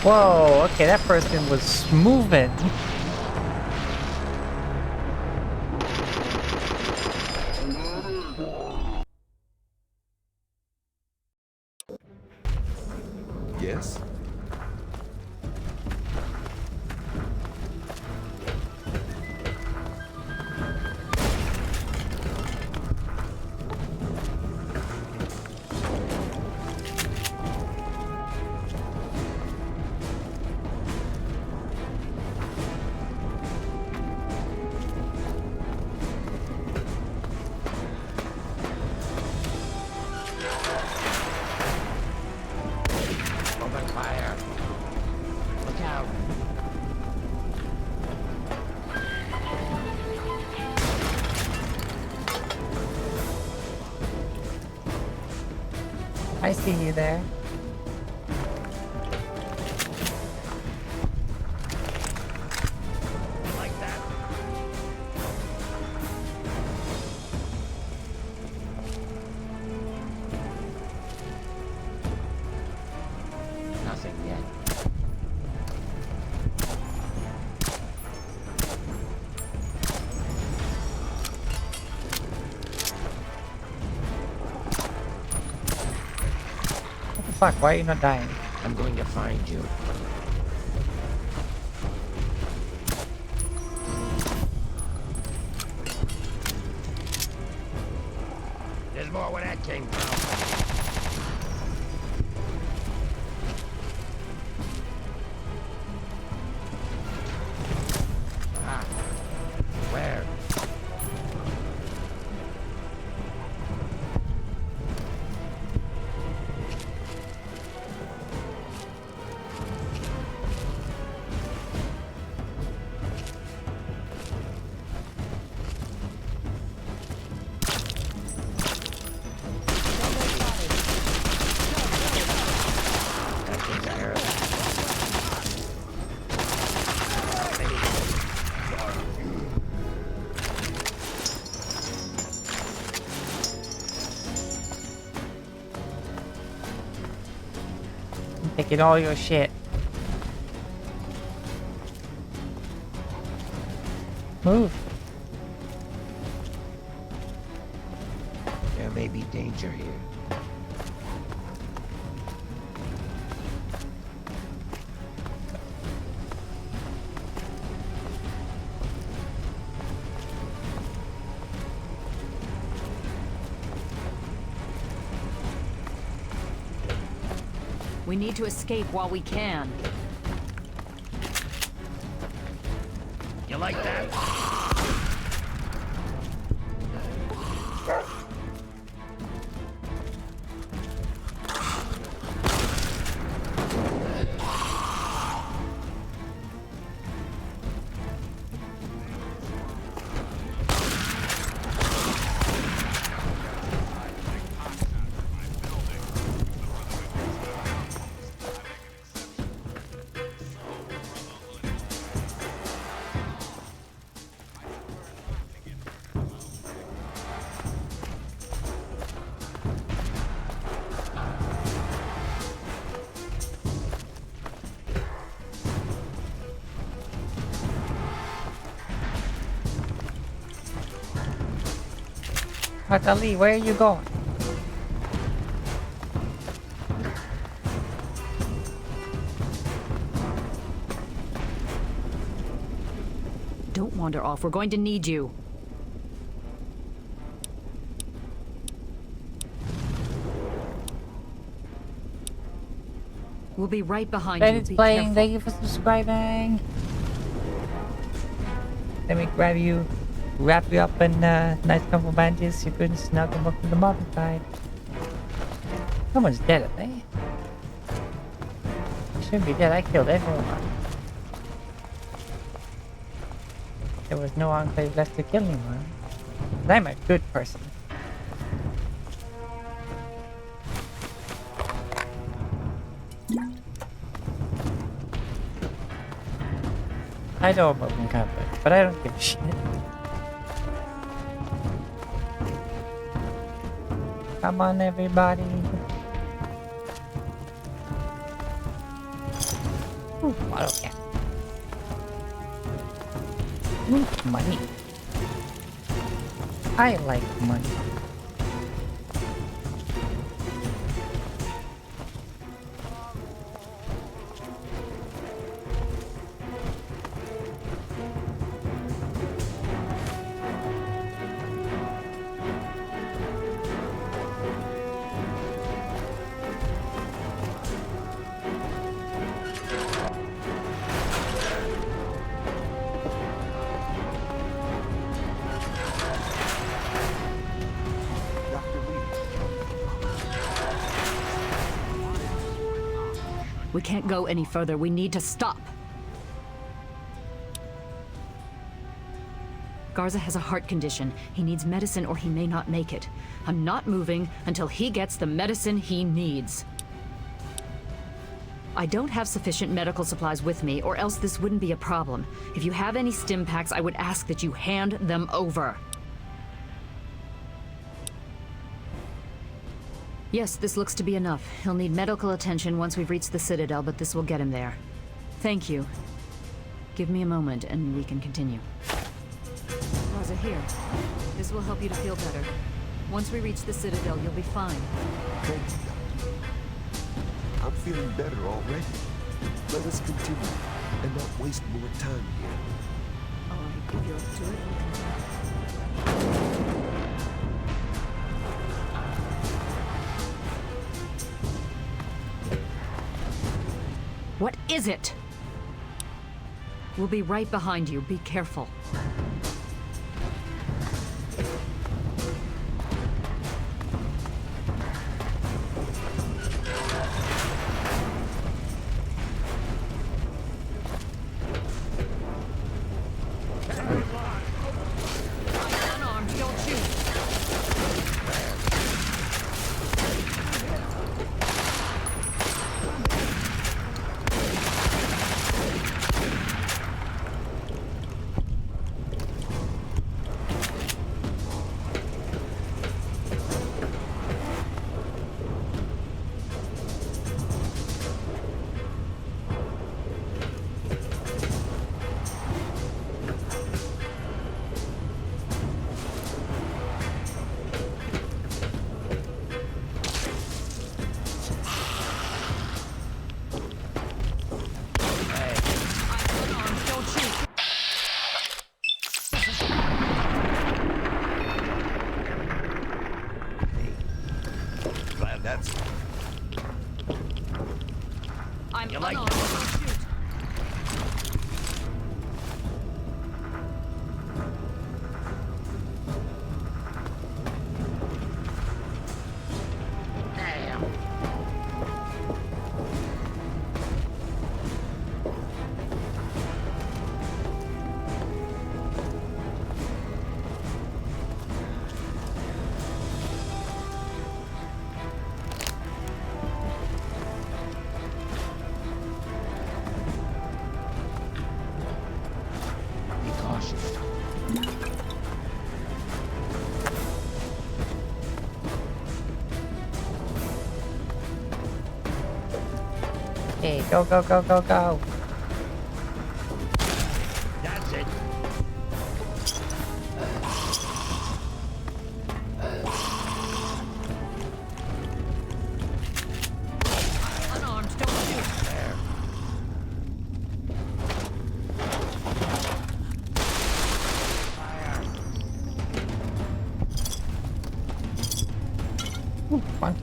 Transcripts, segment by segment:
Whoa, okay, that person was moving. Yes? Open fire. Look out. I see you there. Like that. Nothing yet. What the fuck? Why are you not dying? I'm going to find you. There's more where that came from. Ah. Where? I think I heard that. I'm taking all your shit. Move. There may be danger here. We need to escape while we can. You like that? Natalie, where are you going? Don't wander off. We're going to need you. We'll be right behind Ben, you. it's Be playing. careful. Thank you for subscribing. Let me grab you, wrap you up in nice comfortable bandages. You're good and snug and welcome to the modern side. Someone's dead, I think. Shouldn't be dead. I killed everyone. There was no enclave left to kill anyone. And I'm a good person. I know I'm open combat, but I don't give a shit. Come on, everybody. Ooh, bottle cap. Ooh, money. I like money. We can't go any further. We need to stop. Garza has a heart condition. He needs medicine or he may not make it. I'm not moving until he gets the medicine he needs. I don't have sufficient medical supplies with me, or else this wouldn't be a problem. If you have any stim packs, I would ask that you hand them over. Yes, this looks to be enough. He'll need medical attention once we've reached the Citadel, but this will get him there. Thank you. Give me a moment and we can continue. Garza, here. This will help you to feel better. Once we reach the Citadel, you'll be fine. Thank you, Doctor. I'm feeling better already. Let us continue and not waste more time here. All right, if you're up to it, we can... What is it? We'll be right behind you. Be careful. You like that? Hey, go, go, go, go, go. That's it. Unarmed, don't shoot. There. Fire. Ooh, fun.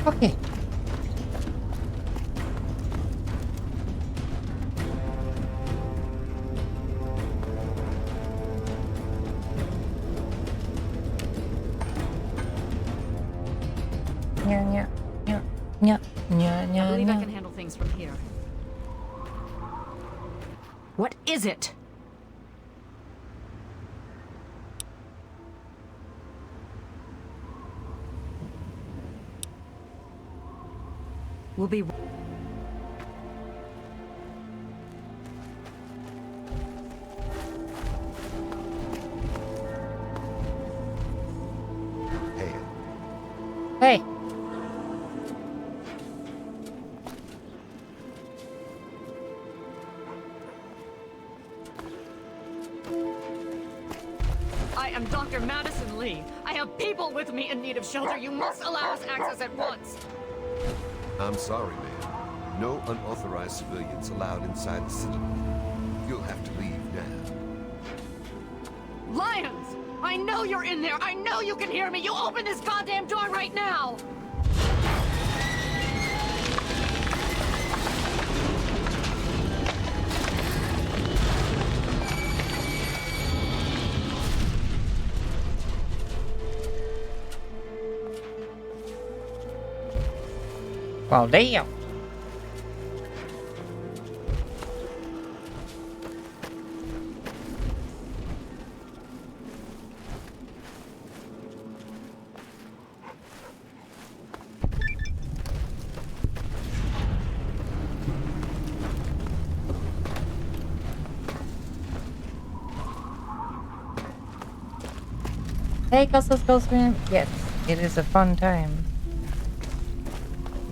Okay. Yeah, yeah, yeah, yeah, yeah, I yeah, believe I yeah. can handle things from here. What is it? We'll be... Hey, Hey. I am Dr. Madison Lee. I have people with me in need of shelter. You must allow us access at once. I'm sorry, man. No unauthorized civilians allowed inside the Citadel. You'll have to leave now. Lions! I know you're in there! I know you can hear me! You open this goddamn door right now! Well, damn. Hey, Costas Ghostman. Yes, it is a fun time.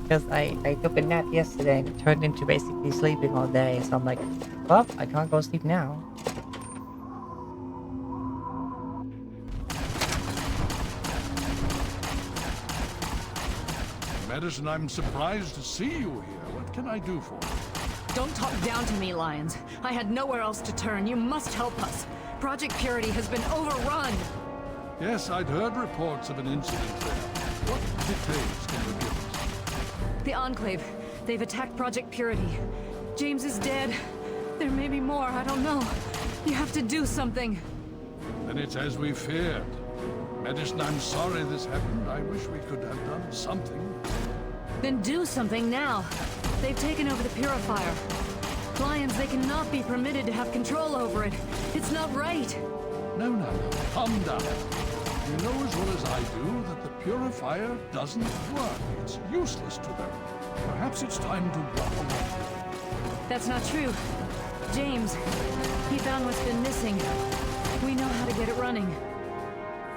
Because I took a nap yesterday and it turned into basically sleeping all day. So I'm like, well, I can't go sleep now. Madison, I'm surprised to see you here. What can I do for you? Don't talk down to me, Lions. I had nowhere else to turn. You must help us. Project Purity has been overrun. Yes, I'd heard reports of an incident there. What details can you give us? The Enclave. They've attacked Project Purity. James is dead. There may be more. I don't know. You have to do something. Then it's as we feared. Madison, I'm sorry this happened. I wish we could have done something. Then do something now. They've taken over the Purifier. Lions, they cannot be permitted to have control over it. It's not right. No. Calm down. You know as well as I do that the Purifier doesn't work. It's useless to them. Perhaps it's time to walk away. That's not true. James, he found what's been missing. We know how to get it running.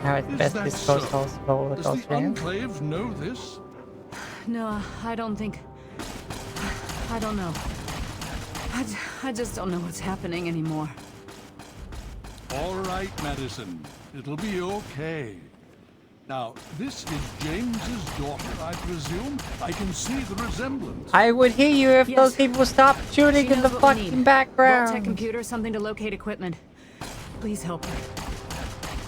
Now it's Is best that disposed so? of Does those the fans. Enclave know this? No, I don't think... I don't know. I just don't know what's happening anymore. All right, Madison. It'll be okay. Now, this is James's daughter, I presume? I can see the resemblance. I would hear you if Yes. those people stopped shooting She in the knows what we fucking need. background. Vault-Tec computer, something to locate equipment. Please help her.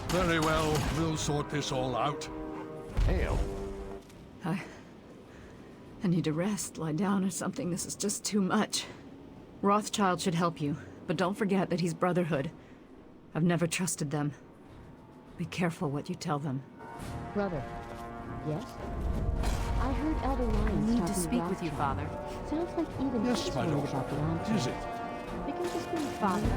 Very well. We'll sort this all out. Hell. I need to rest, lie down or something. This is just too much. Rothschild should help you, but don't forget that he's Brotherhood. I've never trusted them. Be careful what you tell them. Brother. Yes? I heard Elder Lyons I need to talking speak about with you, Rothschild. Father. Sounds like even Yes, he's my worried daughter. about the Enclave. Is it? They can just be Father.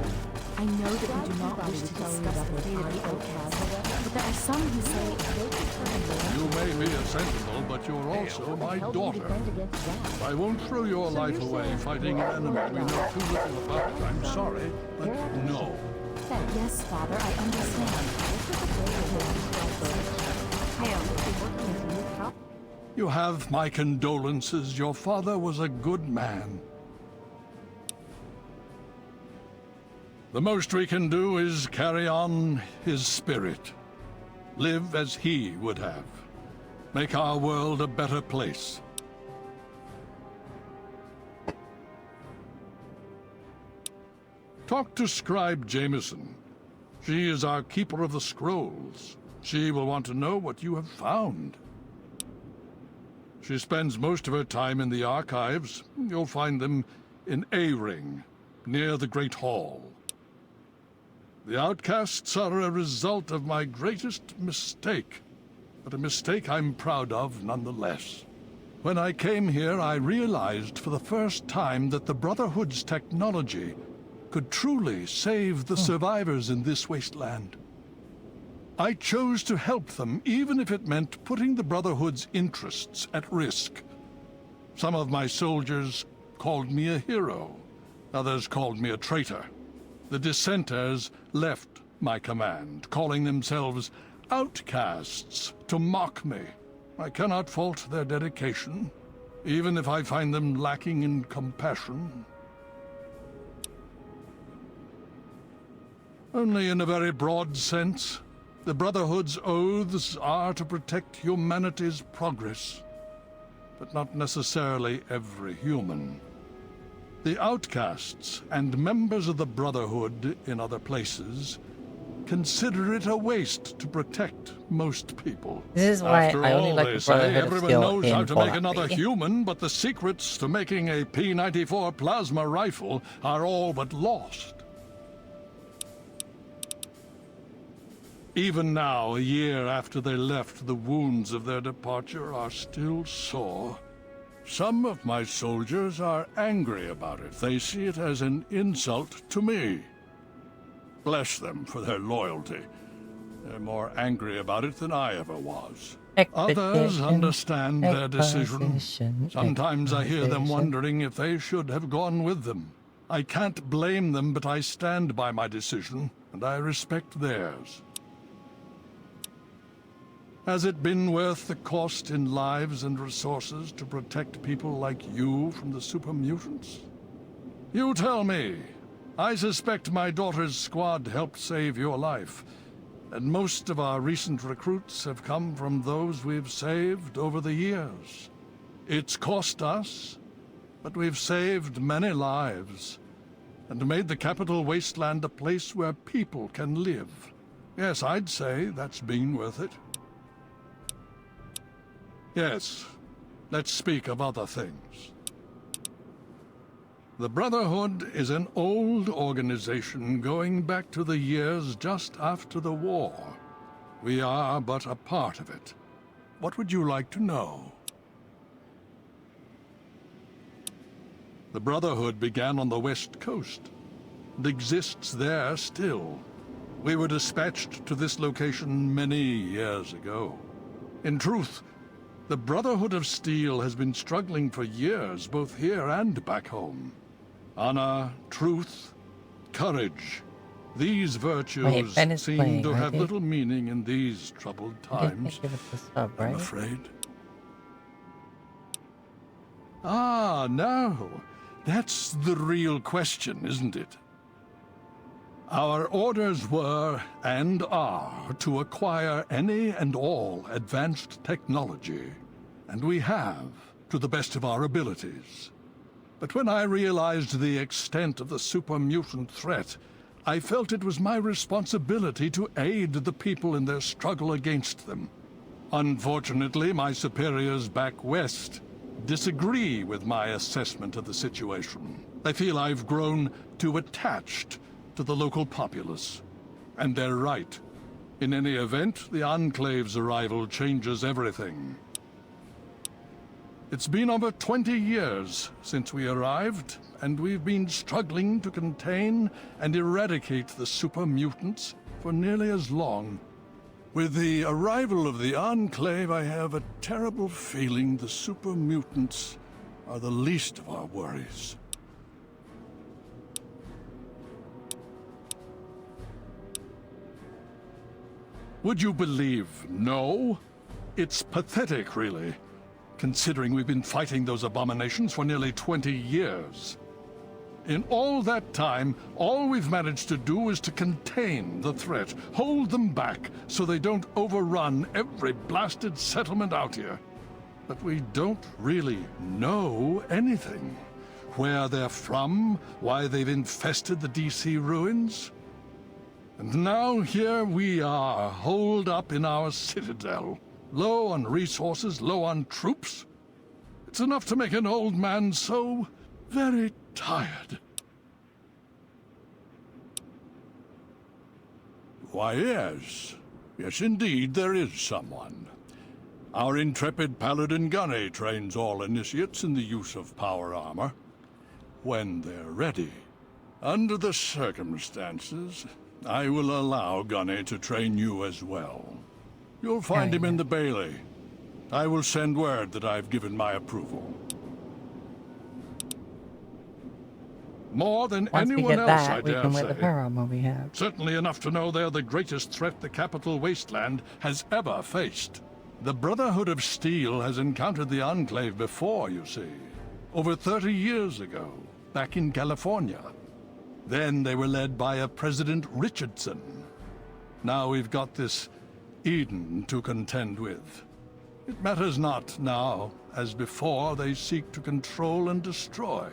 I know that you do not wish to discuss the fate of the outcasts, but there are some who say they can find them. You may be a sentinel, but you're also my Help you daughter. defend against that. I won't throw your So life you're away saying fighting an enemy we know too little about. I'm sorry, but no. Yes, Father, I understand. You have my condolences. Your father was a good man. The most we can do is carry on his spirit. Live as he would have. Make our world a better place. Talk to Scribe Jameson. She is our keeper of the scrolls. She will want to know what you have found. She spends most of her time in the archives. You'll find them in A-Ring, near the Great Hall. The outcasts are a result of my greatest mistake, but a mistake I'm proud of nonetheless. When I came here, I realized for the first time that the Brotherhood's technology could truly save the survivors in this wasteland. I chose to help them, even if it meant putting the Brotherhood's interests at risk. Some of my soldiers called me a hero. Others called me a traitor. The dissenters left my command, calling themselves outcasts to mock me. I cannot fault their dedication, even if I find them lacking in compassion. Only in a very broad sense. The Brotherhood's oaths are to protect humanity's progress, but not necessarily every human. The outcasts and members of the Brotherhood in other places consider it a waste to protect most people. This is why After I only all, like they the say Brotherhood of everyone Steel knows how in to make Fallout another 3. human, but the secrets to making a P-94 plasma rifle are all but lost. Even now, a year after they left, the wounds of their departure are still sore. Some of my soldiers are angry about it. They see it as an insult to me. Bless them for their loyalty. They're more angry about it than I ever was. Others understand their decision. Sometimes I hear them wondering if they should have gone with them. I can't blame them, but I stand by my decision, and I respect theirs. Has it been worth the cost in lives and resources to protect people like you from the super mutants? You tell me. I suspect my daughter's squad helped save your life, and most of our recent recruits have come from those we've saved over the years. It's cost us, but we've saved many lives, and made the capital Wasteland a place where people can live. Yes, I'd say that's been worth it. Yes, let's speak of other things. The Brotherhood is an old organization going back to the years just after the war. We are but a part of it. What would you like to know? The Brotherhood began on the West Coast and exists there still. We were dispatched to this location many years ago. In truth, the Brotherhood of Steel has been struggling for years, both here and back home. Honor, truth, courage. These virtues seem to have little meaning in these troubled times, I'm afraid. Ah, no. That's the real question, isn't it? Our orders were, and are, to acquire any and all advanced technology. And we have, to the best of our abilities. But when I realized the extent of the super mutant threat, I felt it was my responsibility to aid the people in their struggle against them. Unfortunately, my superiors back west disagree with my assessment of the situation. They feel I've grown too attached to the local populace. And they're right. In any event, the Enclave's arrival changes everything. It's been over 20 years since we arrived, and we've been struggling to contain and eradicate the super mutants for nearly as long. With the arrival of the Enclave, I have a terrible feeling the super mutants are the least of our worries. Would you believe no? It's pathetic, really, considering we've been fighting those abominations for nearly 20 years. In all that time, all we've managed to do is to contain the threat, hold them back so they don't overrun every blasted settlement out here. But we don't really know anything. Where they're from, why they've infested the DC ruins. And now here we are, holed up in our citadel. Low on resources, low on troops. It's enough to make an old man so very tired. Why, yes. Yes, indeed, there is someone. Our intrepid Paladin Gunny trains all initiates in the use of power armor. When they're ready. Under the circumstances, I will allow Gunny to train you as well. You'll find him in the Bailey. I will send word that I've given my approval. More than Once we anyone get else, that, I we dare can wear the say. power armor we have. Certainly enough to know they're the greatest threat the capital Wasteland has ever faced. The Brotherhood of Steel has encountered the Enclave before, you see. Over 30 years ago, back in California. Then they were led by a President Richardson. Now we've got this Eden to contend with. It matters not now, as before they seek to control and destroy.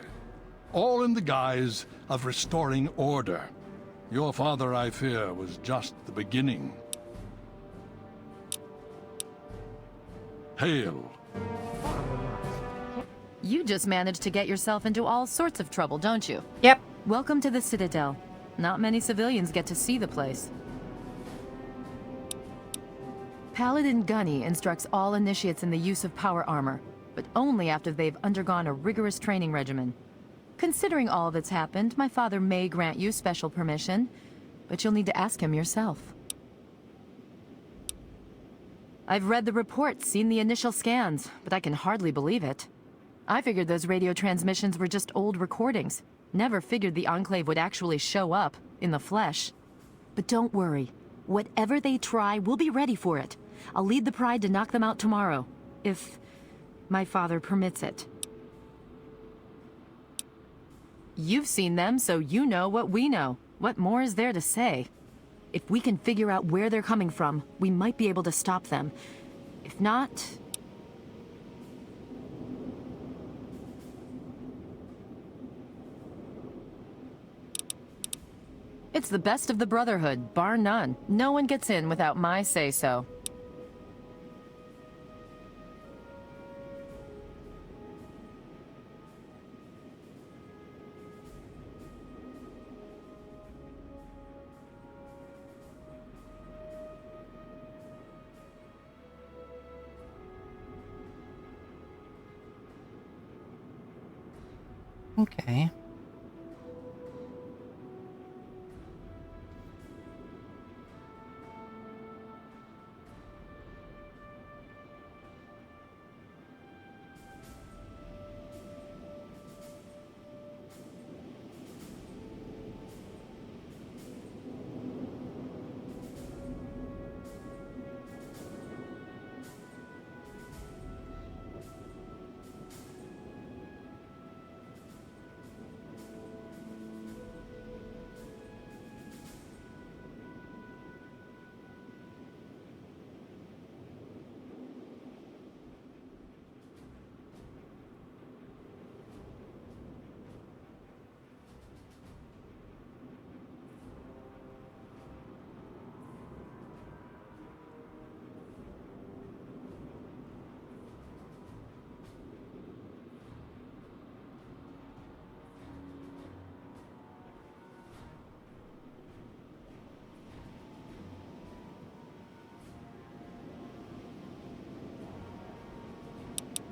All in the guise of restoring order. Your father, I fear, was just the beginning. Hail. You just managed to get yourself into all sorts of trouble, don't you? Yep. Welcome to the Citadel. Not many civilians get to see the place. Paladin Gunny instructs all initiates in the use of power armor, but only after they've undergone a rigorous training regimen. Considering all that's happened, my father may grant you special permission, but you'll need to ask him yourself. I've read the reports, seen the initial scans, but I can hardly believe it. I figured those radio transmissions were just old recordings. Never figured the Enclave would actually show up, in the flesh. But don't worry. Whatever they try, we'll be ready for it. I'll lead the Pride to knock them out tomorrow, if my father permits it. You've seen them, so you know what we know. What more is there to say? If we can figure out where they're coming from, we might be able to stop them. If not... It's the best of the Brotherhood, bar none. No one gets in without my say-so. Okay.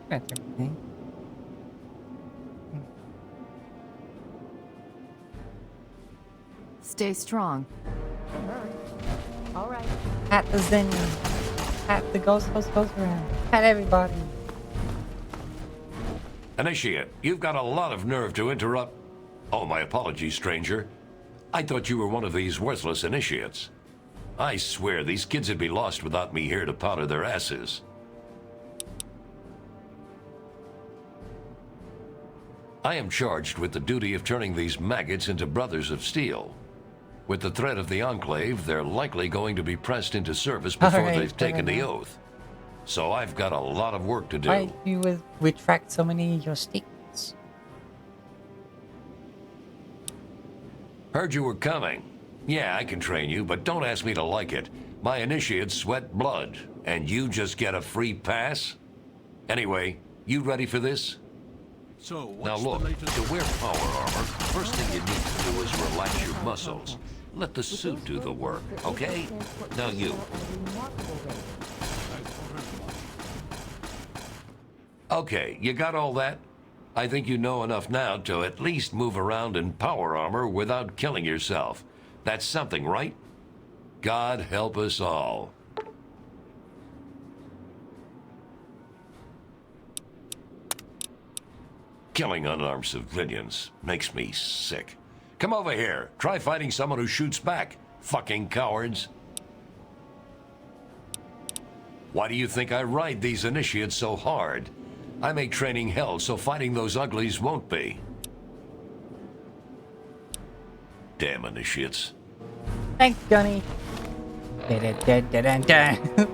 That's everything. Stay strong. All right. Pat the Zen. Pat the ghost goes around. Pat everybody. Initiate, you've got a lot of nerve to interrupt. Oh, my apologies, stranger. I thought you were one of these worthless initiates. I swear these kids would be lost without me here to powder their asses. I am charged with the duty of turning these maggots into brothers of steel. With the threat of the Enclave, they're likely going to be pressed into service before Alright, they've taken the enough. oath. So I've got a lot of work to do. Why do you retract so many of your statements? Heard you were coming. Yeah, I can train you, but don't ask me to like it. My initiates sweat blood, and you just get a free pass? Anyway, You ready for this? So, Now what's look, the latest? to wear power armor, first thing you need to do is relax your muscles. Let the suit do the work, okay? Now you. Okay, you got all that? I think you know enough now to at least move around in power armor without killing yourself. That's something, right? God help us all. Killing unarmed civilians makes me sick. Come over here. Try fighting someone who shoots back, fucking cowards. Why do you think I ride these initiates so hard? I make training hell so fighting those uglies won't be. Damn initiates. Thanks, Johnny. Da-da-da-da-da-da.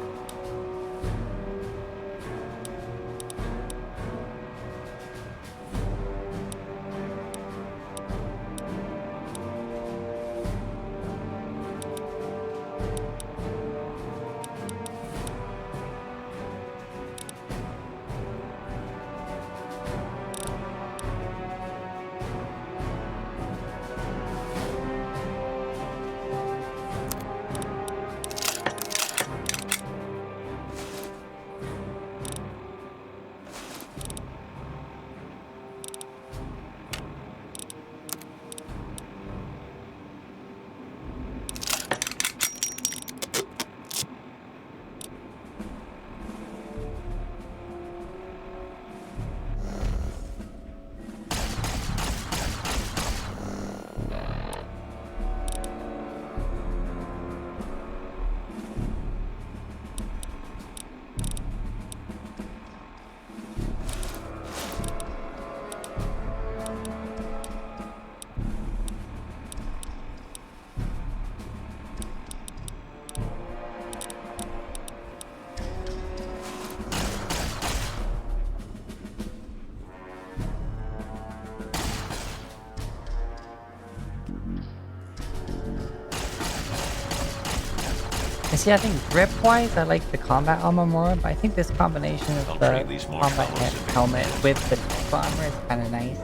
See, I think grip-wise, I like the combat armor more, but I think this combination of I'll the trade these combat marshmallows if helmet with the armor is kind of nice.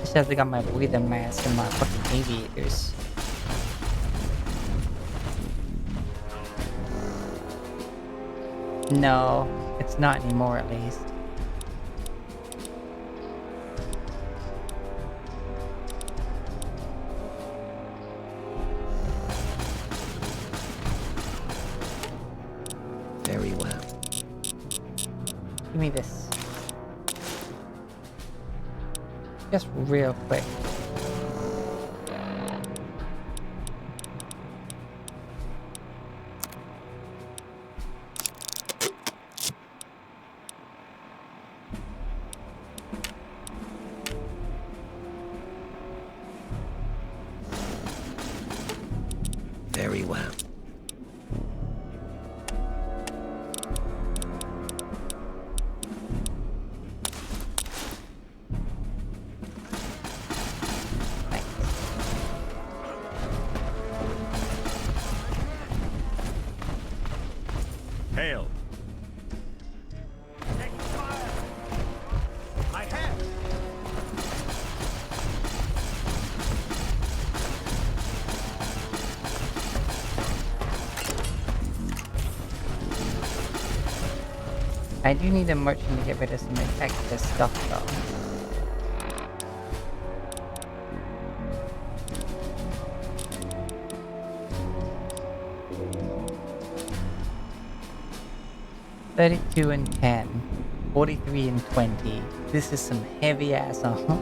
Just as I got my breathing mask and my fucking aviators. No, it's not anymore at least. Very well. Give me this. Just real quick. Very well. Hail. I do need a merchant to get rid of some excess stuff though. $32 and $10. $43 and $20. This is some heavy ass armor.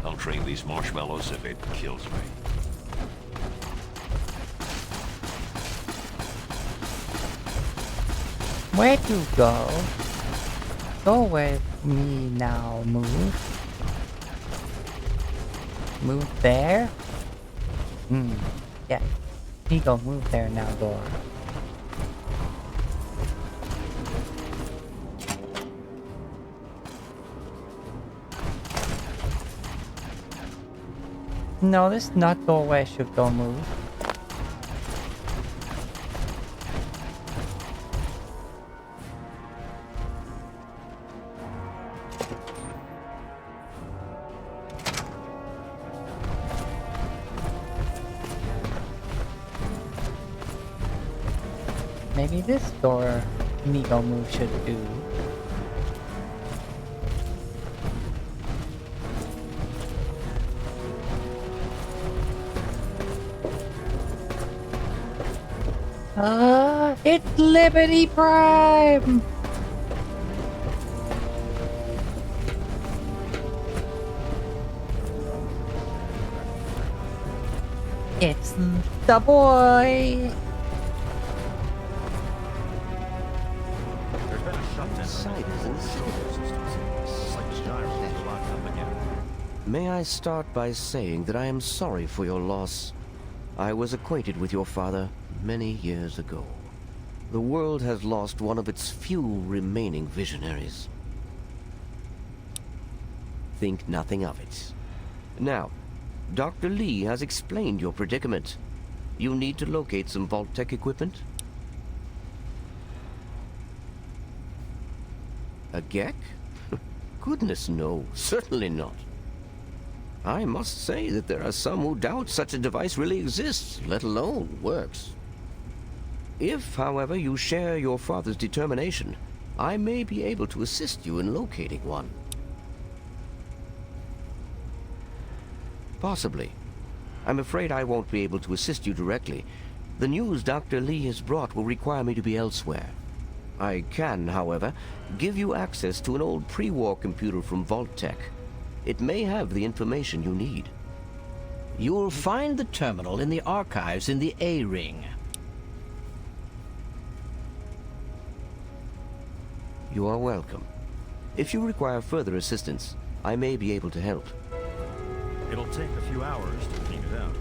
I'll trade these marshmallows if it kills me. Where to go? Go with me now, move. Move there. Yeah. You go move there now, door. No, this not doorway should go move. Maybe this door Nigo move should do. It's Liberty Prime! It's the boy! There's been a shutdown. Site is in the solar systems. Like the gyros are locked up again. May I start by saying that I am sorry for your loss. I was acquainted with your father many years ago. The world has lost one of its few remaining visionaries. Think nothing of it. Now, Dr. Lee has explained your predicament. You need to locate some Vault-Tec equipment? A Gek? Goodness no, certainly not. I must say that there are some who doubt such a device really exists, let alone works. If, however, you share your father's determination, I may be able to assist you in locating one. Possibly. I'm afraid I won't be able to assist you directly. The news Dr. Lee has brought will require me to be elsewhere. I can, however, give you access to an old pre-war computer from Vault-Tec. It may have the information you need. You'll find the terminal in the archives in the A-Ring. You are welcome. If you require further assistance, I may be able to help. It'll take a few hours to clean it out.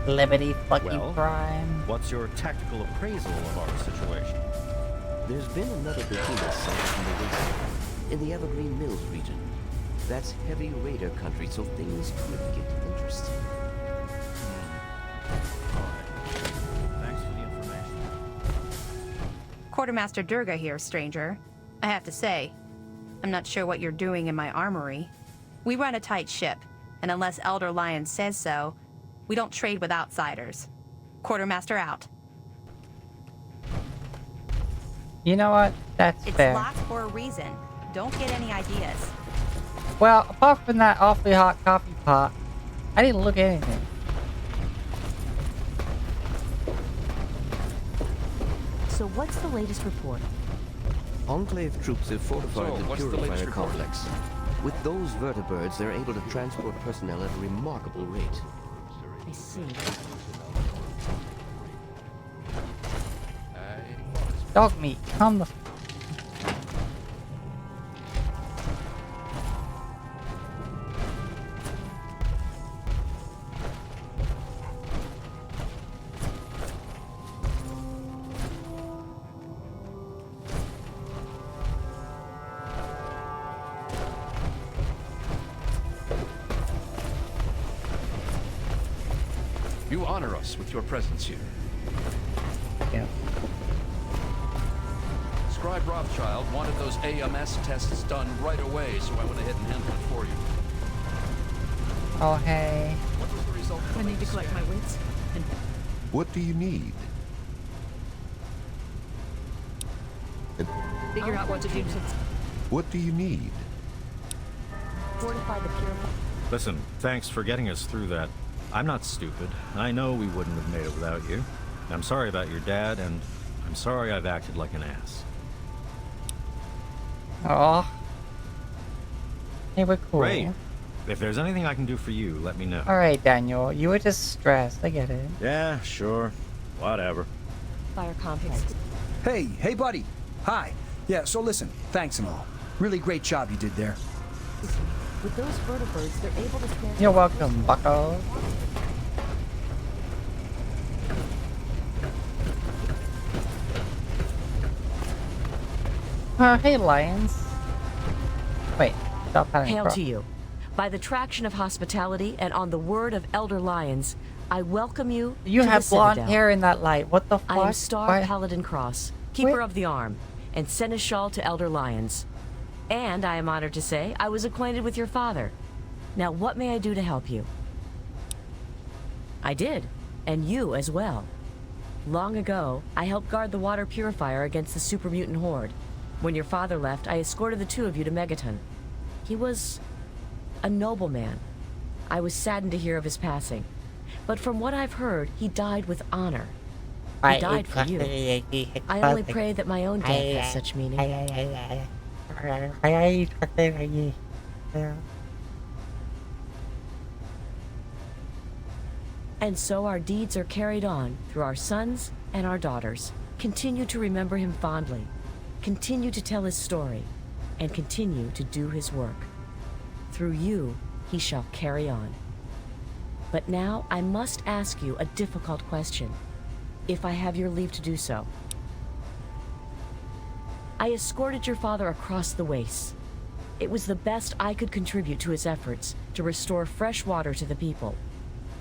Liberty fucking Well, Prime. What's your tactical appraisal of our situation? There's been another behemoth sighted in the Wasteland, in the Evergreen Mills region. That's heavy raider country, so things could get interesting. Thanks for the information. Quartermaster Durga here, stranger. I have to say, I'm not sure what you're doing in my armory. We run a tight ship, and unless Elder Lion says so, we don't trade with outsiders. Quartermaster out. You know what? That's It's fair. locked for a reason. Don't get any ideas. Well, apart from that awfully hot coffee pot, I didn't look at anything. So what's the latest report? Enclave troops have fortified So, the what's the Purifier latest report? complex. With those vertibirds, they're able to transport personnel at a remarkable rate. I see. Dog meat, come the You honor us with your presence here. yeah. Scribe Rothschild wanted those AMS tests done right away, so I went ahead and handled it for you. Oh hey. What was the result of the I need to latest collect my scan? wits. And What do you need? figure out what to do next. What do you need? Fortify the purifier. Listen, thanks for getting us through that. I'm not stupid. I know we wouldn't have made it without you. I'm sorry about your dad, and I'm sorry I've acted like an ass. Oh. They were cool. Great. If there's anything I can do for you, let me know. Alright, Daniel. You were just stressed. I get it. Yeah, sure. Whatever. Fire complex. Hey, buddy. Hi. Yeah, so listen, thanks and all. Really great job you did there. With those vertebrates, they're able to transfer. You're welcome, bucko. Hey, lions. Wait, stop having Hail to you. By the traction of hospitality and on the word of Elder Lions, I welcome you. You to have the blonde Citadel. hair in that light. What the fuck? I am Star Why- Paladin Cross, Keeper Wait. of the Arm, and Seneschal to Elder Lions. And I am honored to say I was acquainted with your father. Now, what may I do to help you? I did, and you as well. Long ago, I helped guard the water purifier against the super mutant horde. When your father left, I escorted the two of you to Megaton. He was a noble man. I was saddened to hear of his passing. But from what I've heard, he died with honor. He died for you. I only pray that my own death has such meaning. And so our deeds are carried on through our sons and our daughters. Continue to remember him fondly. Continue to tell his story. And continue to do his work. Through you, he shall carry on. But now I must ask you a difficult question, if I have your leave to do so. I escorted your father across the wastes. It was the best I could contribute to his efforts to restore fresh water to the people.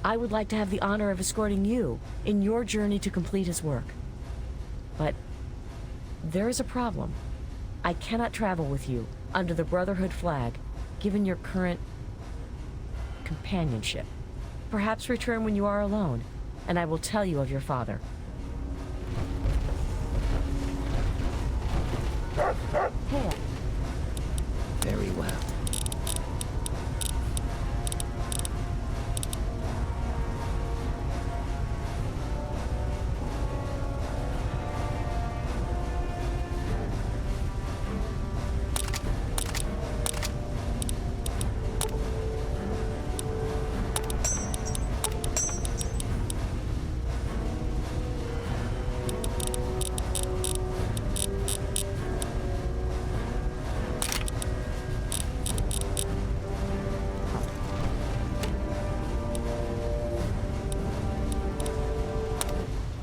I would like to have the honor of escorting you in your journey to complete his work. But there is a problem. I cannot travel with you under the Brotherhood flag, given your current companionship. Perhaps return when you are alone, and I will tell you of your father. Here. Very well.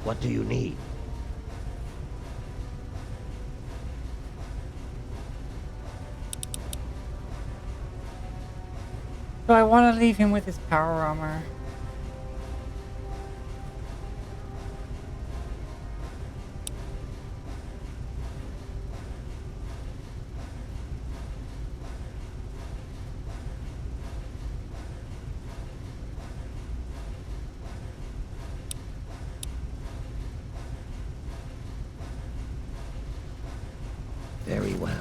What do you need? So I want to leave him with his power armor. Very well.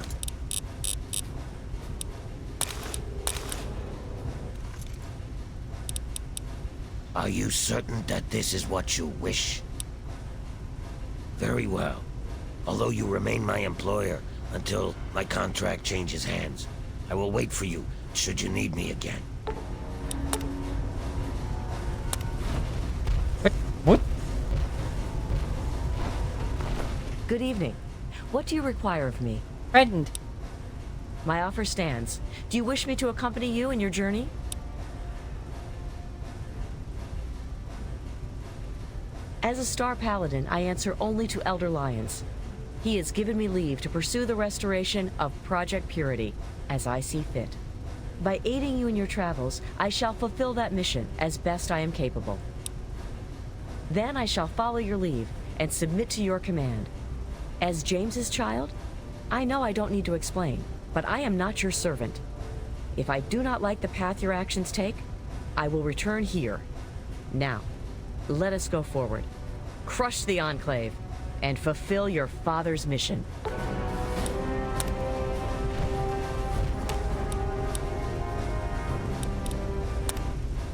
Are you certain that this is what you wish? Very well. Although you remain my employer until my contract changes hands, I will wait for you should you need me again. What? Good evening. What do you require of me? Frightened. My offer stands. Do you wish me to accompany you in your journey? As a Star Paladin, I answer only to Elder Lions. He has given me leave to pursue the restoration of Project Purity, as I see fit. By aiding you in your travels, I shall fulfill that mission as best I am capable. Then I shall follow your leave and submit to your command. As James's child, I know I don't need to explain, but I am not your servant. If I do not like the path your actions take, I will return here. Now, let us go forward. Crush the Enclave, and fulfill your father's mission.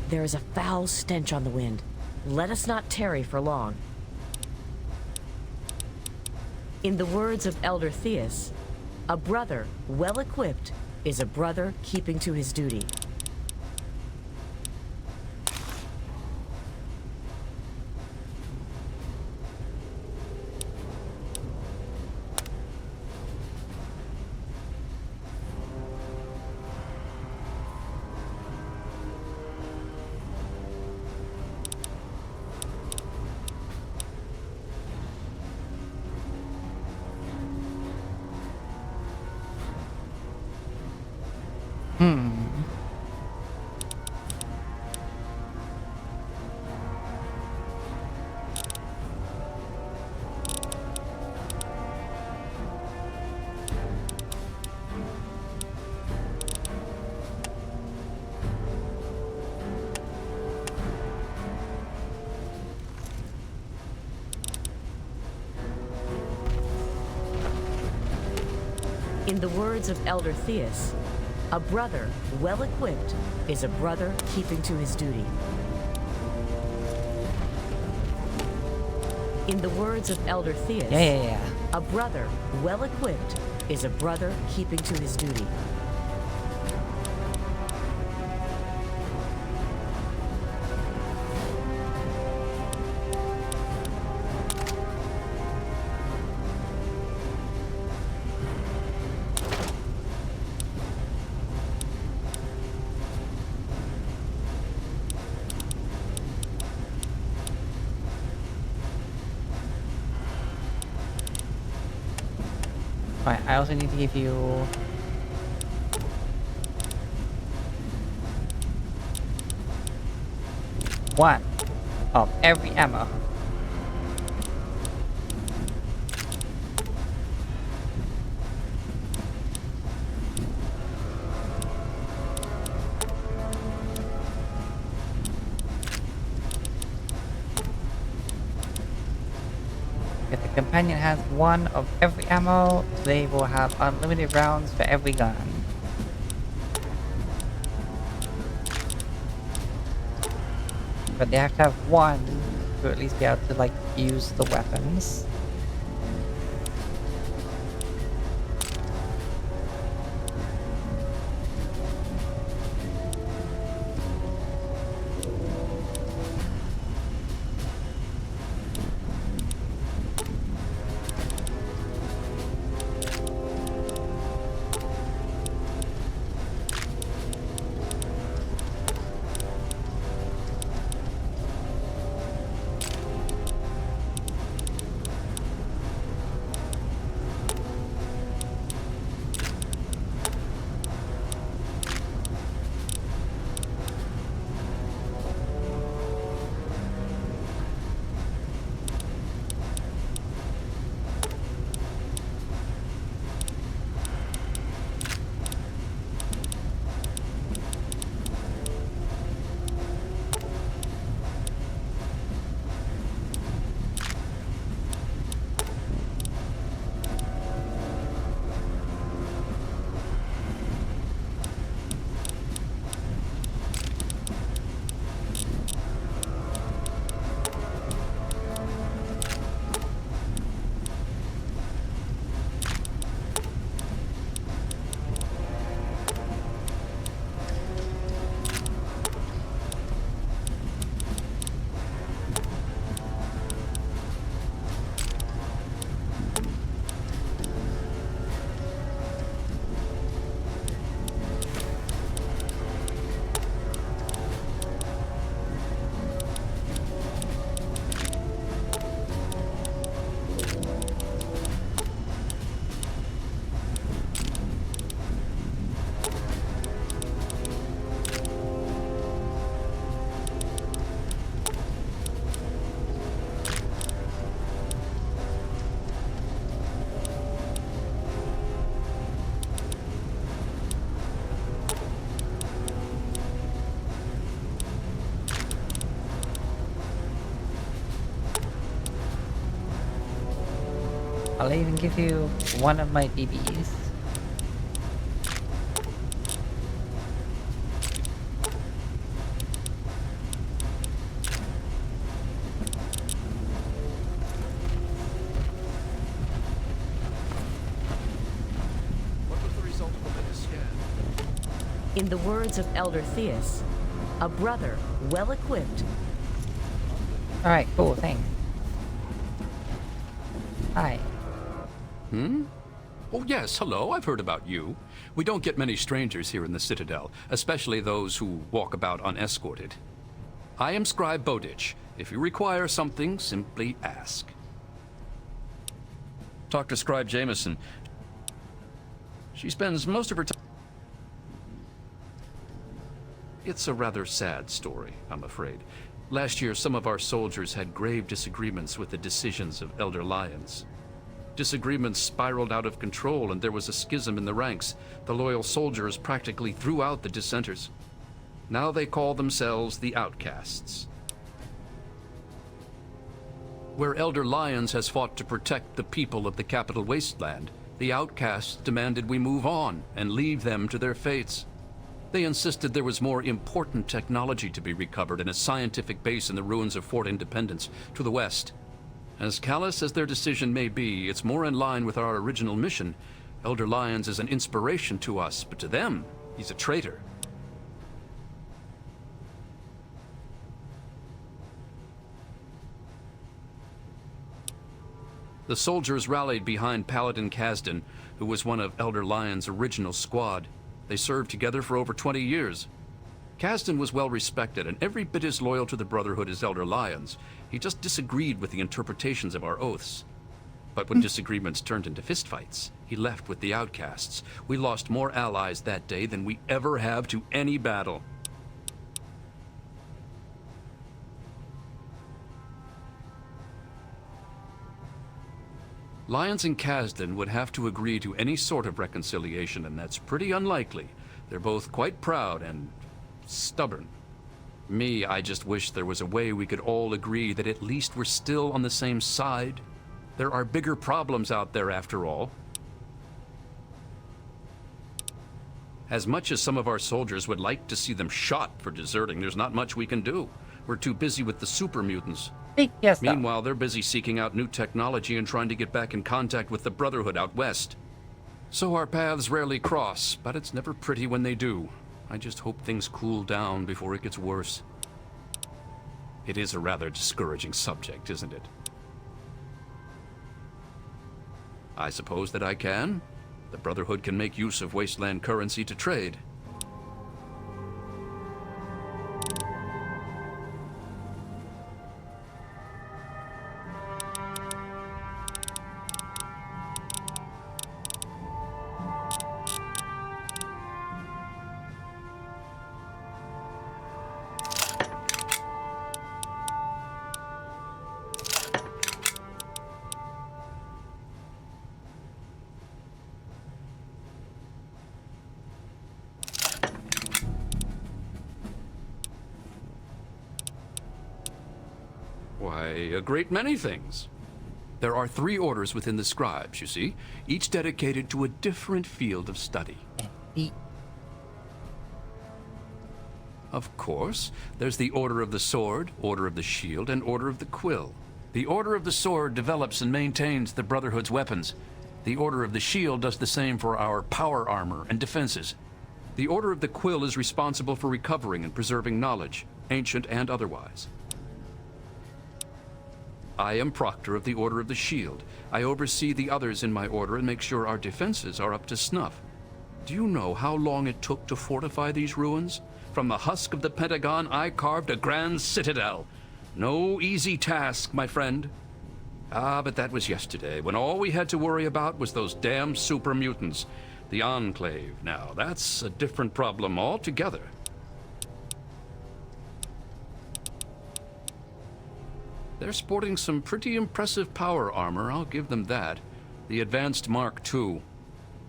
There is a foul stench on the wind. Let us not tarry for long. In the words of Elder Theus, a brother well equipped is a brother keeping to his duty. In the words of Elder Theus, a brother well equipped is a brother keeping to his duty. In the words of Elder Theus, a brother well equipped is a brother keeping to his duty. Alright, I also need to give you... one of every ammo. If the companion has one of every ammo, they will have unlimited rounds for every gun. But they have to have one to at least be able to, like, use the weapons. I'll even give you one of my BBs. What was the result of the latest scan? In the words of Elder Theus, a brother well equipped. Alright, cool, thanks. Hi. Oh yes, hello, I've heard about you. We don't get many strangers here in the Citadel, especially those who walk about unescorted. I am Scribe Bowditch. If you require something, simply ask. Talk to Scribe Jameson. She spends most of her time... It's a rather sad story, I'm afraid. Last year, some of our soldiers had grave disagreements with the decisions of Elder Lyons. Disagreements spiraled out of control, and there was a schism in the ranks. The loyal soldiers practically threw out the dissenters. Now they call themselves the Outcasts. Where Elder Lyons has fought to protect the people of the capital Wasteland, The outcasts demanded we move on and leave them to their fates. They insisted there was more important technology to be recovered in a scientific base in the ruins of Fort Independence to the west. As callous as their decision may be, it's more in line with our original mission. Elder Lyons is an inspiration to us, but to them, he's a traitor. The soldiers rallied behind Paladin Kasdan, who was one of Elder Lyons' original squad. They served together for over 20 years. Kasdan was well respected and every bit as loyal to the Brotherhood as Elder Lyons. He just disagreed with the interpretations of our oaths. But when disagreements turned into fistfights, he left with the outcasts. We lost more allies that day than we ever have to any battle. Lyons and Kasdan would have to agree to any sort of reconciliation, and that's pretty unlikely. They're both quite proud and stubborn. Me, I just wish there was a way we could all agree that at least we're still on the same side. There are bigger problems out there after all. As much as some of our soldiers would like to see them shot for deserting, there's not much we can do. We're too busy with the super mutants. Yes, Meanwhile, they're busy seeking out new technology and trying to get back in contact with the Brotherhood out west. So our paths rarely cross, but it's never pretty when they do. I just hope things cool down before it gets worse. It is a rather discouraging subject, isn't it? I suppose that I can. The Brotherhood can make use of Wasteland currency to trade. Why, a great many things. There are 3 orders within the scribes, you see, each dedicated to a different field of study. Of course, there's the Order of the Sword, Order of the Shield, and Order of the Quill. The Order of the Sword develops and maintains the Brotherhood's weapons. The Order of the Shield does the same for our power armor and defenses. The Order of the Quill is responsible for recovering and preserving knowledge, ancient and otherwise. I am Proctor of the Order of the Shield. I oversee the others in my order and make sure our defenses are up to snuff. Do you know how long it took to fortify these ruins? From the husk of the Pentagon, I carved a grand citadel. No easy task, my friend. Ah, but that was yesterday, when all we had to worry about was those damn super mutants. The Enclave, now, that's a different problem altogether. They're sporting some pretty impressive power armor, I'll give them that. The Advanced Mark II.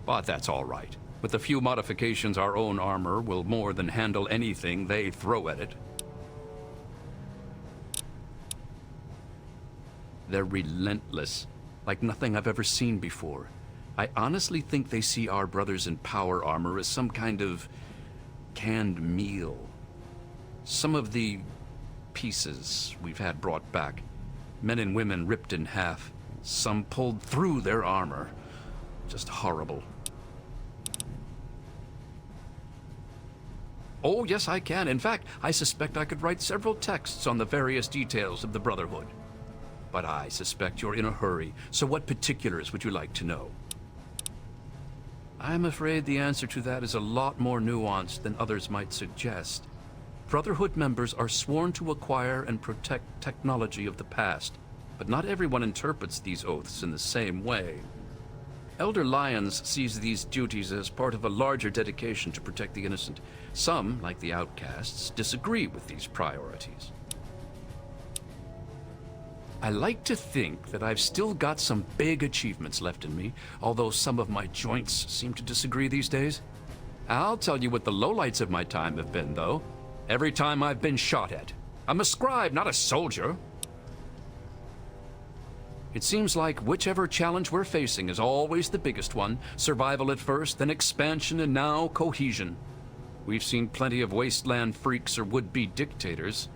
But that's all right. With a few modifications, our own armor will more than handle anything they throw at it. They're relentless, like nothing I've ever seen before. I honestly think they see our brothers in power armor as some kind of canned meal. Some of the pieces we've had brought back, men and women ripped in half, some pulled through their armor. Just horrible. Oh, yes, I can. In fact, I suspect I could write several texts on the various details of the Brotherhood. But I suspect you're in a hurry, so what particulars would you like to know? I'm afraid the answer to that is a lot more nuanced than others might suggest. Brotherhood members are sworn to acquire and protect technology of the past, but not everyone interprets these oaths in the same way. Elder Lyons sees these duties as part of a larger dedication to protect the innocent. Some, like the outcasts, disagree with these priorities. I like to think that I've still got some big achievements left in me, although some of my joints seem to disagree these days. I'll tell you what the lowlights of my time have been, though. Every time I've been shot at. I'm a scribe, not a soldier. It seems like whichever challenge we're facing is always the biggest one. Survival at first, then expansion, and now cohesion. We've seen plenty of wasteland freaks or would-be dictators.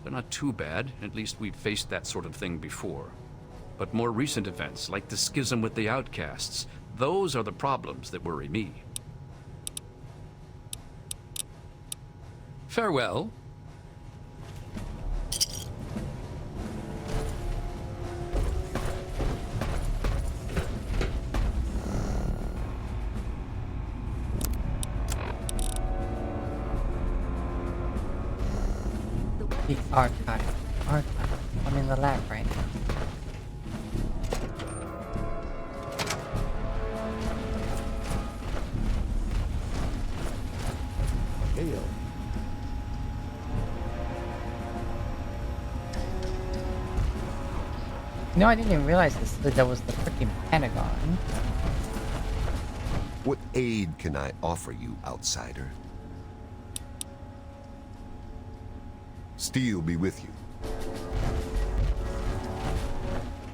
They're not too bad, at least we've faced that sort of thing before. But more recent events, like the schism with the outcasts, those are the problems that worry me. Farewell. The archive. I'm in the lab right now. Hail. No, I didn't even realize that was the freaking Pentagon. What aid can I offer you, outsider? Steel be with you.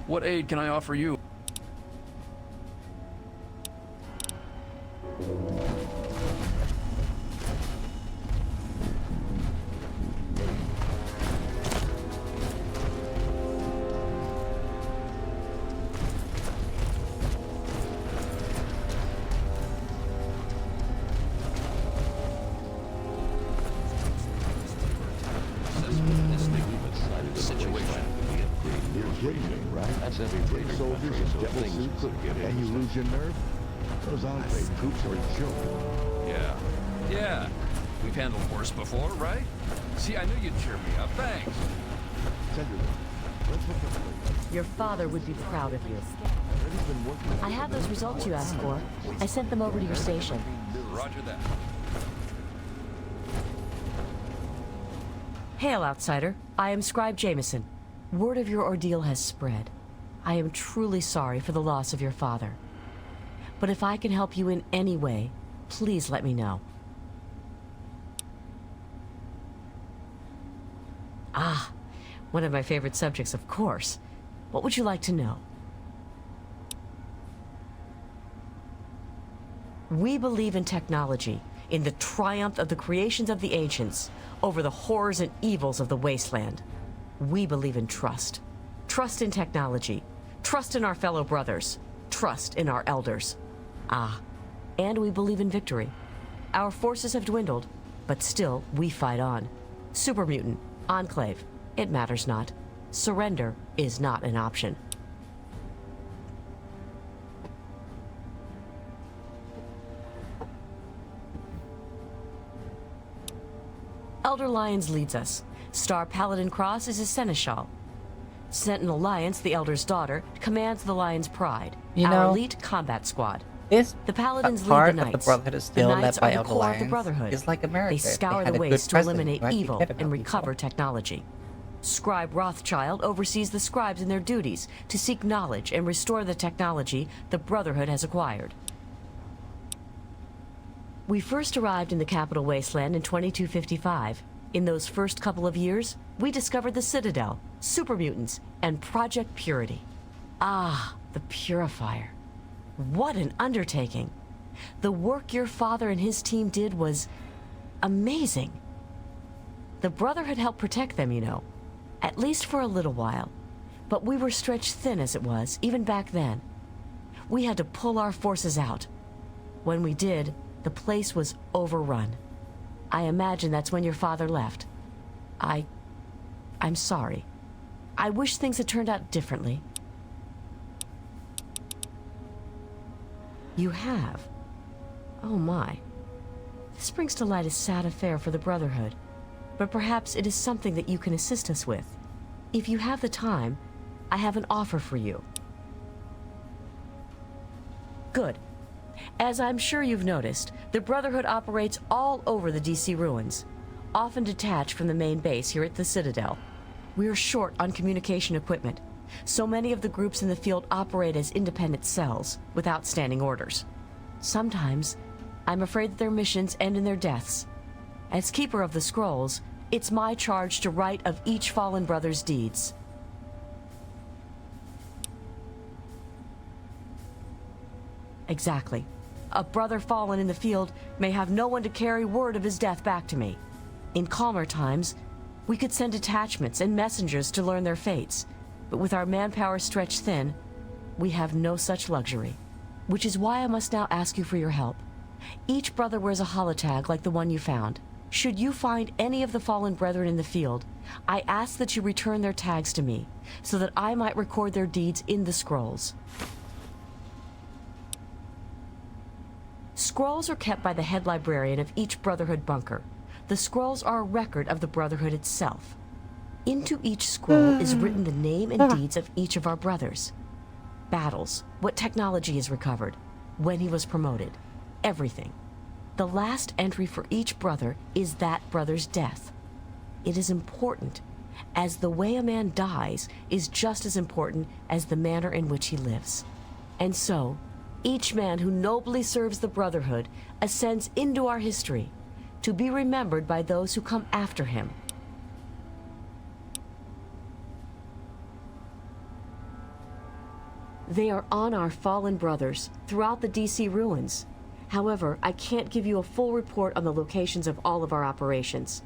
What aid can I offer you? And you lose your nerve? Those enclave troops are a joke. Yeah. We've handled worse before, right? See, I knew you'd cheer me up. Thanks. Your father would be proud of you. I have those results you asked for. I sent them over to your station. Roger that. Hail, outsider. I am Scribe Jameson. Word of your ordeal has spread. I am truly sorry for the loss of your father. But if I can help you in any way, please let me know. Ah, one of my favorite subjects, of course. What would you like to know? We believe in technology, in the triumph of the creations of the ancients over the horrors and evils of the Wasteland. We believe in trust. Trust in technology. Trust in our fellow brothers. Trust in our elders. Ah, and we believe in victory. Our forces have dwindled, but still we fight on. Super mutant, enclave, it matters not. Surrender is not an option. Elder Lyons leads us. Star Paladin Cross is his seneschal. Sentinel Lyons, the Elder's daughter, commands the Lion's Pride, our elite combat squad. The Paladins part lead the of the Knights. Brotherhood is still The led Knights by are the Elder core of the Lyons. Brotherhood. It's like America. They If scour had the a good waste to president, eliminate right? You evil cared about and people. recover technology. Scribe Rothschild oversees the scribes in their duties to seek knowledge and restore the technology the Brotherhood has acquired. We first arrived in the capital Wasteland in 2255. In those first couple of years, we discovered the Citadel, super mutants, and Project Purity. Ah, the Purifier. What an undertaking. The work your father and his team did was amazing. The Brotherhood helped protect them, you know, at least for a little while. But we were stretched thin as it was, even back then. We had to pull our forces out. When we did, the place was overrun. I imagine that's when your father left. I'm sorry. I wish things had turned out differently. You have? Oh my. This brings to light a sad affair for the Brotherhood, but perhaps it is something that you can assist us with. If you have the time, I have an offer for you. Good. As I'm sure you've noticed, the Brotherhood operates all over the DC ruins, often detached from the main base here at the Citadel. We're short on communication equipment, so many of the groups in the field operate as independent cells, without standing orders. Sometimes, I'm afraid that their missions end in their deaths. As Keeper of the Scrolls, it's my charge to write of each fallen brother's deeds. Exactly. A brother fallen in the field may have no one to carry word of his death back to me. In calmer times, we could send detachments and messengers to learn their fates, but with our manpower stretched thin, we have no such luxury. Which is why I must now ask you for your help. Each brother wears a holotag like the one you found. Should you find any of the fallen brethren in the field, I ask that you return their tags to me, so that I might record their deeds in the scrolls. Scrolls are kept by the head librarian of each Brotherhood bunker. The scrolls are a record of the Brotherhood itself. Into each scroll is written the name and deeds of each of our brothers. Battles, what technology is recovered, when he was promoted, everything. The last entry for each brother is that brother's death. It is important, as the way a man dies is just as important as the manner in which he lives. And so, each man who nobly serves the Brotherhood ascends into our history, to be remembered by those who come after him. They are on our fallen brothers throughout the DC ruins. However, I can't give you a full report on the locations of all of our operations.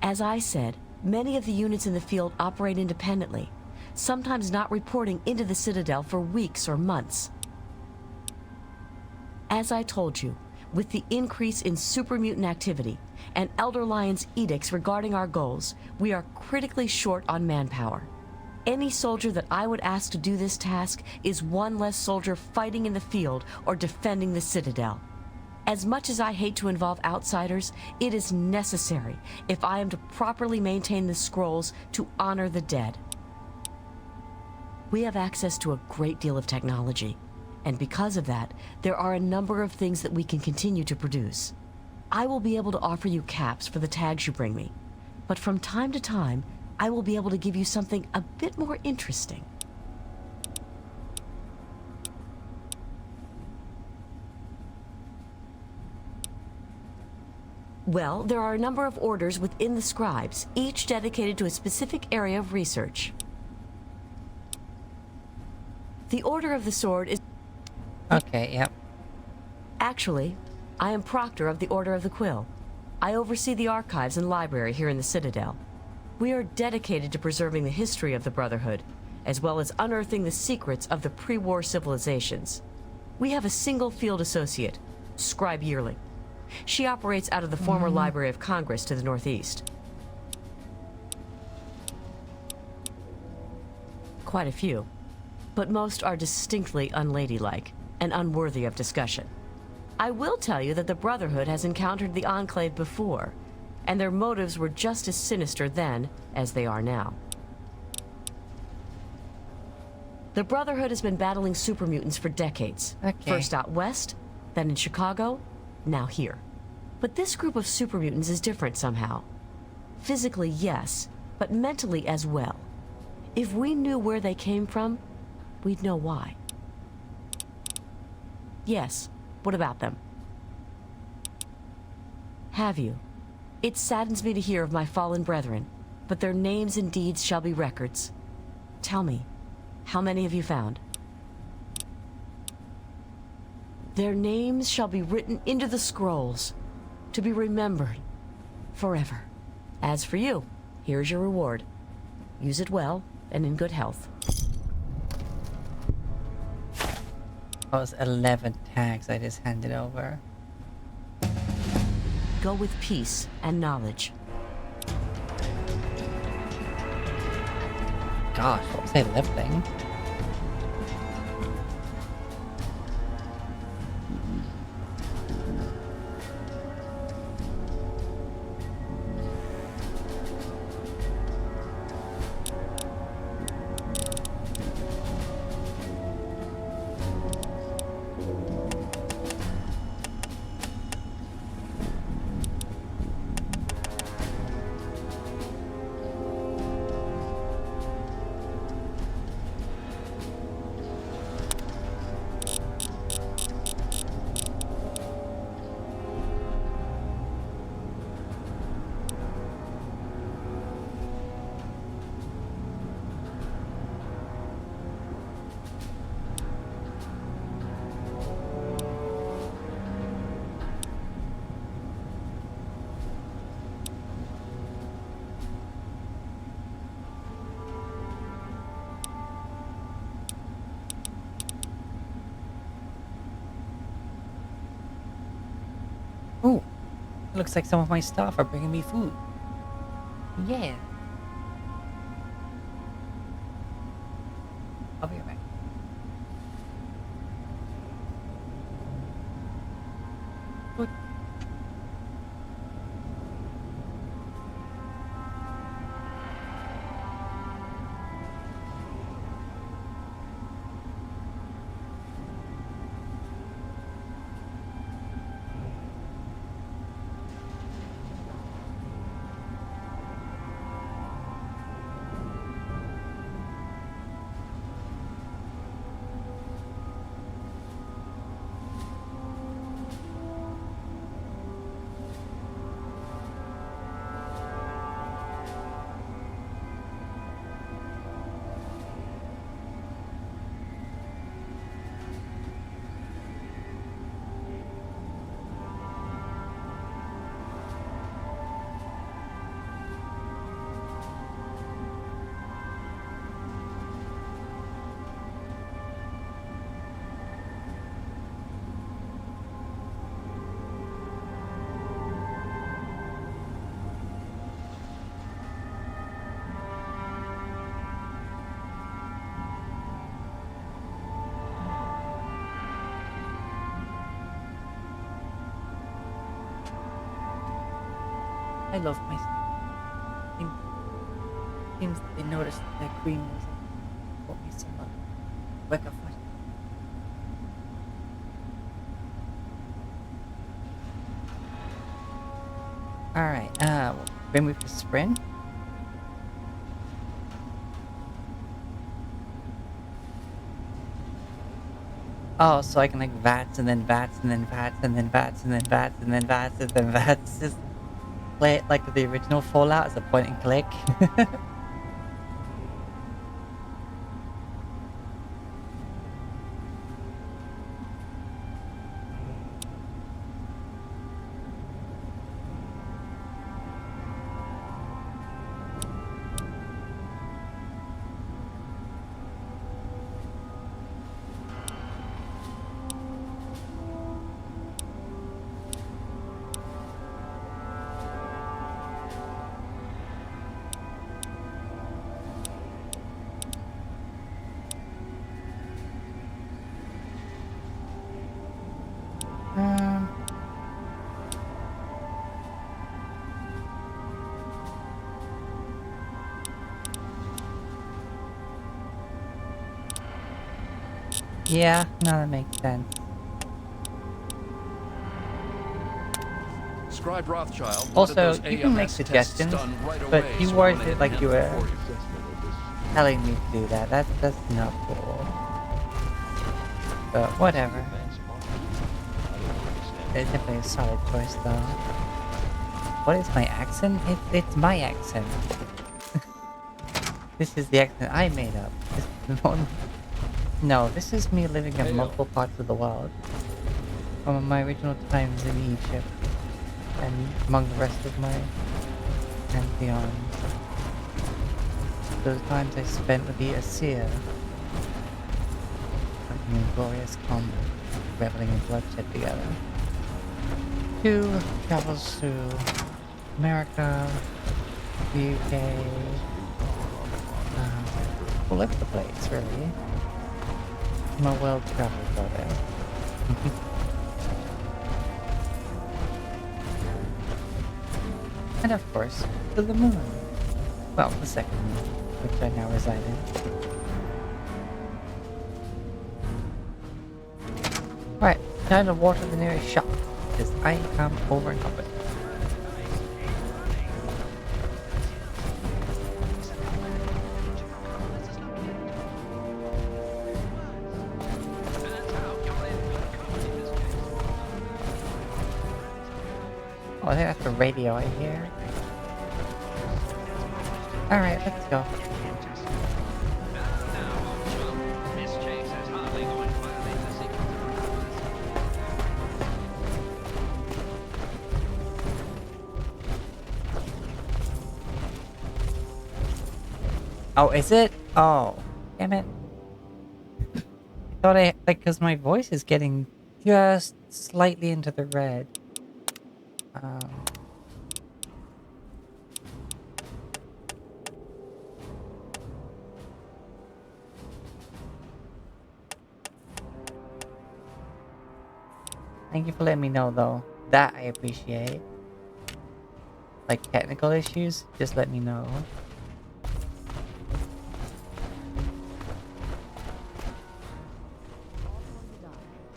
As I said, many of the units in the field operate independently, sometimes not reporting into the Citadel for weeks or months. As I told you, with the increase in super mutant activity and Elder Lion's edicts regarding our goals, we are critically short on manpower. Any soldier that I would ask to do this task is one less soldier fighting in the field or defending the Citadel. As much as I hate to involve outsiders, it is necessary if I am to properly maintain the scrolls to honor the dead. We have access to a great deal of technology, and because of that, there are a number of things that we can continue to produce. I will be able to offer you caps for the tags you bring me, but from time to time, I will be able to give you something a bit more interesting. Well, there are a number of orders within the scribes, each dedicated to a specific area of research. The Order of the Sword is... Okay, yep. Actually, I am Proctor of the Order of the Quill. I oversee the archives and library here in the Citadel. We are dedicated to preserving the history of the Brotherhood, as well as unearthing the secrets of the pre-war civilizations. We have a single field associate, Scribe Yearling. She operates out of the former Library of Congress to the northeast. Quite a few, but most are distinctly unladylike and unworthy of discussion. I will tell you that the Brotherhood has encountered the Enclave before, and their motives were just as sinister then as they are now. The Brotherhood has been battling super mutants for decades. Okay. First out west, then in Chicago, now here. But this group of super mutants is different somehow. Physically, yes, but mentally as well. If we knew where they came from, we'd know why. Yes, what about them? Have you? It saddens me to hear of my fallen brethren, but their names and deeds shall be records. Tell me, how many have you found? Their names shall be written into the scrolls, to be remembered forever. As for you, here's your reward. Use it well and in good health. Those 11 tags I just handed over. Go with peace and knowledge. Gosh, what was I lifting? Looks like some of my staff are bringing me food. Yeah. I'll be right back. Good. I love my. Seems they noticed that cream was bought me some weka fudge. Alright, remove the sprint. Oh, so I can like VATS and then VATS and then VATS and then VATS and then VATS and then VATS and then VATS. Just play it like the original Fallout as a point and click. Yeah, no, that makes sense. Scribe Rothschild. Also, you can make suggestions, but you worded it like you were telling me to do that. That's not cool. But whatever. It's definitely a solid choice, though. What is my accent? It's my accent. This is the accent I made up. No, this is me living in multiple parts of the world. From my original times in Egypt. And among the rest of my pantheon. Those times I spent with the Asir. Fighting in glorious combat. Reveling in bloodshed together. 2 travels to America, the UK, all over the place, really. My world travel brother. And of course, to the moon. Well, the second moon, which I now reside in. Right, time to water the nearest shop, because I am over encumbered. Oh, I think that's the radio I hear. Alright, let's go. Oh, is it? Oh, damn it. I thought like, cause my voice is getting just slightly into the red. Um, Thank you for letting me know, though. That I appreciate. Like, technical issues, just let me know.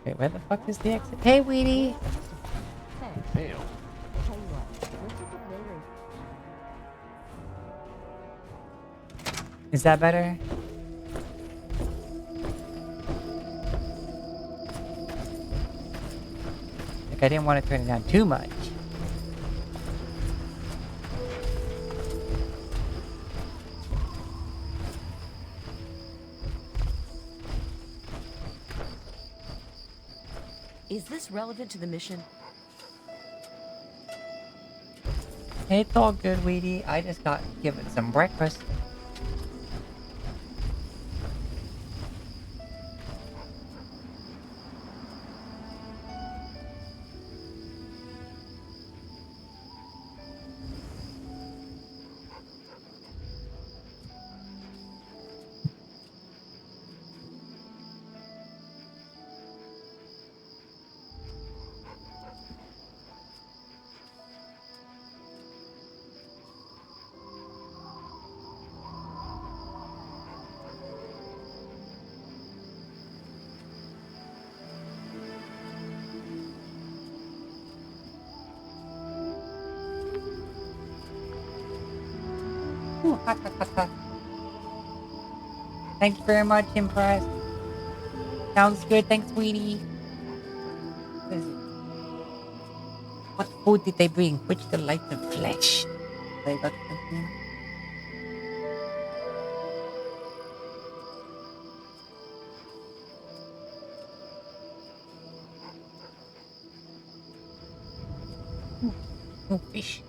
Wait, where the fuck is the exit? Hey, Weedy! Damn. Is that better? Like, I didn't want to turn it down too much. Is this relevant to the mission? It's all good, Weedy. I just got given some breakfast. Ooh, hot, hot, hot, hot. Thank you very much, Impress. Sounds good, thanks, Weedy. What food did they bring? Which delights of flesh? They got something. Oh, fish.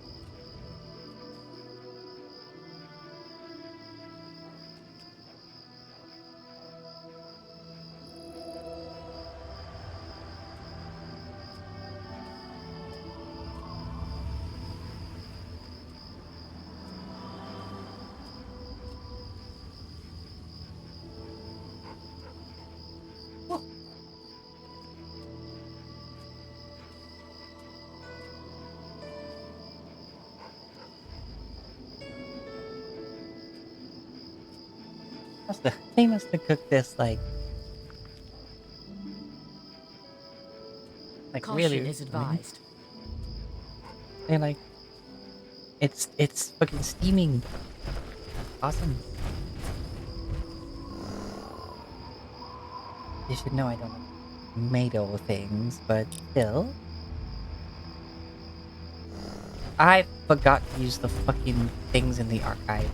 They must have cooked this like Caution really. is advised. They like it's fucking steaming. Awesome. You should know I don't like tomato things, but still. I forgot to use the fucking things in the archive.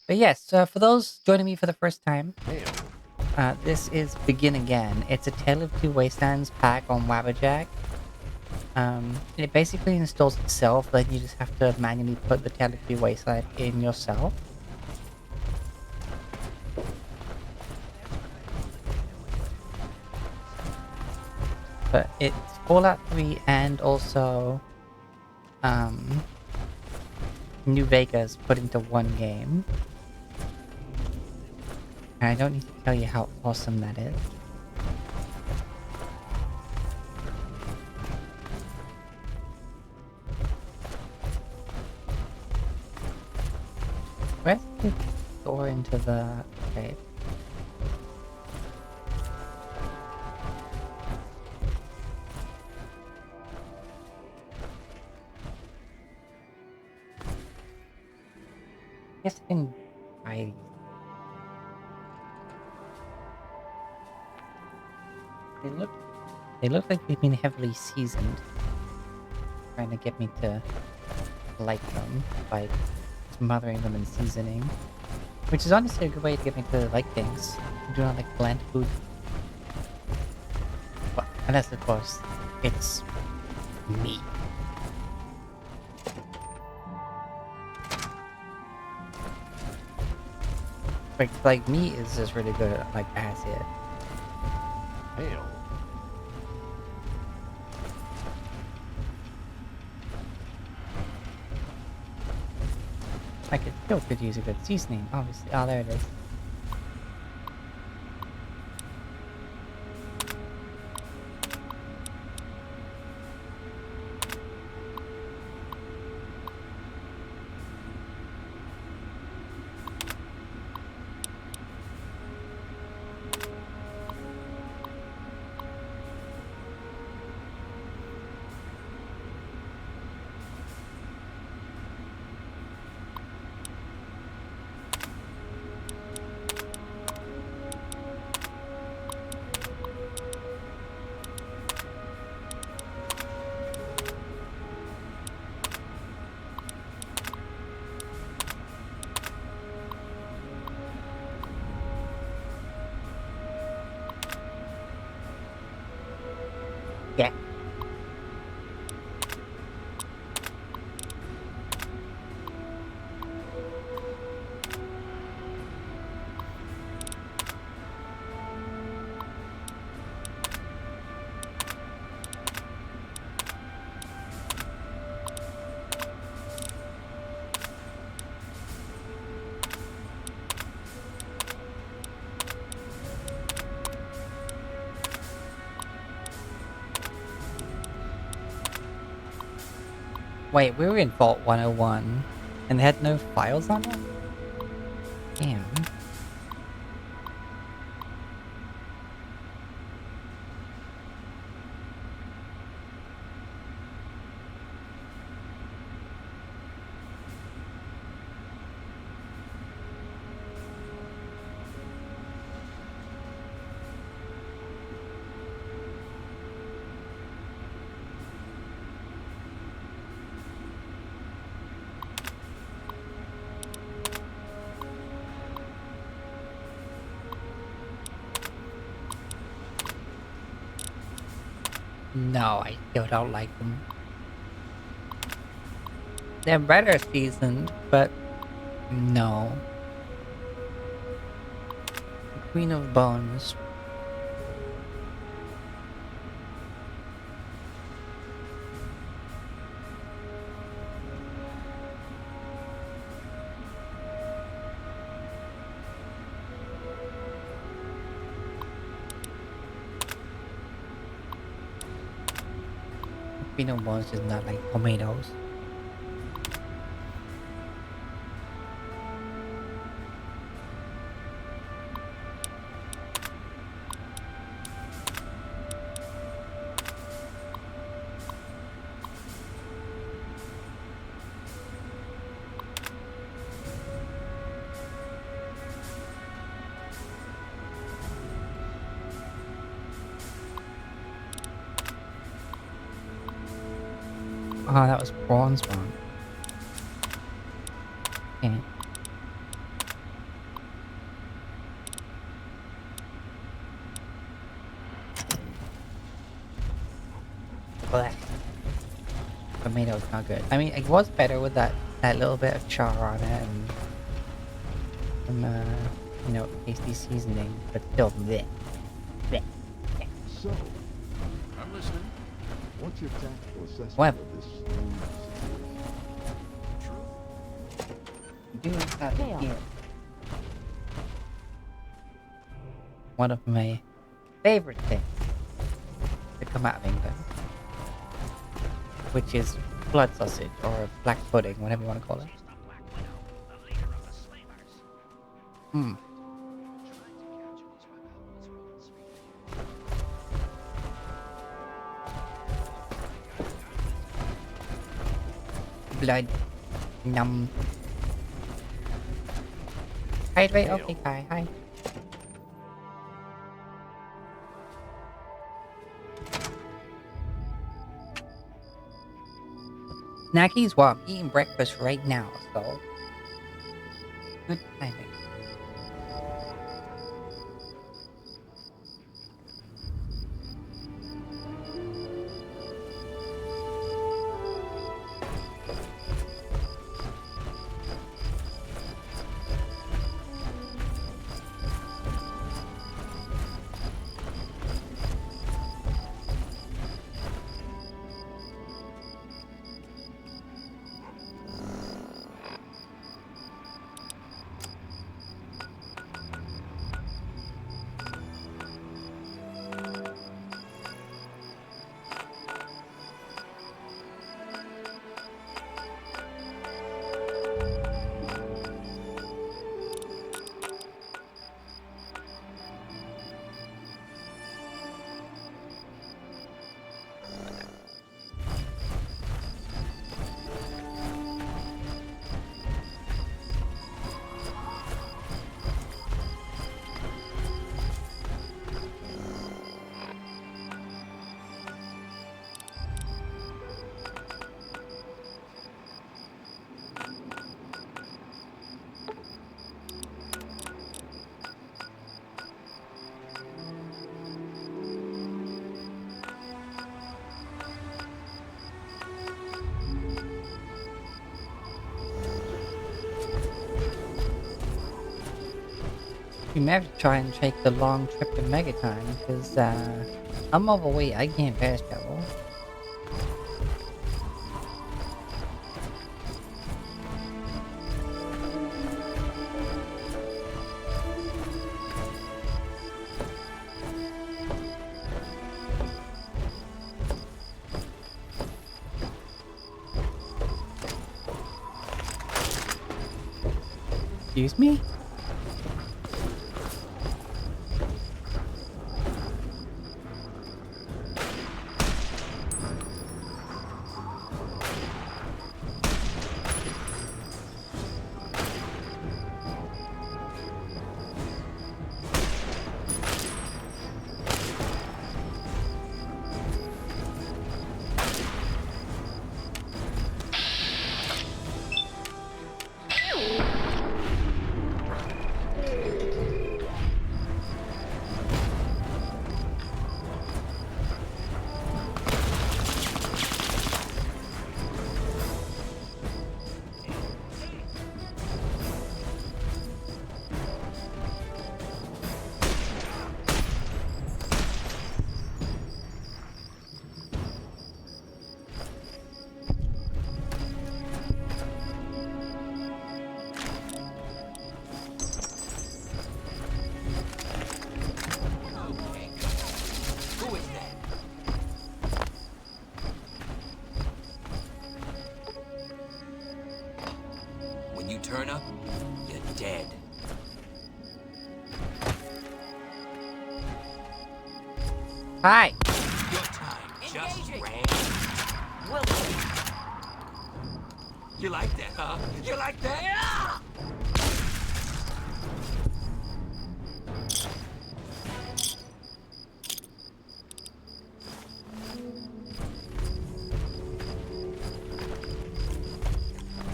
But yes, for those joining me for the first time, this is Begin Again. It's a Tale of Two Wastelands pack on Wabbajack. It basically installs itself, then you just have to manually put the Tale of Two Wasteland in yourself. But it's Fallout 3 and also New Vegas put into one game. And I don't need to tell you how awesome that is. Where's the door into the... Okay. I guess I can buy these. They look like they've been heavily seasoned. Trying to get me to like them by smothering them in seasoning. Which is honestly a good way to get me to like things. I do not like bland food. Well, unless of course it's meat. Like meat is just really good at like acid. Hail. Like it still could use a good seasoning, obviously. Oh, there it is. Yeah. Wait, we were in Vault 101 and they had no files on it? Damn. No, I still don't like them. They're better seasoned, but no. Queen of Bones. Queen of Bones is not like tomatoes. Oh, that was bronze one. Okay. Blech. Tomato's not good. I mean, it was better with that little bit of char on it and some, you know, tasty seasoning, but still bleh. Bleh. Bleh. So, I'm listening. what's your tactical assessment What? of this new situation? Do have Hail. here. One of my favorite things to come out of England, which is blood sausage or black pudding, whatever you want to call it. Hmm. Blood. Num. Hydrate. Okay, Kai. Hi. Snackies? Well, I'm eating breakfast right now, so good timing. You may have to try and take the long trip to Megaton, because I'm overweight. I can't fast travel. Excuse me? Turn up, you're dead. Hi. Your time just ran. Well, you like that, huh? You like that? Yeah!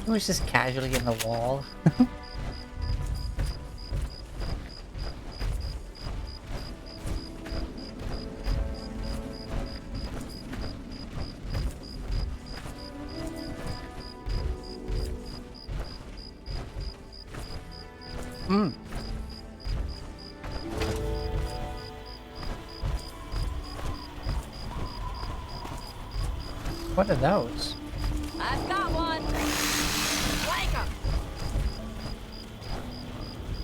It was just casually in the wall. Hmm. What are those? I've got one. Like 'em.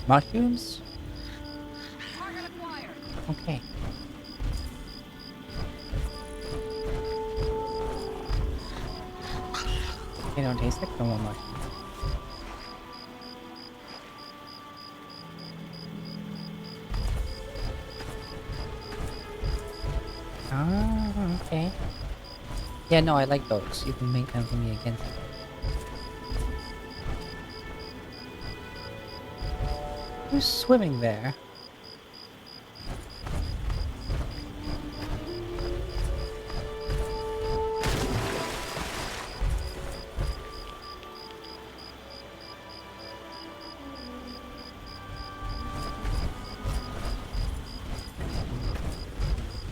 Mushrooms? Target acquired. Okay. They don't taste like normal mushrooms. Oh, okay. Yeah, no, I like those. You can make them for me against it. Who's swimming there?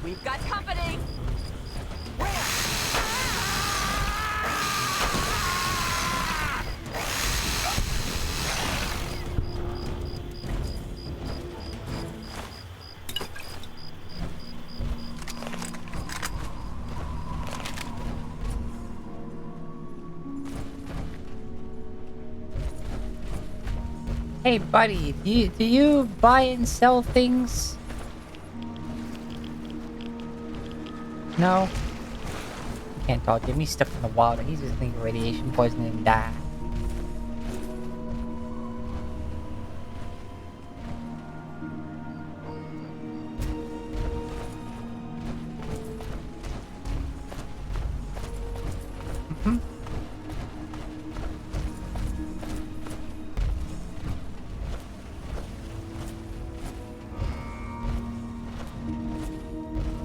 We've got company. Hey, buddy, do you buy and sell things? No? You can't talk to him. He's stuck in the water. He's just thinking radiation poisoning and die.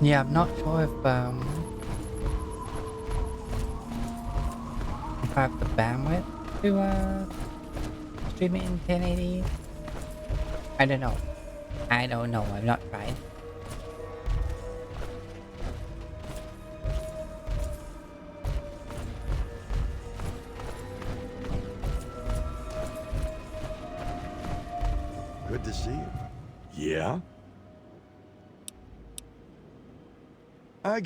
Yeah, I'm not sure if I have the bandwidth to stream it in 1080. I don't know. I don't know. I've not tried. Good to see you. Yeah? I...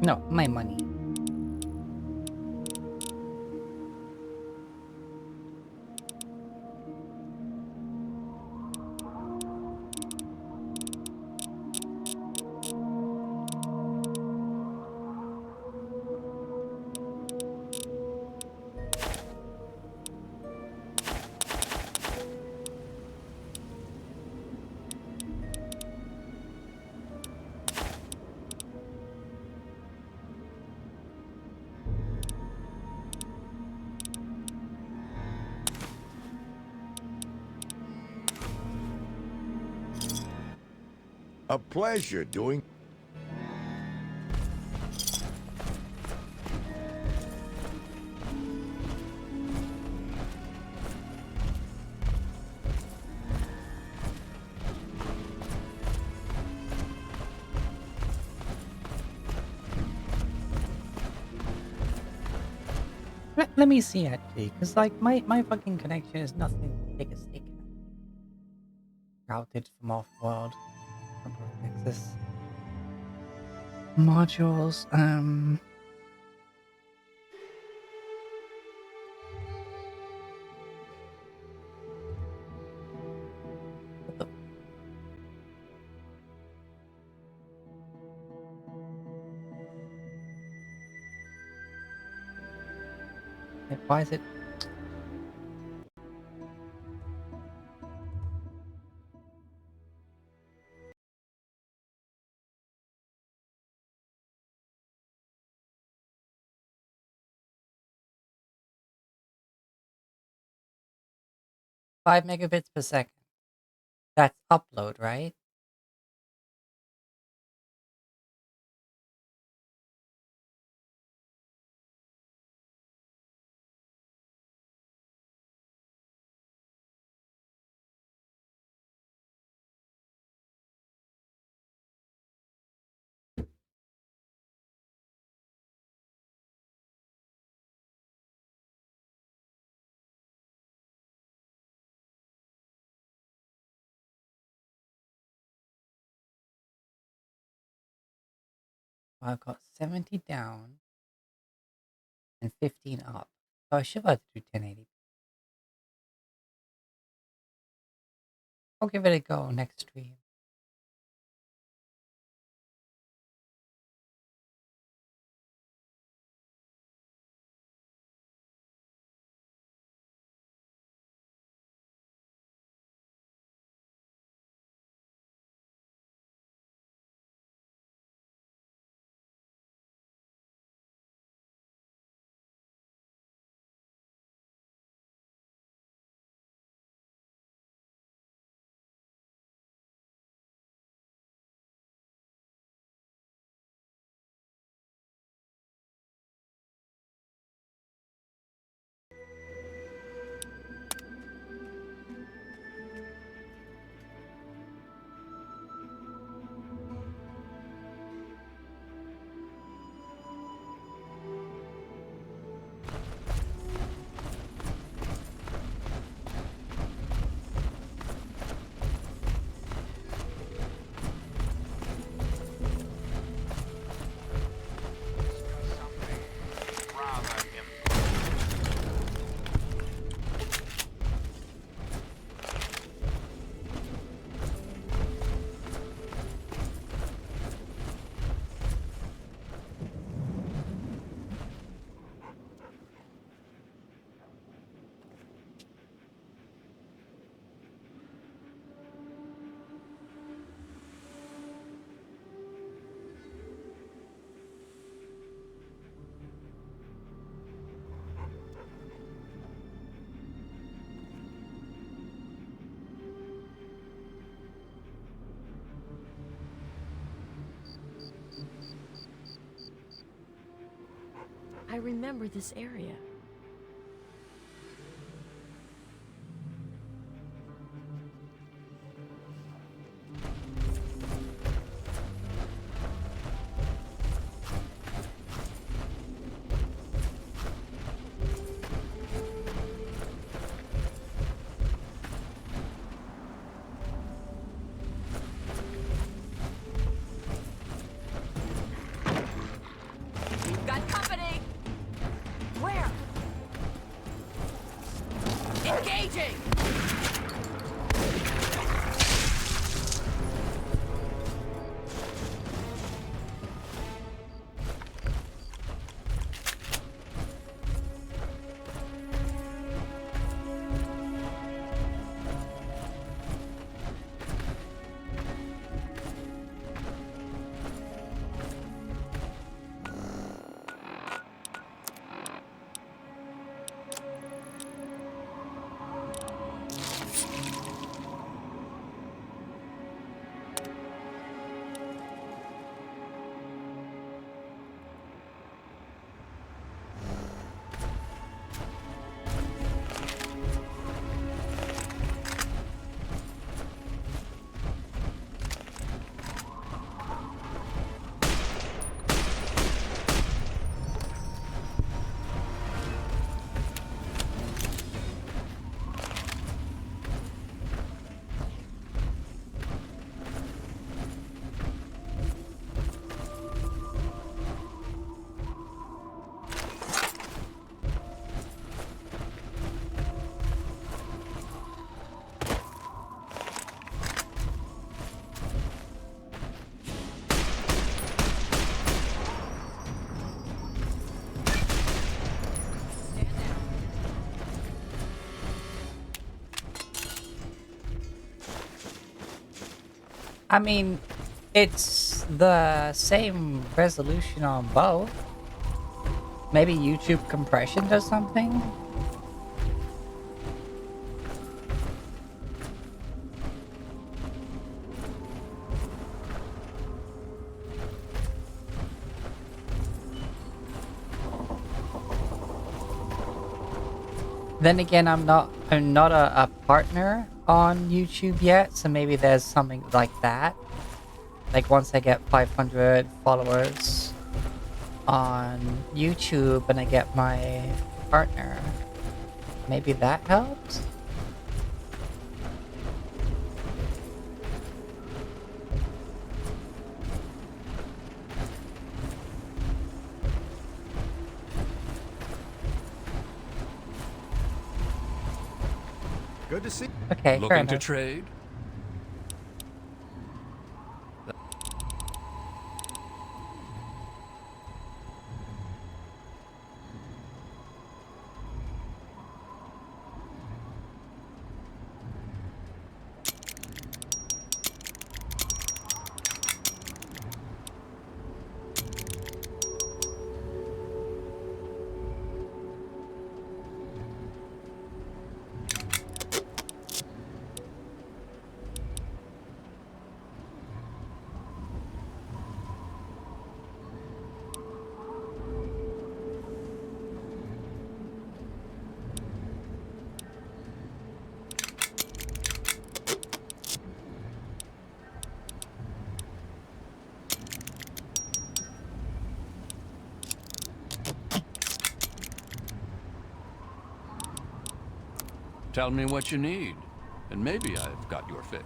No, my money. A pleasure doing... Let me see actually, because like my fucking connection is nothing to take a stick at. Routed from off-world. Number of Nexus. Modules, what the... Why is it... 5 megabits per second. That's upload, right? I've got 70 down and 15 up. So I should be able to do 1080. I'll give it a go next stream. I remember this area. I mean, it's the same resolution on both. Maybe YouTube compression does something? Then again, I'm not a partner on YouTube yet, so maybe there's something like that. Like once I get 500 followers on YouTube and I get my partner, maybe that helps? Good to see. Okay, fair Looking to enough. trade? Tell me what you need, and maybe I've got your fix.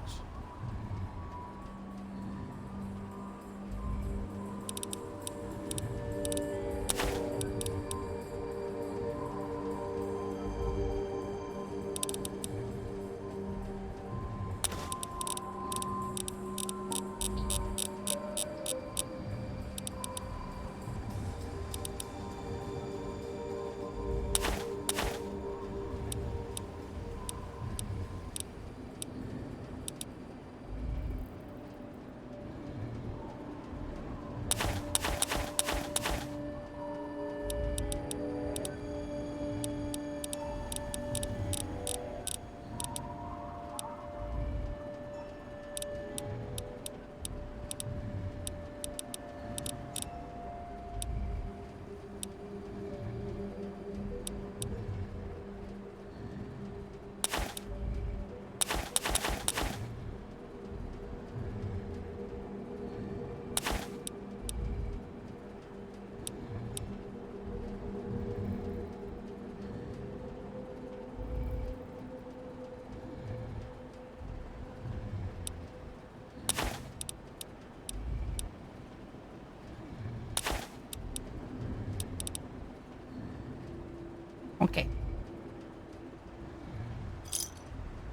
Okay.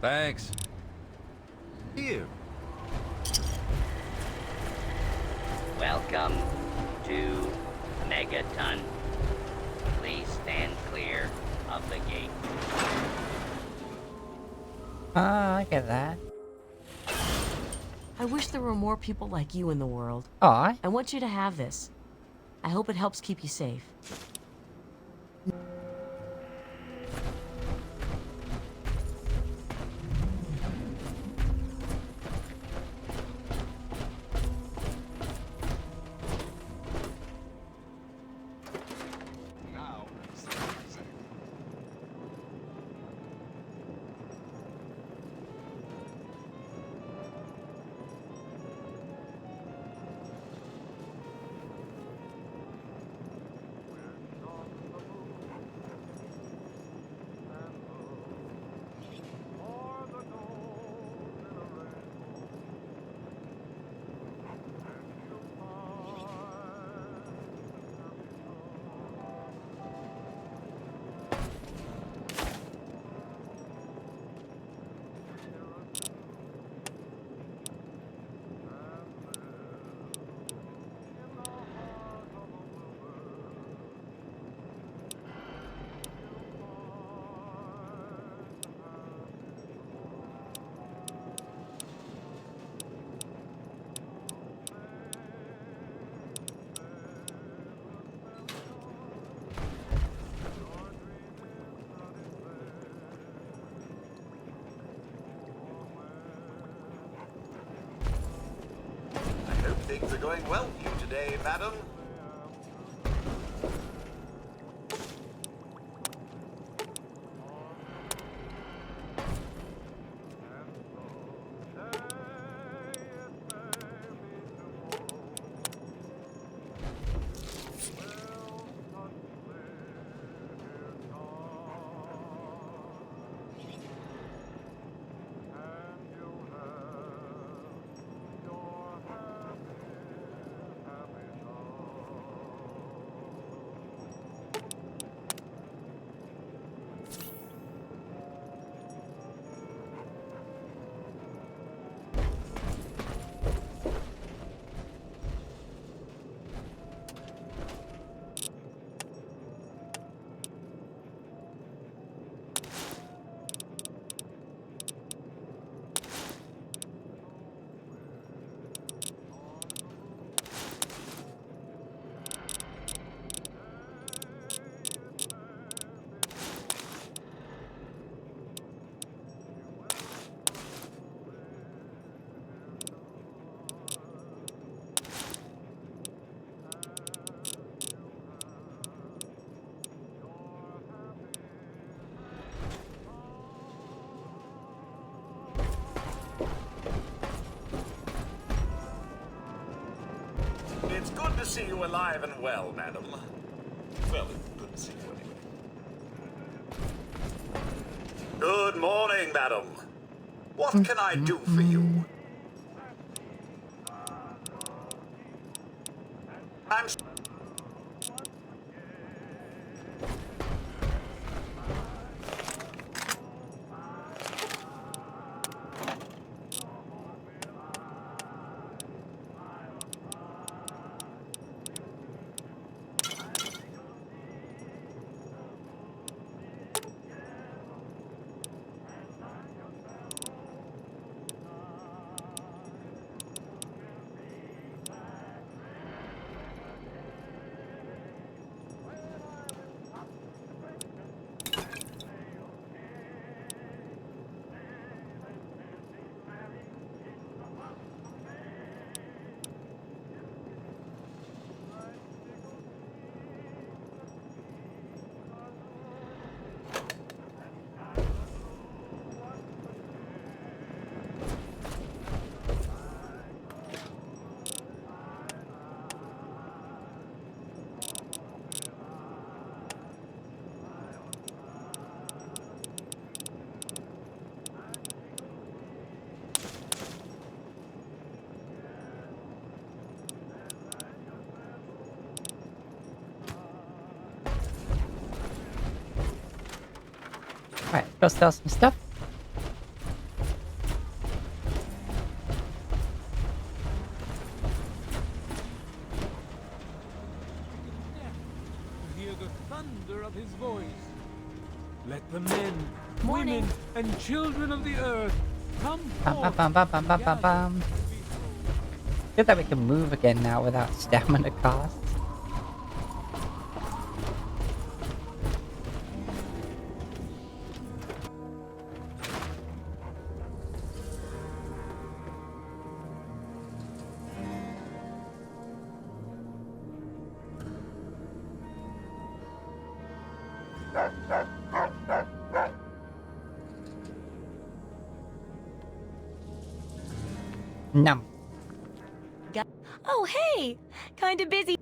Thanks. Here. Welcome to Megaton. Please stand clear of the gate. I get that. I wish there were more people like you in the world. Aw. I want you to have this. I hope it helps keep you safe. going well for you today, madam? It's good to see you alive and well, madam. Well, it's good to see you anyway. Good morning, madam. What can I do for you? I'm... Alright, go sell some stuff. Hear the thunder of his voice. Let the men, Morning. women, and children of the earth come Bum, forth. bum, bum, bum, bum, bum, bum. Good that we can move again now without stamina costs. Num. Oh, hey! Kinda busy.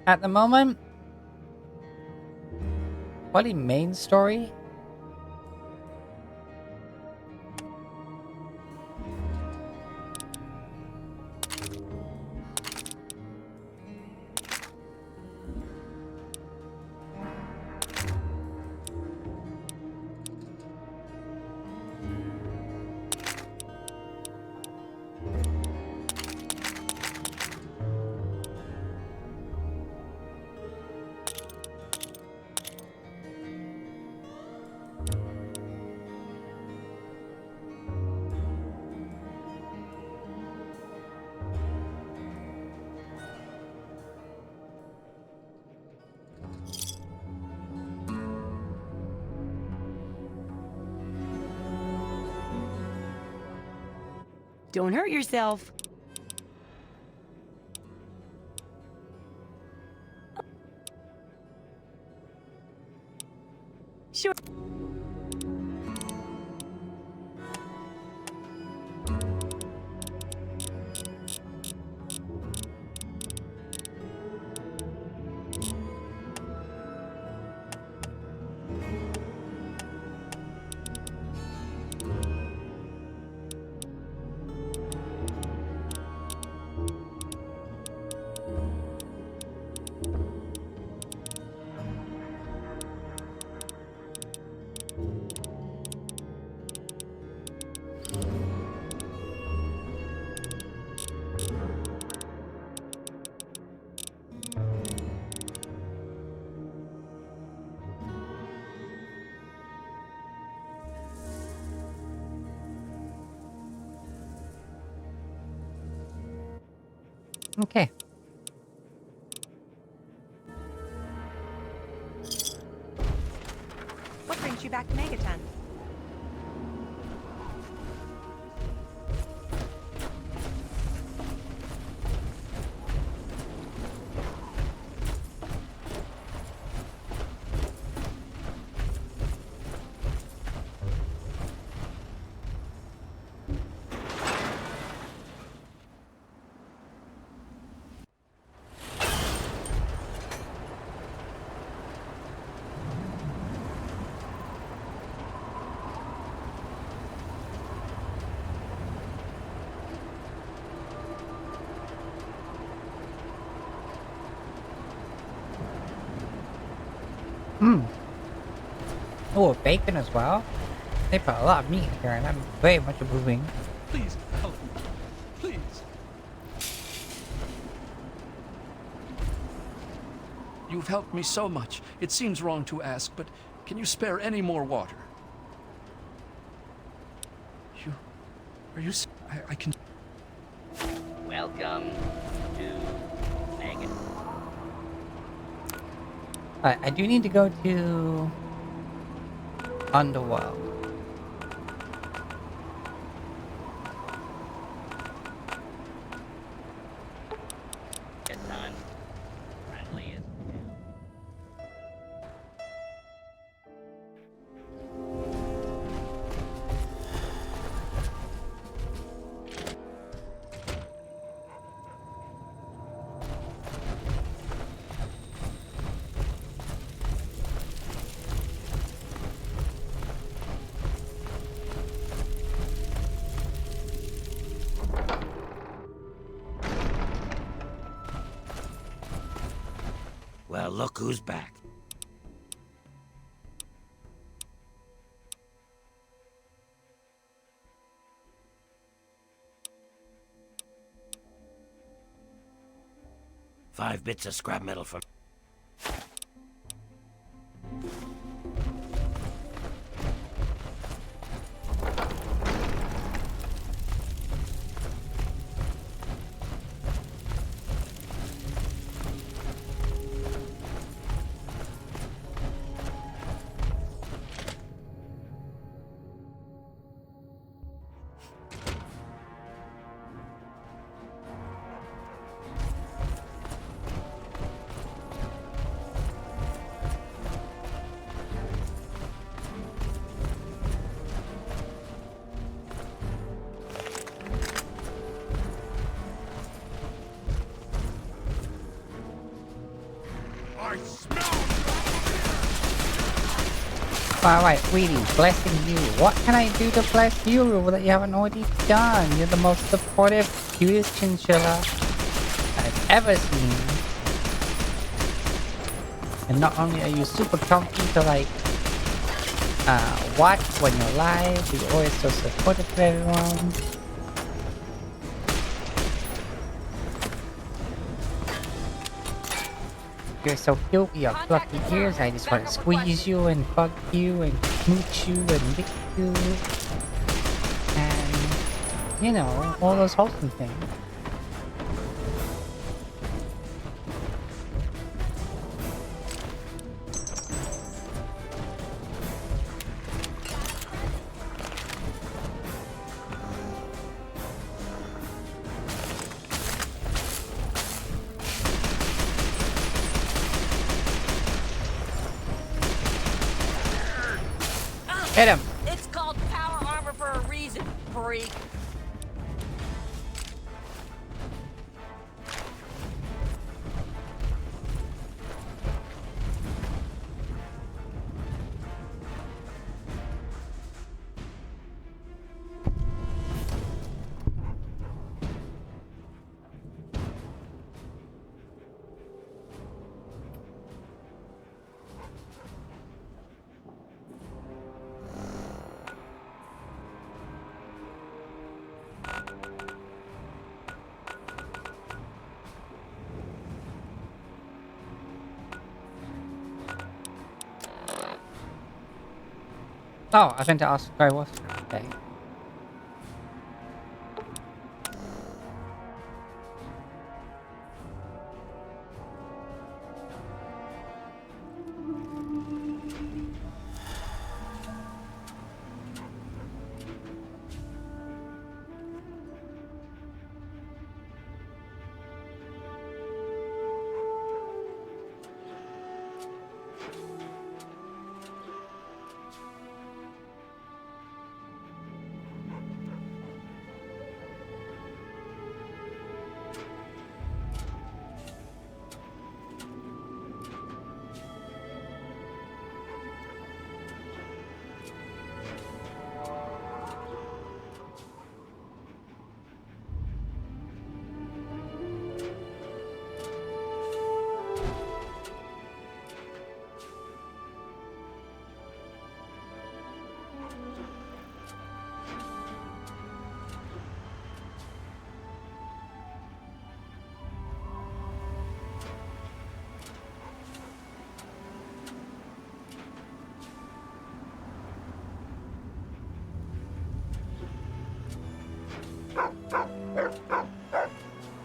At the moment, probably main story. Don't hurt yourself. Sure. Okay. What brings you back to Megaton? Oh, bacon as well. They put a lot of meat in here, and I'm very much approving. Please help me. Please. You've helped me so much. It seems wrong to ask, but can you spare any more water? I can... Welcome to Megaton. I do need to go to Underworld. Megaton. Friendly as Well, look who's back. Five bits of scrap metal for... Alright, sweetie, blessing you. What can I do to bless you that you haven't already done? You're the most supportive, cutest chinchilla I've ever seen. And not only are you super comfy to watch when you're live, you're always so supportive to everyone. You're so cute with your fluffy ears. I just want to squeeze you and hug you and smooch you and lick you. And, you know, all those wholesome things. Hit him! It's called power armor for a reason, freak. Oh, I meant to ask where I was. Okay.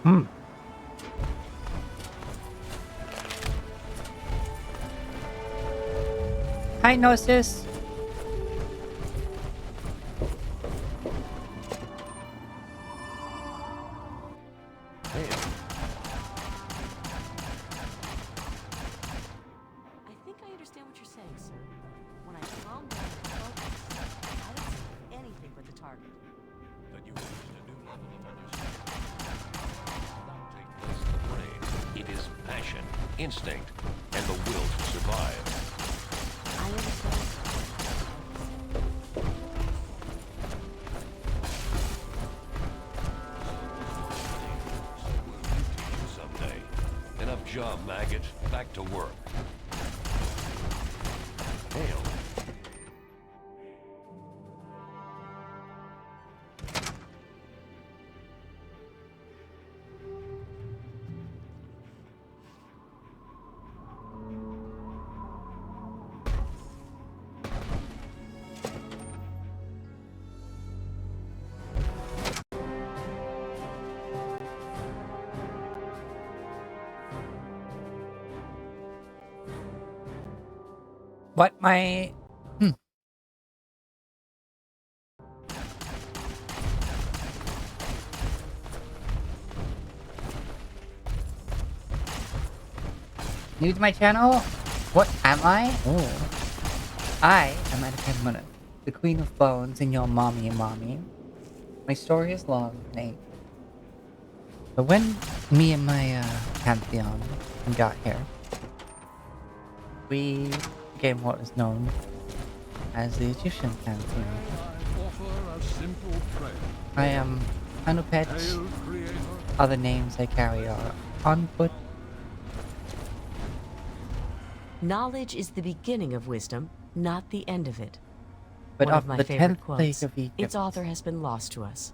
Hmm. Hi, Gnosis. I think I understand what you're saying, sir. When I calm down and focus, I don't see anything but the target. But you reached a new level of understanding. That takes place in the brain. It is passion, instinct, and the will to survive. I understand. Someday. Enough job, maggot. Back to work. Hail. What my... New to my channel? What am I? Oh. I am Adipemona, the Queen of Bones and your mommy. My story is long, Nate. But when me and my pantheon got here, we became what is known as the Egyptian pantheon. Offer a simple prayer. I am Anupet. Hail, Creator. Other names I carry are Onput. Knowledge is the beginning of wisdom, not the end of it. But One of of my the favorite 10th plague quotes. of Egypt, Its author has been lost to us.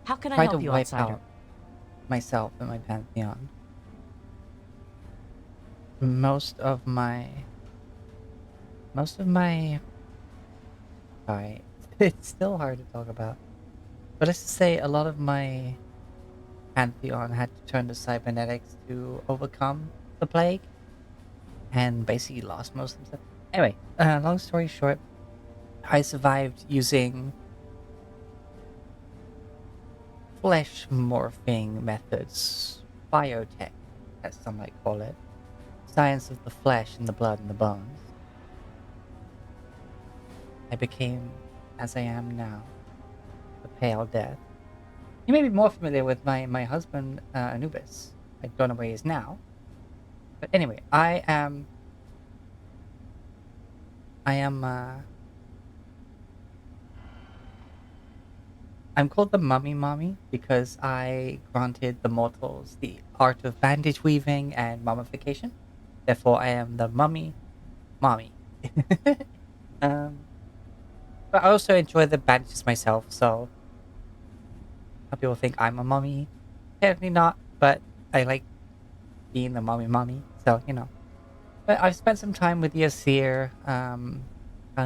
How can I try help to you, wipe outsider? out myself and my pantheon. Most of my... Sorry, it's still hard to talk about. But let's just say a lot of my pantheon had to turn to cybernetics to overcome the plague. And basically lost most of them. Anyway, long story short, I survived using flesh morphing methods, biotech, as some might call it. Science of the flesh and the blood and the bones. I became as I am now, the Pale Death. You may be more familiar with my husband, Anubis. I don't know where he is now. But anyway, I'm called the Mummy Mommy because I granted the mortals the art of bandage weaving and mummification. Therefore, I am the Mummy Mommy. But I also enjoy the bandages myself, so some people think I'm a mummy. Technically not, but I like being the Mummy Mommy, so, you know. But I've spent some time with the Asir, found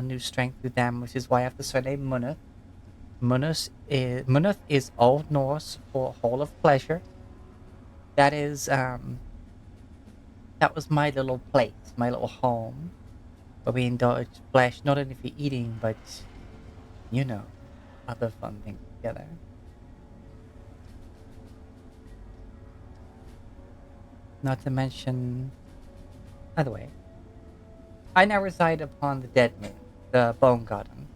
new strength with them, which is why I have the surname Munath. Munath is Old Norse for Hall of Pleasure. That is, that was my little place, my little home, where we indulge flesh not only for eating, but, you know, other fun things together. Not to mention, by the way, I now reside upon the Dead Moon, the Bone Garden.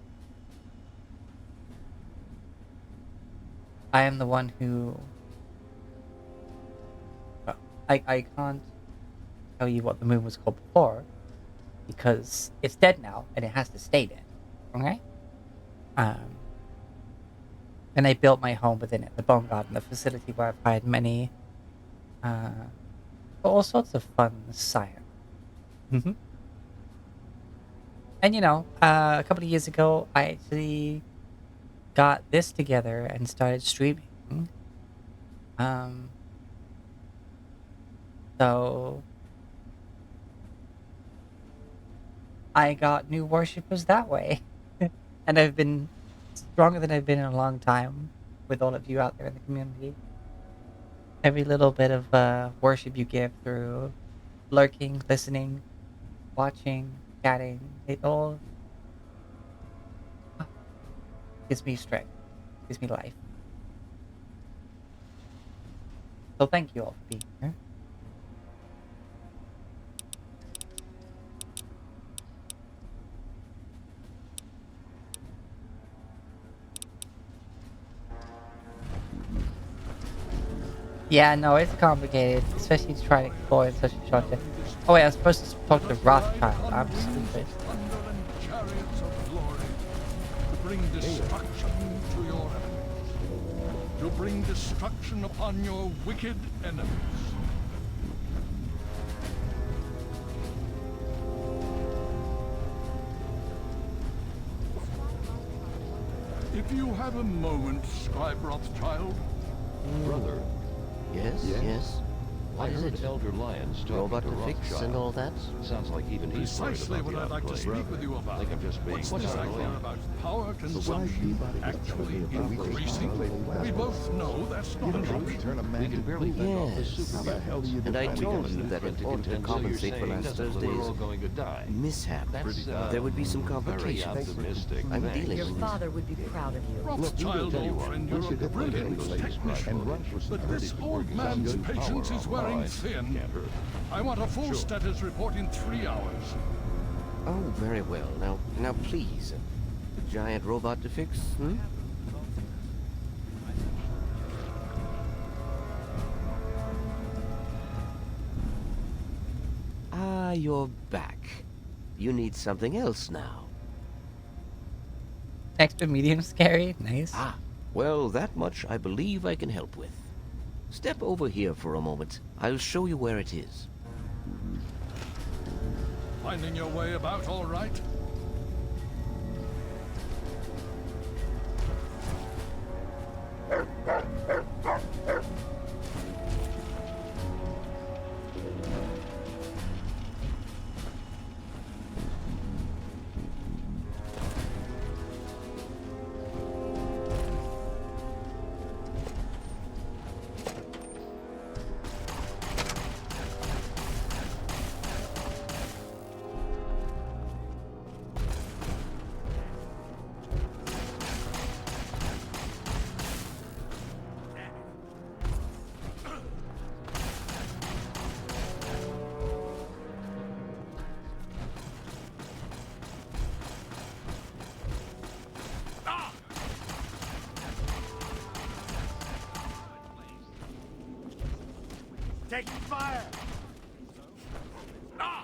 I am the one who... Well, I can't tell you what the moon was called before, because it's dead now, and it has to stay dead, okay? And I built my home within it, the Bone Garden, the facility where I've hired many, all sorts of fun science. And you know, a couple of years ago, I actually got this together and started streaming. So I got new worshippers that way. And I've been stronger than I've been in a long time with all of you out there in the community. Every little bit of worship you give through lurking, listening, watching, chatting, it all gives me strength, gives me life. So thank you all for being here. Yeah, no, it's complicated, especially to try to explore in such a short time. Oh wait, I was supposed to talk to Rothschild. I'm stupid. To bring destruction to your enemies. To bring destruction upon your wicked enemies. If you have a moment, Scribe Rothschild. Brother. Yes, yes. What is it? Elder Lyons Robot to fix and all that? Sounds like even he's worried Precisely about what the I'd like to outbreak. speak with you about. I think I'm just being What's this paranoid. idea about power consumption actually increasing? We both know that's not an option. We can barely fend off the Yes. super. And I told you that in order to compensate for last Thursday's going to die. mishap, That's, there would be some very complications. optimistic. I'm Thanks. dealing Your with father would be proud of you. Rothschild, old friend, you're a brilliant technician. But this old man's patience is wearing thin. I want a full status report in 3 hours. Oh, very well. Now, please. A giant robot to fix, Ah, you're back. You need something else now. Extra medium scary? Nice. Ah, well, that much I believe I can help with. Step over here for a moment. I'll show you where it is. Finding your way about all right? Taking fire! Ah!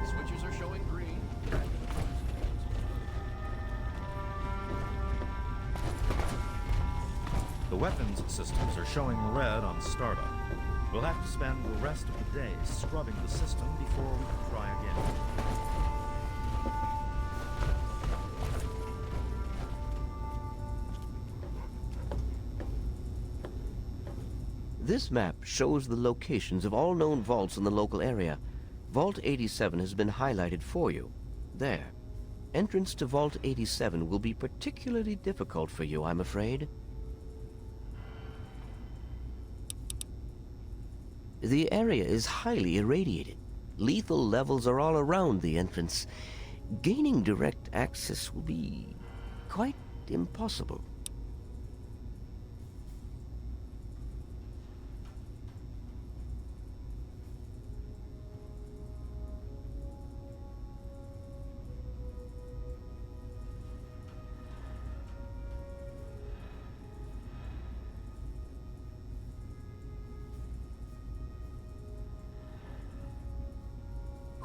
Switches are showing green. The weapons systems are showing red on startup. We'll have to spend the rest of the day scrubbing the system before we can try again. This map shows the locations of all known vaults in the local area. Vault 87 has been highlighted for you. There. Entrance to Vault 87 will be particularly difficult for you, I'm afraid. The area is highly irradiated. Lethal levels are all around the entrance. Gaining direct access will be quite impossible.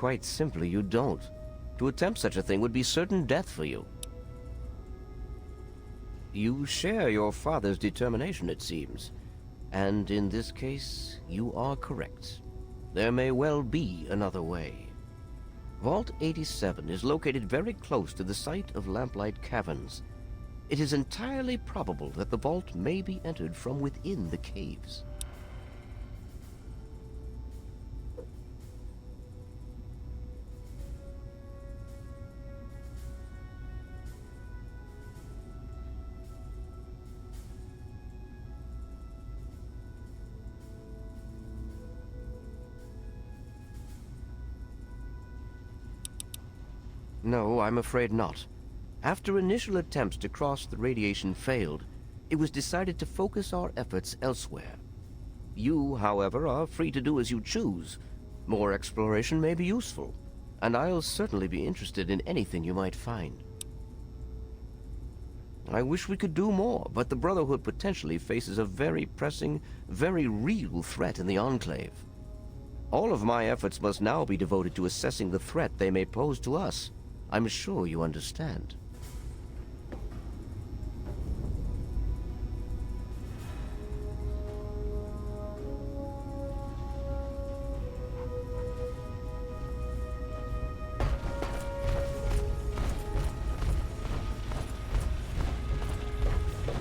Quite simply, you don't. To attempt such a thing would be certain death for you. You share your father's determination, it seems. And in this case, you are correct. There may well be another way. Vault 87 is located very close to the site of Lamplight Caverns. It is entirely probable that the vault may be entered from within the caves. No, I'm afraid not. After initial attempts to cross the radiation failed, it was decided to focus our efforts elsewhere. You, however, are free to do as you choose. More exploration may be useful, and I'll certainly be interested in anything you might find. I wish we could do more, but the Brotherhood potentially faces a very pressing, very real threat in the Enclave. All of my efforts must now be devoted to assessing the threat they may pose to us. I'm sure you understand.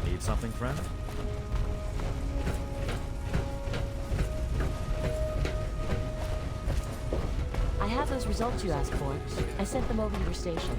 Need something, friend? I have those results you asked for. I sent them over to your station.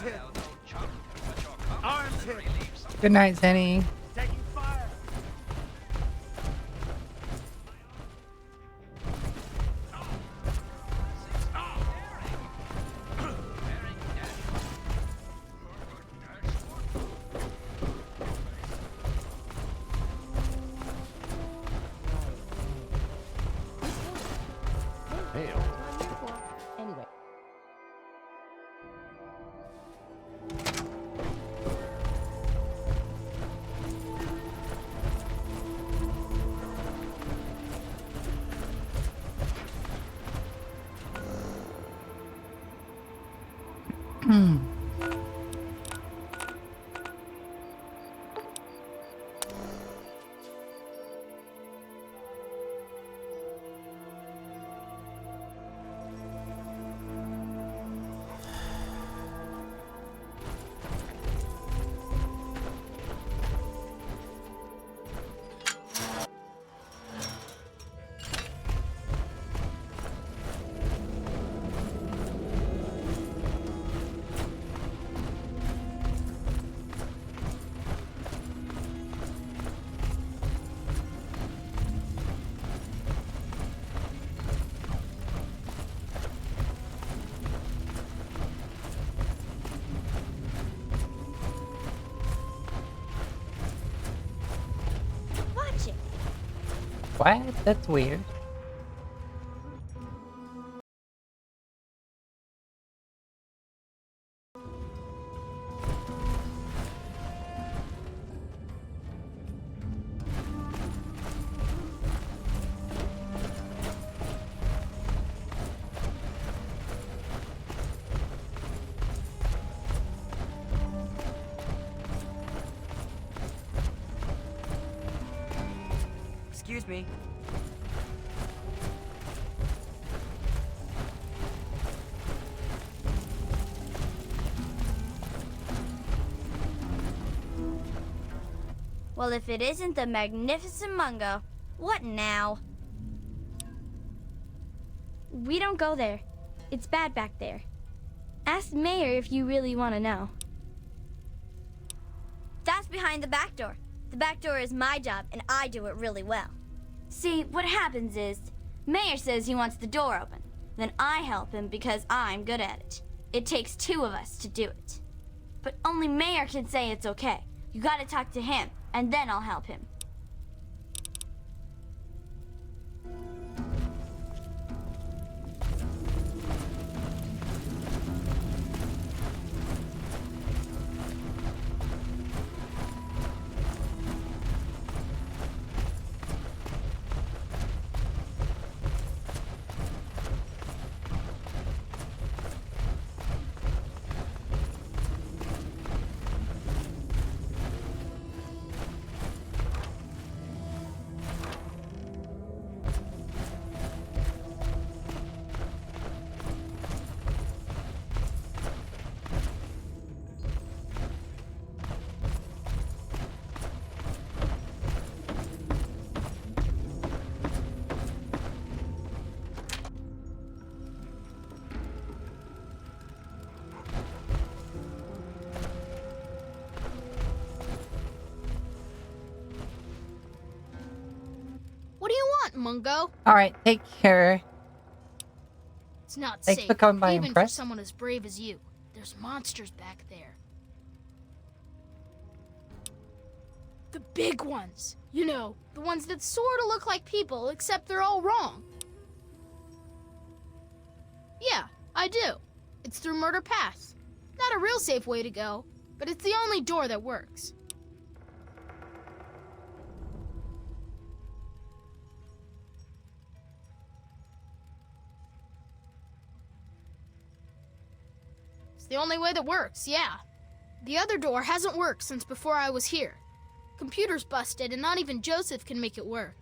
hit. Arms hit. Good night, Zenny. Taking fire. Anyway. Watch it. What? That's weird. Excuse me. Well, if it isn't the magnificent Mungo, what now? We don't go there. It's bad back there. Ask Mayor if you really want to know. That's behind the back door. The back door is my job, and I do it really well. See, what happens is, Mayor says he wants the door open. Then I help him because I'm good at it. It takes two of us to do it. But only Mayor can say it's okay. You gotta talk to him, and then I'll help him. What do you want, Mungo? Alright, take care. It's not Thanks safe, for coming by, even Impress. for someone as brave as you. There's monsters back there. The big ones. You know, the ones that sort of look like people, except they're all wrong. Yeah, I do. It's through Murder Pass. Not a real safe way to go, but it's the only door that works. It's the only way that works, yeah. The other door hasn't worked since before I was here. Computer's busted and not even Joseph can make it work.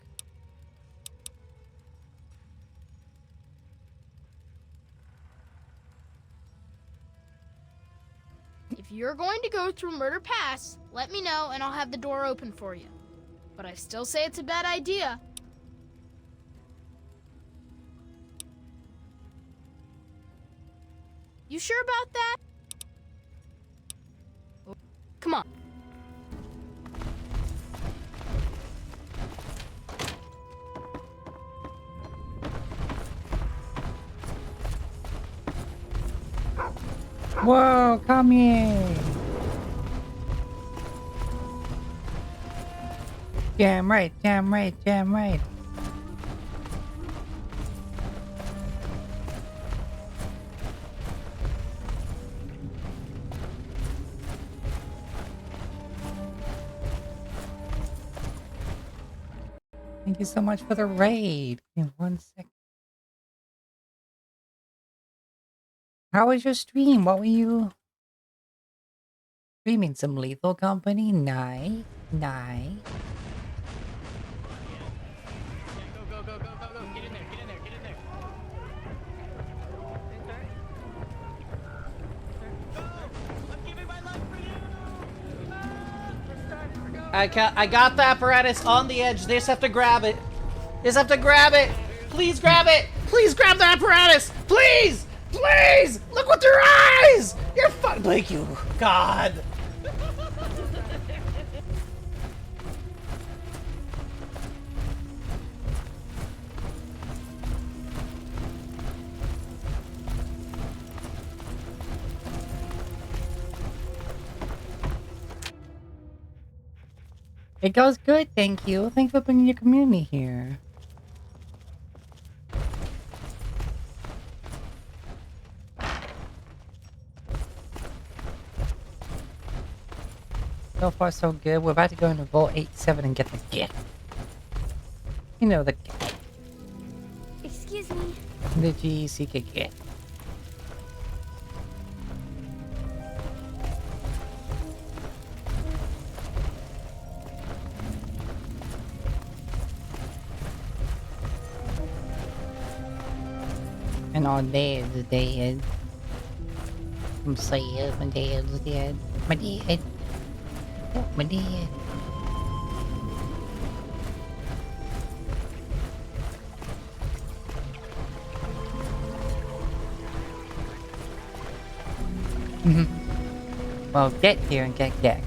If you're going to go through Murder Pass, let me know and I'll have the door open for you. But I still say it's a bad idea. You sure about that? Come on. Whoa, come here! Jam right, jam right, jam right. Thank you so much for the raid. Give me 1 sec. How was your stream? What were you streaming? Some Lethal Company? Nice. Nice. I got the apparatus on the edge. They just have to grab it. They just have to grab it. Please grab it. Please grab the apparatus. Please. Please. Look with your eyes. You're fucking. Thank you. God. It goes good, thank you. Thanks for bringing your community here. So far, so good. We're about to go into Vault 87 and get the gift. You know, the gift. Excuse me. The GCK gift. And all dad's dead. I'm sad, my dad's dead. My dad. Oh, my dad. Well, get here and get gagged.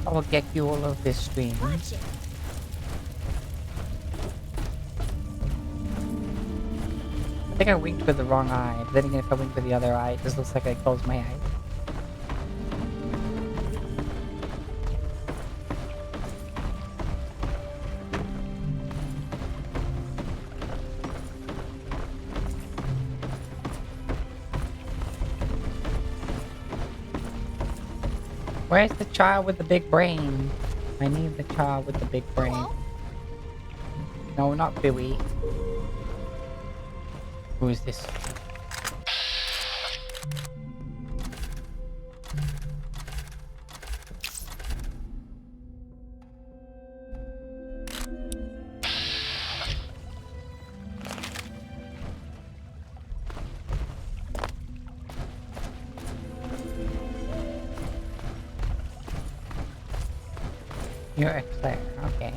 I will get you all of this stream. Watch it. I think I winked with the wrong eye, but then again, if I wink with the other eye, it just looks like I closed my eye. Where's the child with the big brain? I need the child with the big brain. Hello? No, not Billy. Who is this? You're a Claire, okay.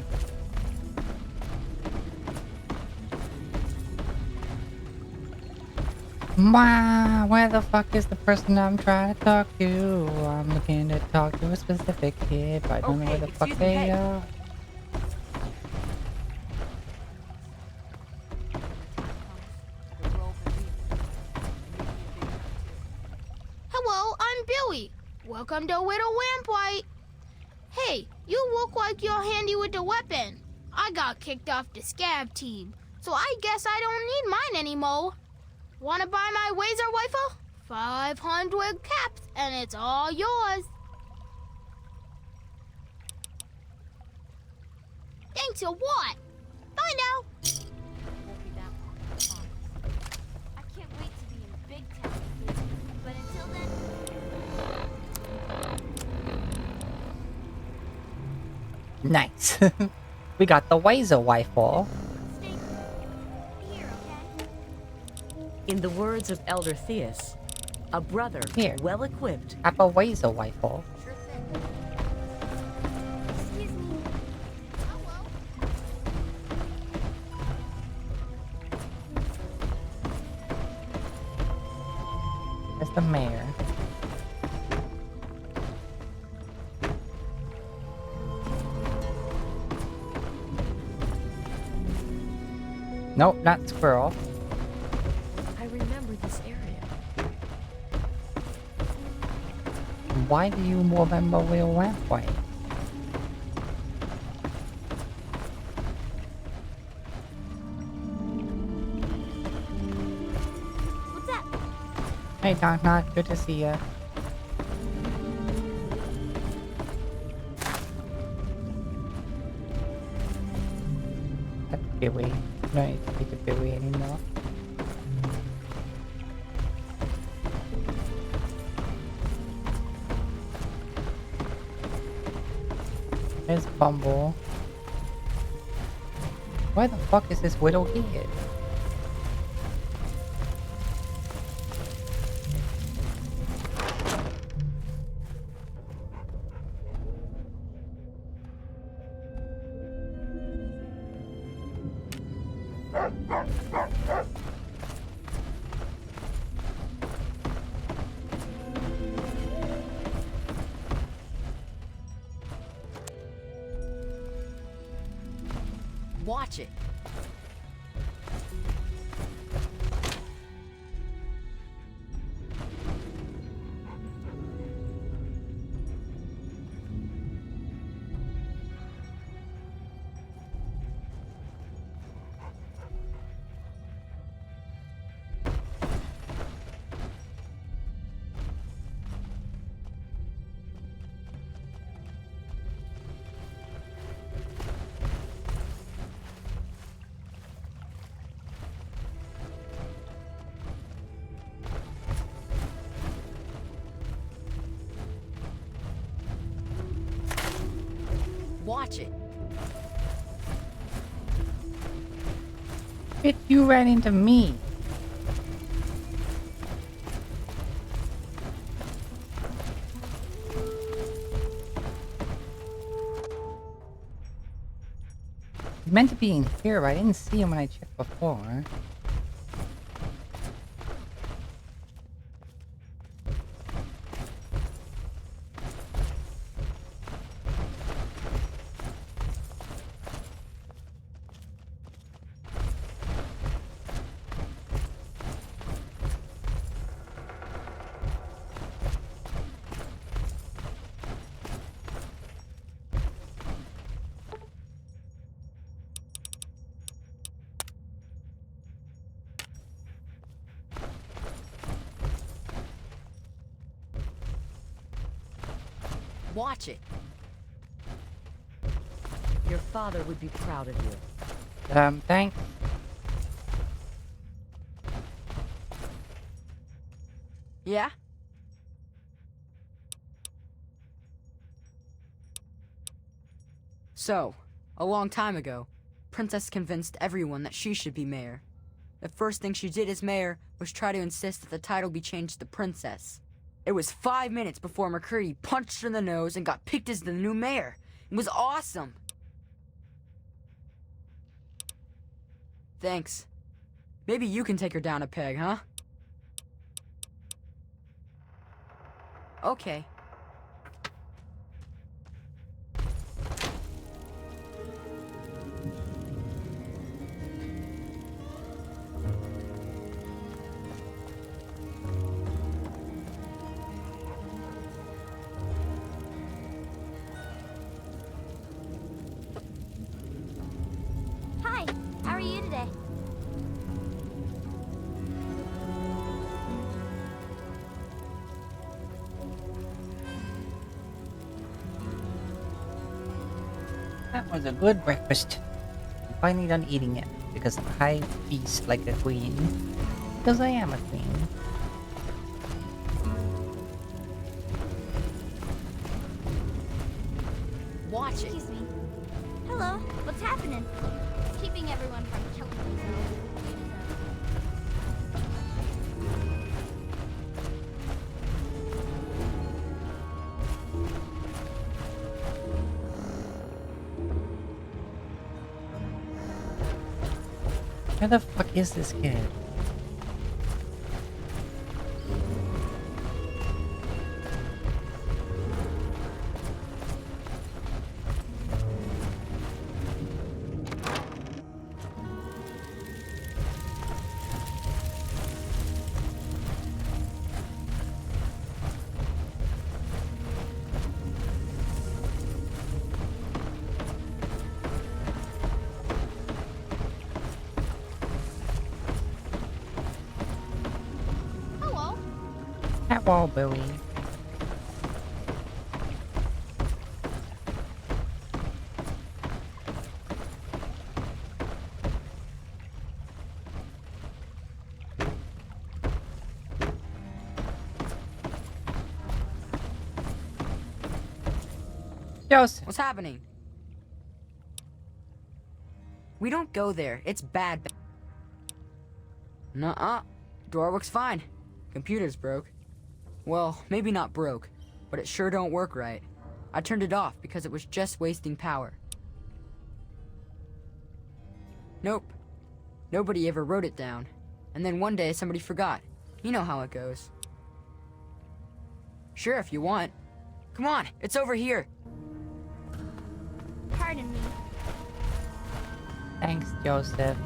Wow, where the fuck is the person I'm trying to talk to? I'm looking to talk to a specific kid, but I don't know where the fuck they are. Hello, I'm Billy. Welcome to Widow Wampwhite. Hey, you look like you're handy with the weapon. I got kicked off the scab team, so I guess I don't need mine anymore. Wanna buy my laser rifle? 500 caps, and it's all yours. Thanks a lot. Bye now. Won't be that long, I promise. I can't wait to be in big town. But until then, Nice. We got the Wazer rifle. stay here, okay? In the words of Elder Theus, a brother Here. well equipped. Have a Wazer rifle. Sure thing. Excuse me. the mayor. Nope, not squirrel. I remember this area. Why do you remember Will Rampway? What's that? Hey, Doc Knock, good to see ya. That's Billy. No need to speak to Billy anymore. There's Bumble. Why the fuck is this widow here? Watch it. Watch it. Bitch, you ran into me. He's meant to be in here, but I didn't see him when I checked before. Watch it. Your father would be proud of you. Thanks. Yeah? So, a long time ago, Princess convinced everyone that she should be mayor. The first thing she did as mayor was try to insist that the title be changed to Princess. It was 5 minutes before McCready punched her in the nose and got picked as the new mayor. It was awesome. Thanks. Maybe you can take her down a peg, huh? Okay. Hi, how are you today? That was a good breakfast. I'm finally done eating it because I feast like a queen. Because I am a queen. Watch it. Excuse me. Hello, what's happening? Keeping everyone from killing themselves. Where the fuck is this kid? that wall, Billy. Joseph. What's happening? We don't go there. It's bad. Nuh-uh. Door works fine. Computer's broke. Well, maybe not broke, but it sure don't work right. I turned it off because it was just wasting power. Nope. Nobody ever wrote it down. And then one day somebody forgot. You know how it goes. Sure, if you want. Come on, it's over here. Pardon me. Thanks, Joseph.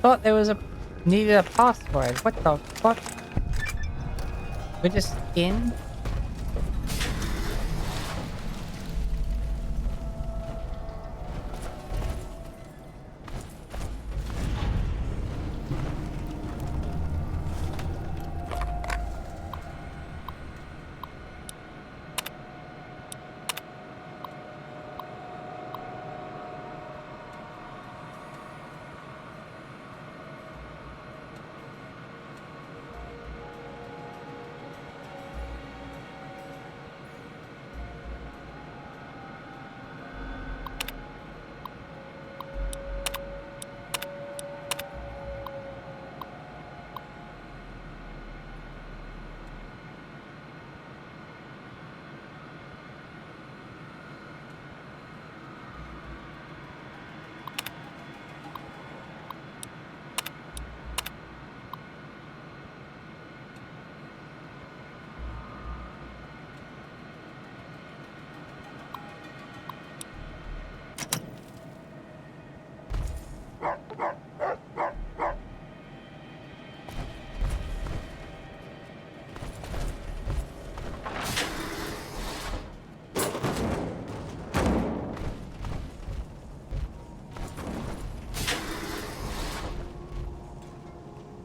Thought there was needed a password. What the fuck? We're just in?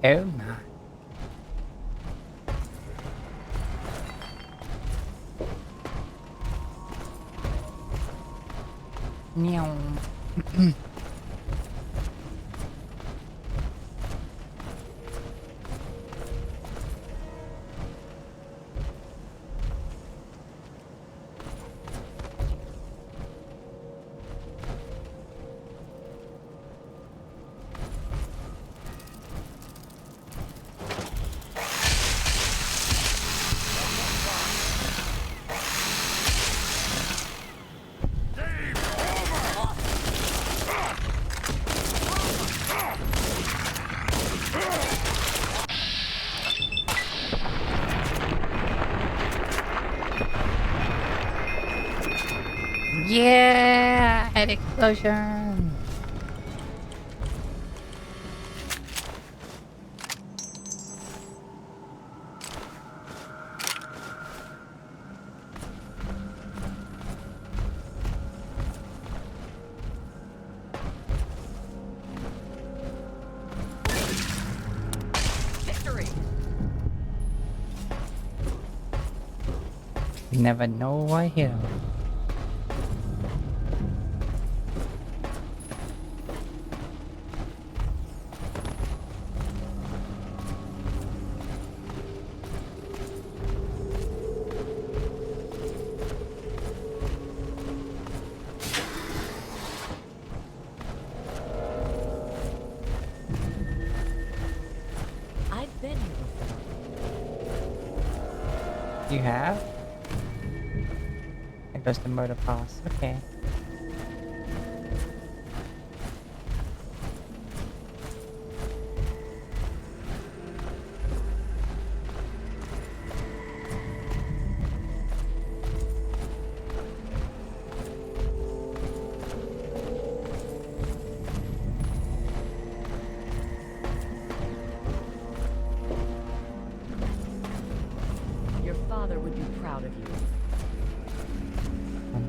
Oh my. Meow. Yeah, an explosion. Victory. You never know what hit 'em. I've been here before. You have? There goes the murder pass. Okay.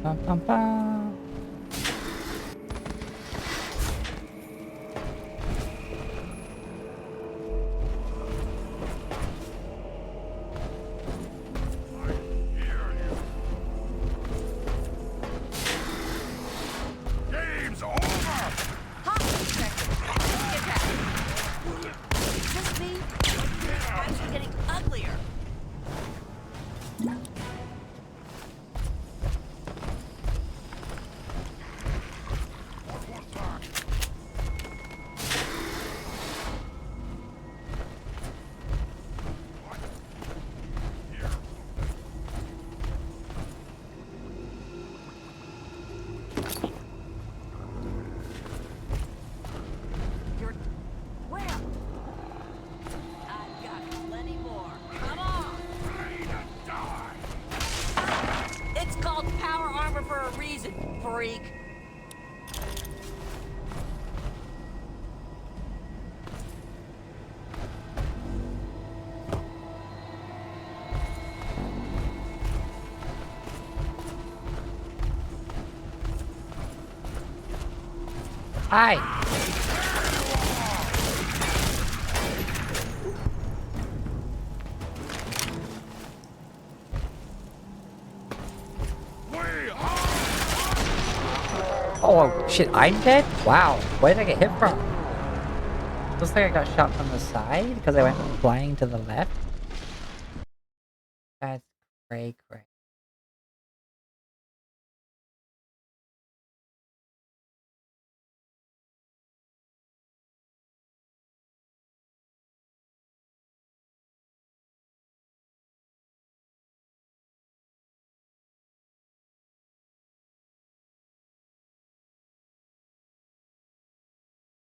Bum, bum, bum. Game's over! Just me? Fights are getting uglier. You're where? I've got plenty more. Come on. It's called power armor for a reason, freak. Hi. Oh shit, I'm dead? Wow, where did I get hit from? Looks like I got shot from the side because I went flying to the left. That's cray cray.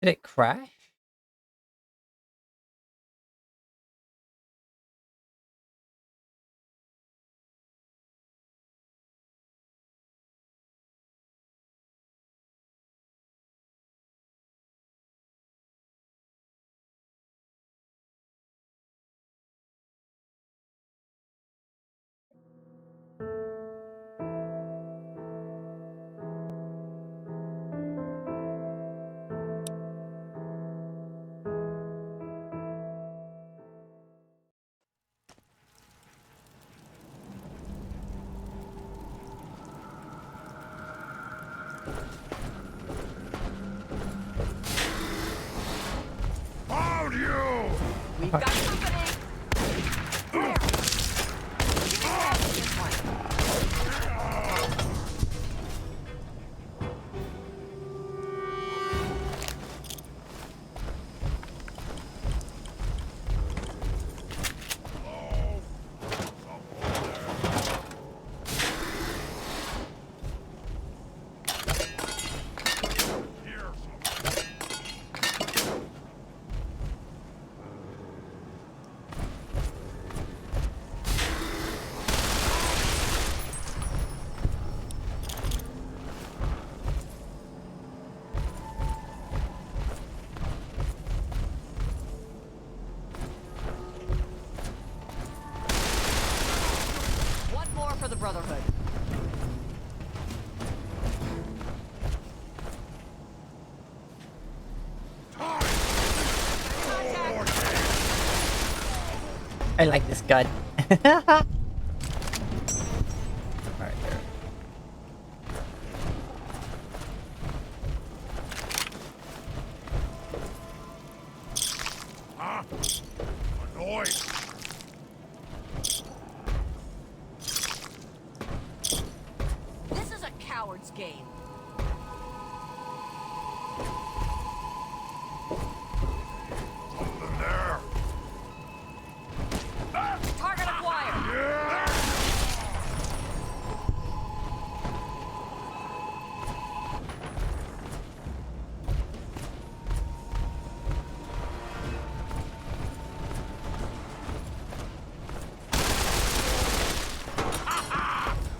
Did it crash? Found you! We've got company. There. One more for the Brotherhood. I like this gun. Alright, there. Huh? Annoyed. This is a coward's game. Something there. Target acquired.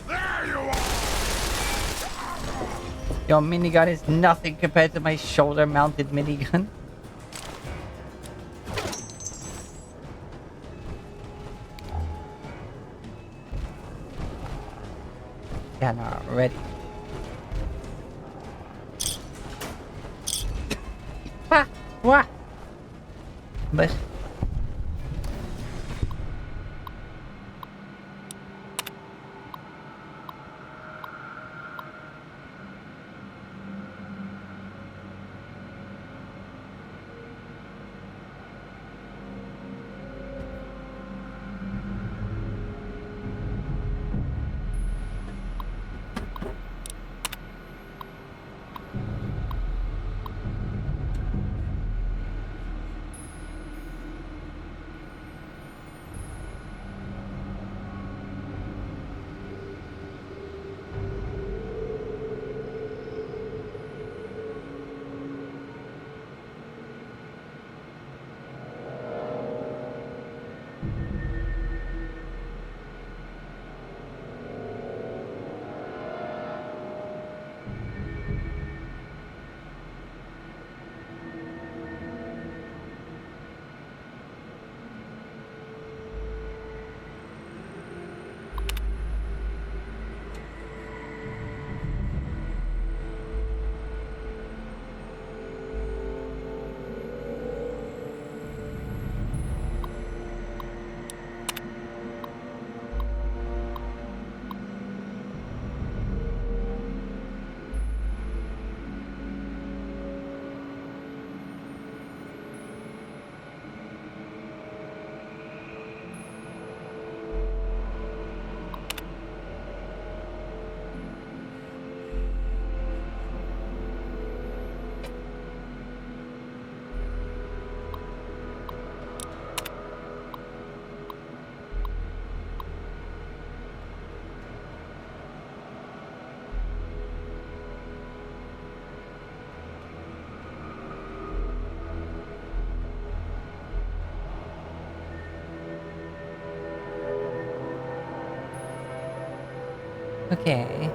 There you are! Your minigun is nothing compared to my shoulder-mounted minigun. Yeah, no, ready. What? But okay.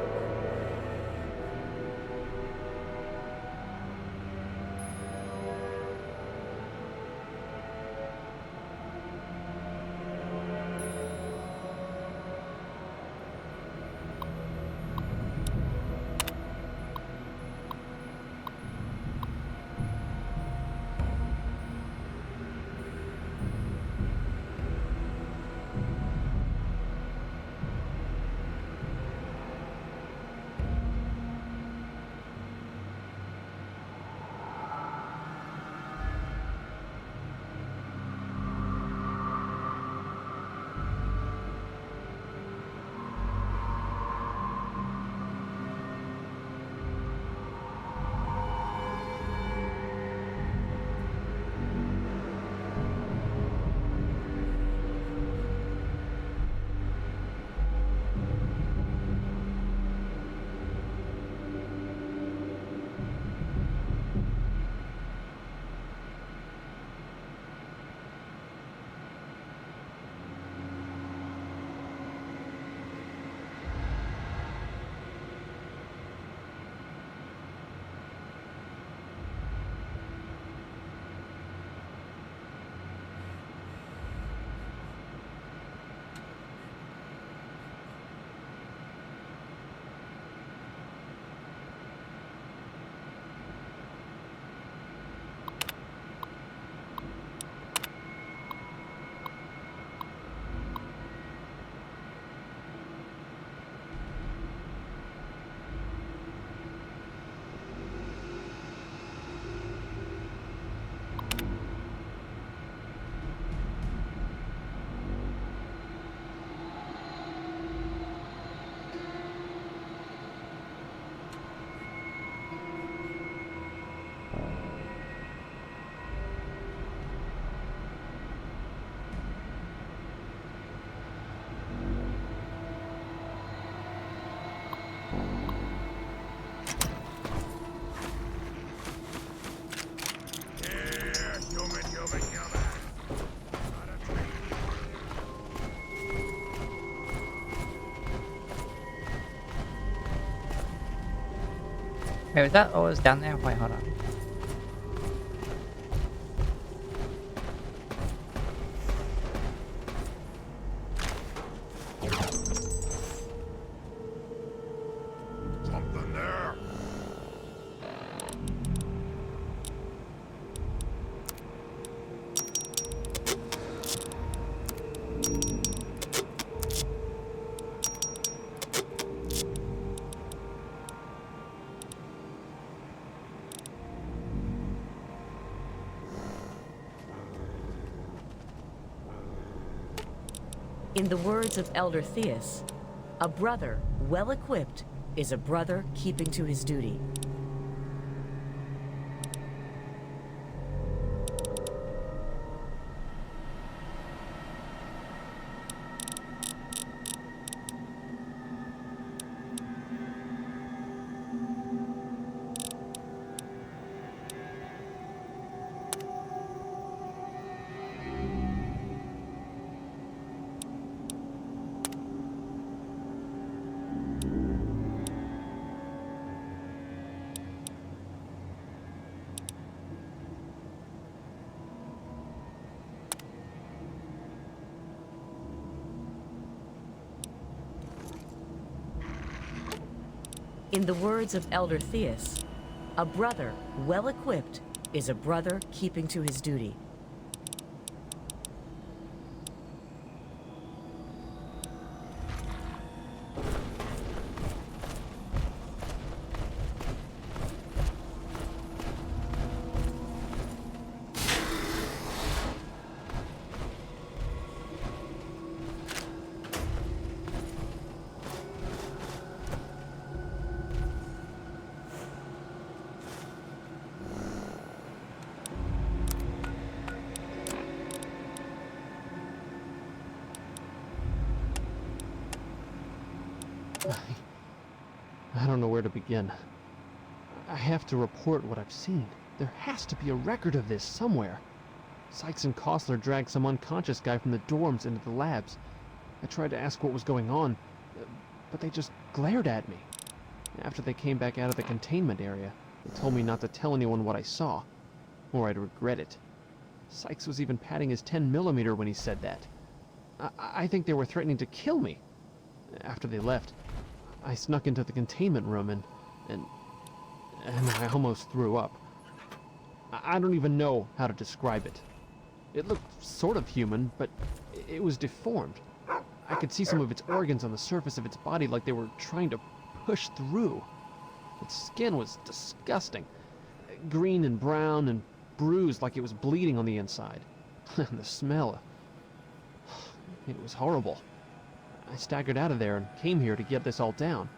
Wait, was that always down there? Wait, hold on. Something there. In the words of Elder Theus, a brother well equipped is a brother keeping to his duty. In the words of Elder Theus, a brother well equipped is a brother keeping to his duty. I don't know where to begin. I have to report what I've seen. There has to be a record of this somewhere. Sykes and Kostler dragged some unconscious guy from the dorms into the labs. I tried to ask what was going on, but they just glared at me. After they came back out of the containment area, they told me not to tell anyone what I saw, or I'd regret it. Sykes was even patting his 10mm when he said that. I think they were threatening to kill me. After they left, I snuck into the containment room and I almost threw up. I don't even know how to describe it. It looked sort of human, but it was deformed. I could see some of its organs on the surface of its body like they were trying to push through. Its skin was disgusting. Green and brown and bruised like it was bleeding on the inside. And the smell, it was horrible. I staggered out of there and came here to get this all down.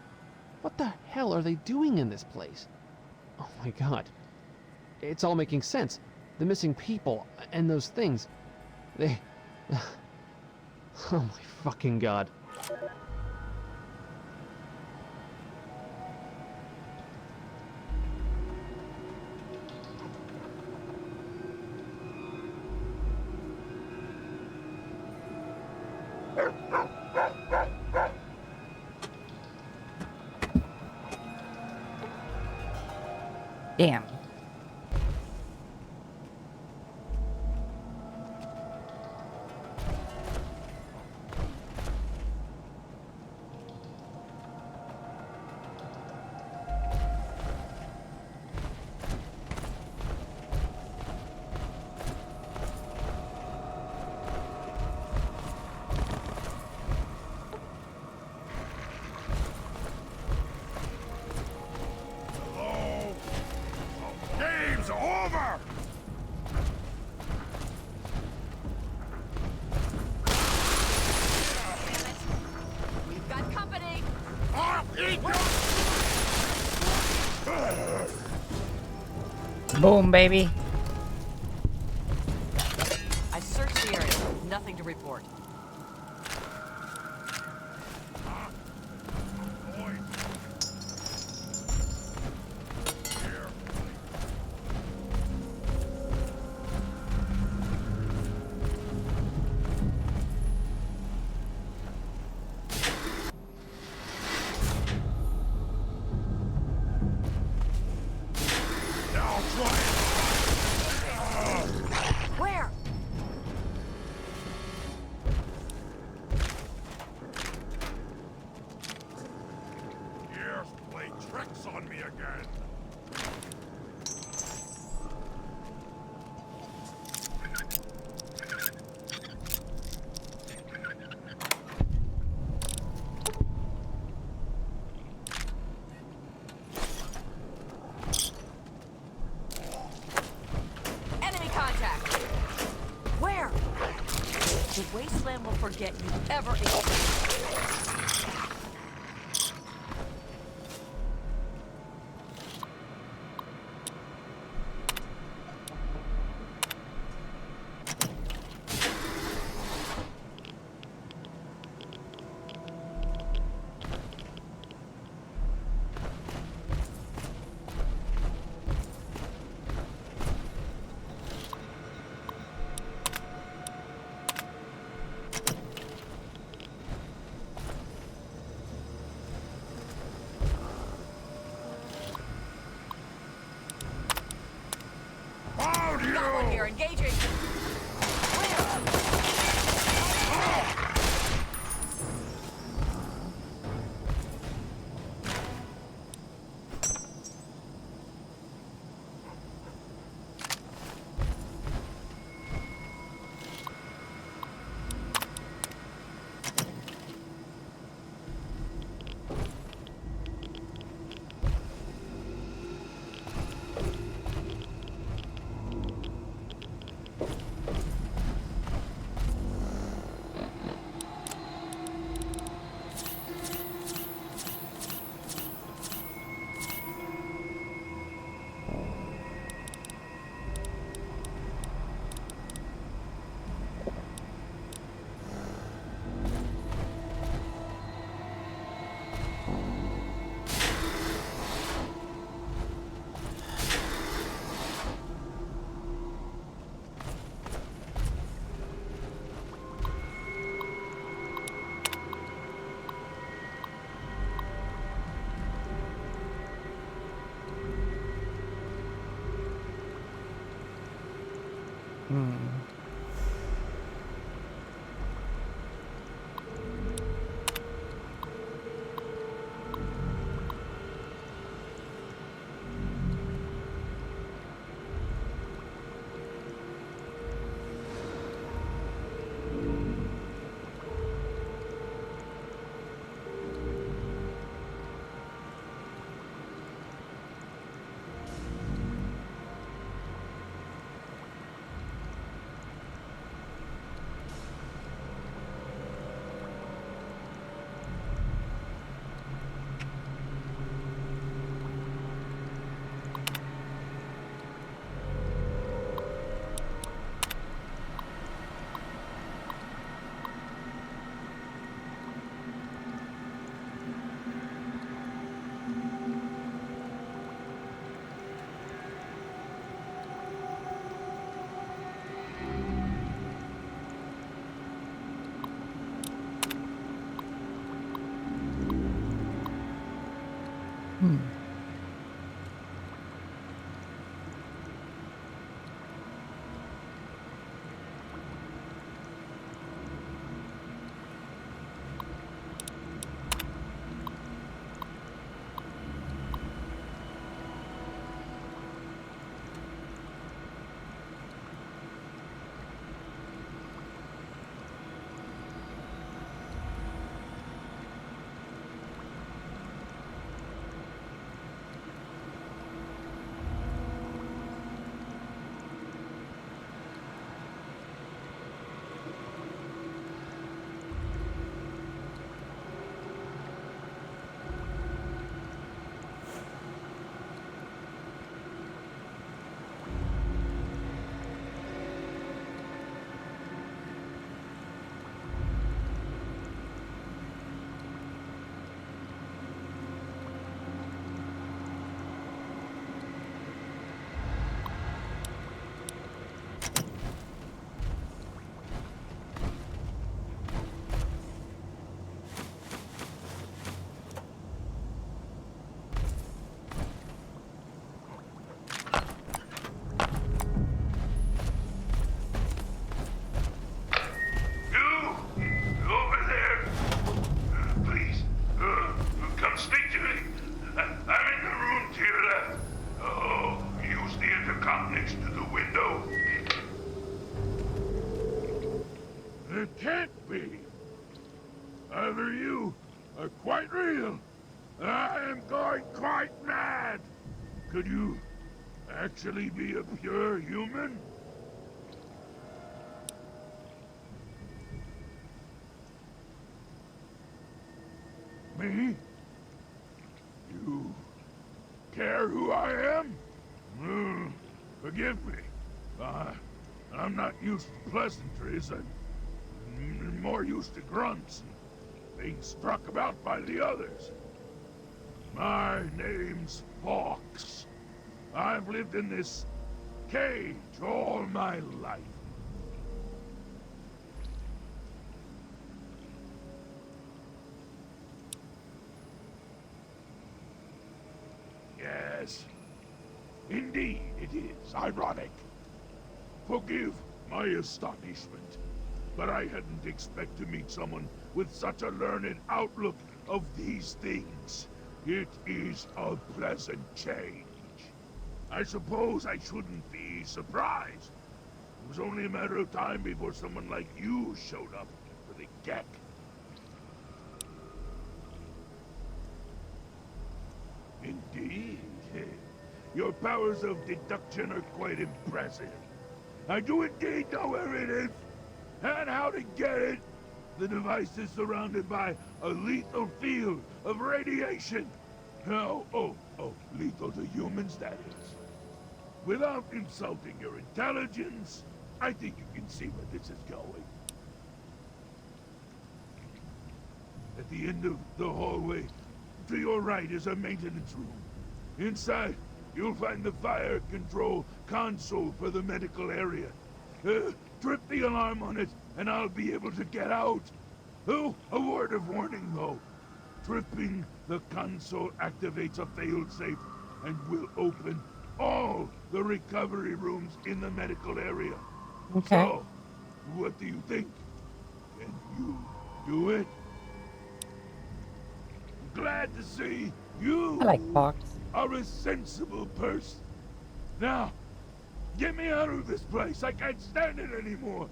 What the hell are they doing in this place? Oh my god. It's all making sense. The missing people and those things. They... Oh my fucking god. Damn. Game's over! We've got company! I'll eat Boom, baby. I searched the area. Nothing to report. Where? forget you ever existed. Got one here, engaging. It can't be. Either you are quite real, or I am going quite mad. Could you actually be a pure human? I am? Forgive me. I'm not used to pleasantries. I'm more used to grunts and being struck about by the others. My name's Fox. I've lived in this cage all my life. Yes. Indeed, it is ironic. Forgive my astonishment, but I hadn't expected to meet someone with such a learned outlook of these things. It is a pleasant change. I suppose I shouldn't be surprised. It was only a matter of time before someone like you showed up for the Gek. Indeed. Your powers of deduction are quite impressive. I do indeed know where it is, and how to get it. The device is surrounded by a lethal field of radiation. Lethal to humans, that is. Without insulting your intelligence, I think you can see where this is going. At the end of the hallway, to your right is a maintenance room. Inside, you'll find the fire control console for the medical area. Trip the alarm on it, and I'll be able to get out. Oh, a word of warning, though. Tripping the console activates a failsafe and will open all the recovery rooms in the medical area. Okay. So, what do you think? Can you do it? Glad to see you I like Fox. are a sensible person. Now, get me out of this place. I can't stand it anymore.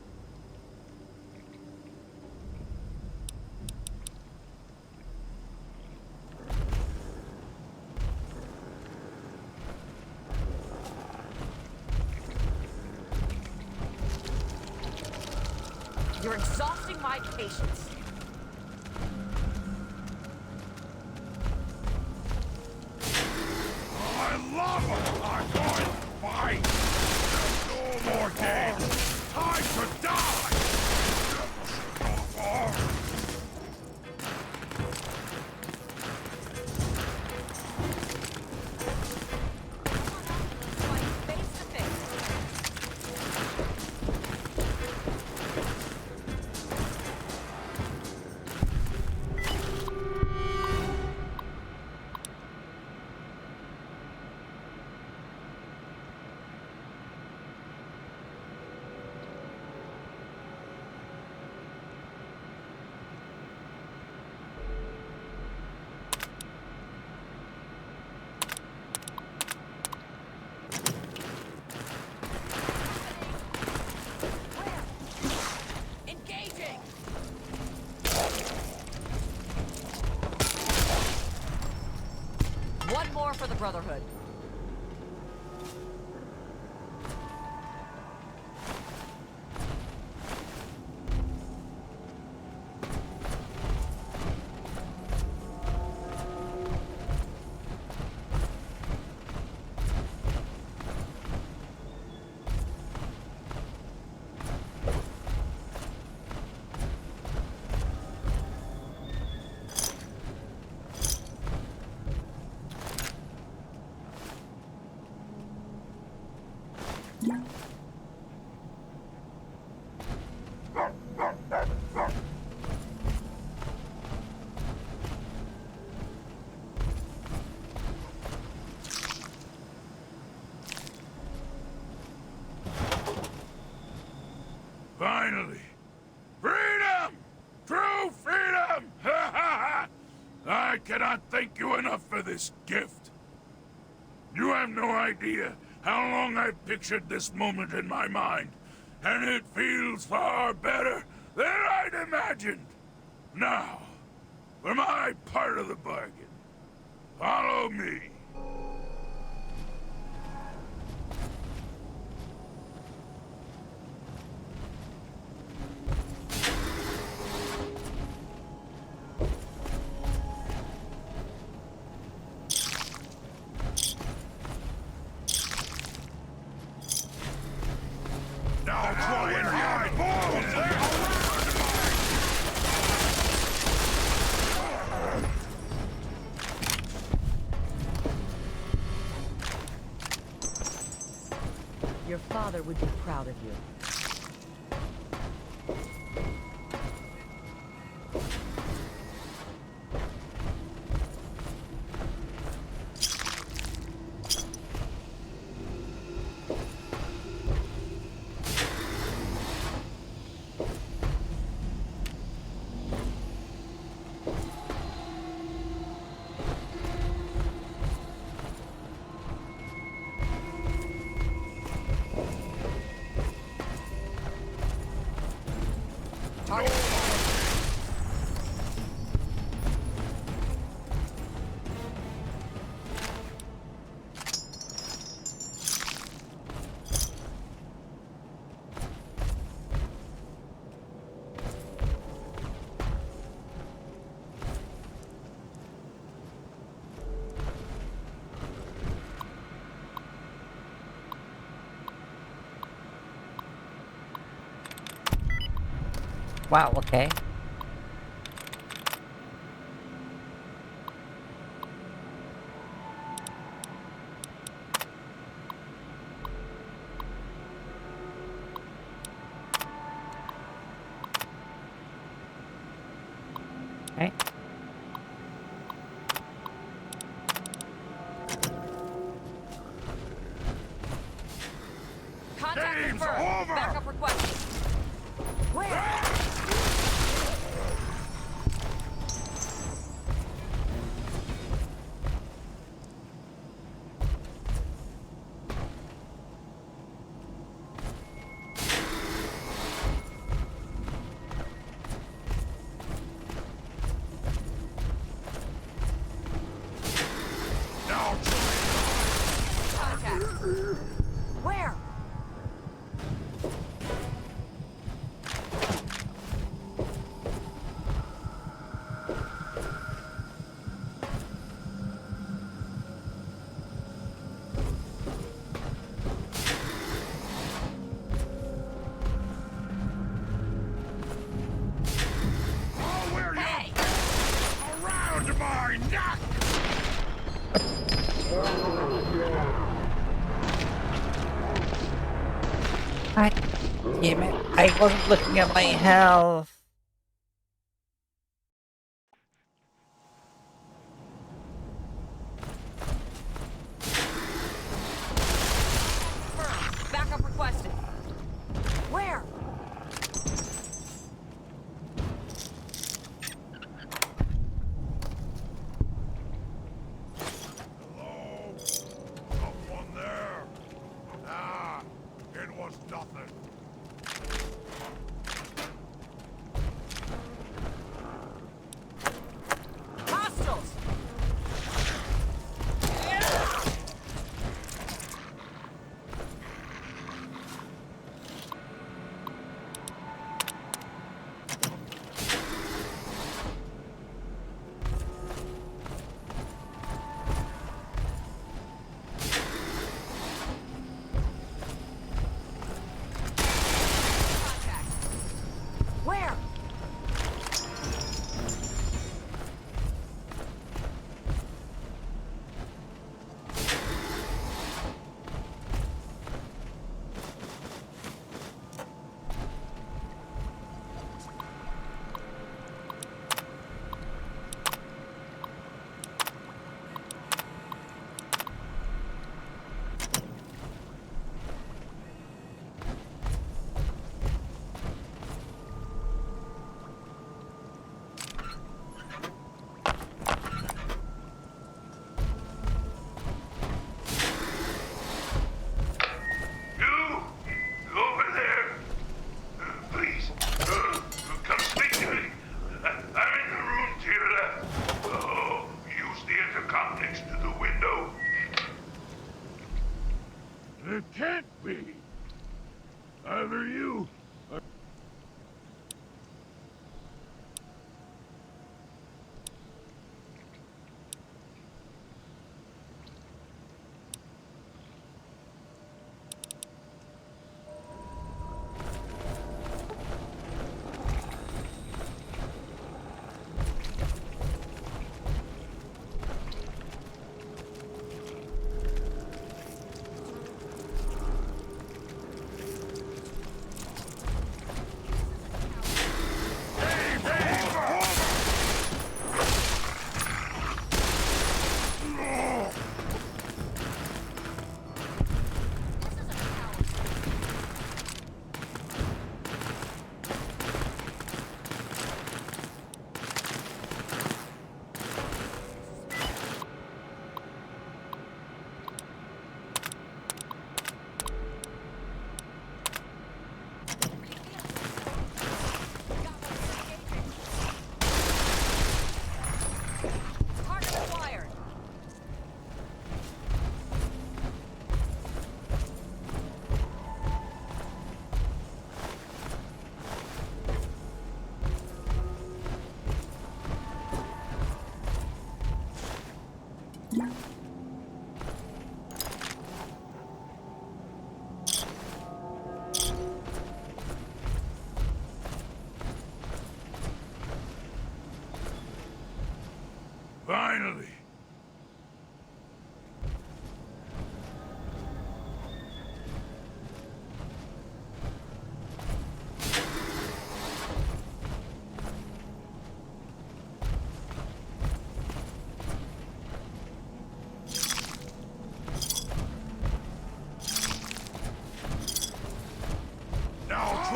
You're exhausting my patience. I love it! I'm going to fight! No more games! Time to die! Engaging! One more for the Brotherhood. Finally! Freedom! True freedom! I cannot thank you enough for this gift. You have no idea how long I've pictured this moment in my mind, and it feels far better than I'd imagined. Now, for my part of the bargain, follow me. Your father would be proud of you. Wow, okay. Okay. Contact confirmed. Backup requested. Where? Contact. Where? I'll wear you around my neck! God damn it. I wasn't looking at my health. Backup requested. Where? Hello? Someone there? Ah, it was nothing. Hostiles! Contact. Where? You! Over there! Please, come speak to me. I'm in the room to your left. Oh, use the intercom next to the window. It can't be. Either you...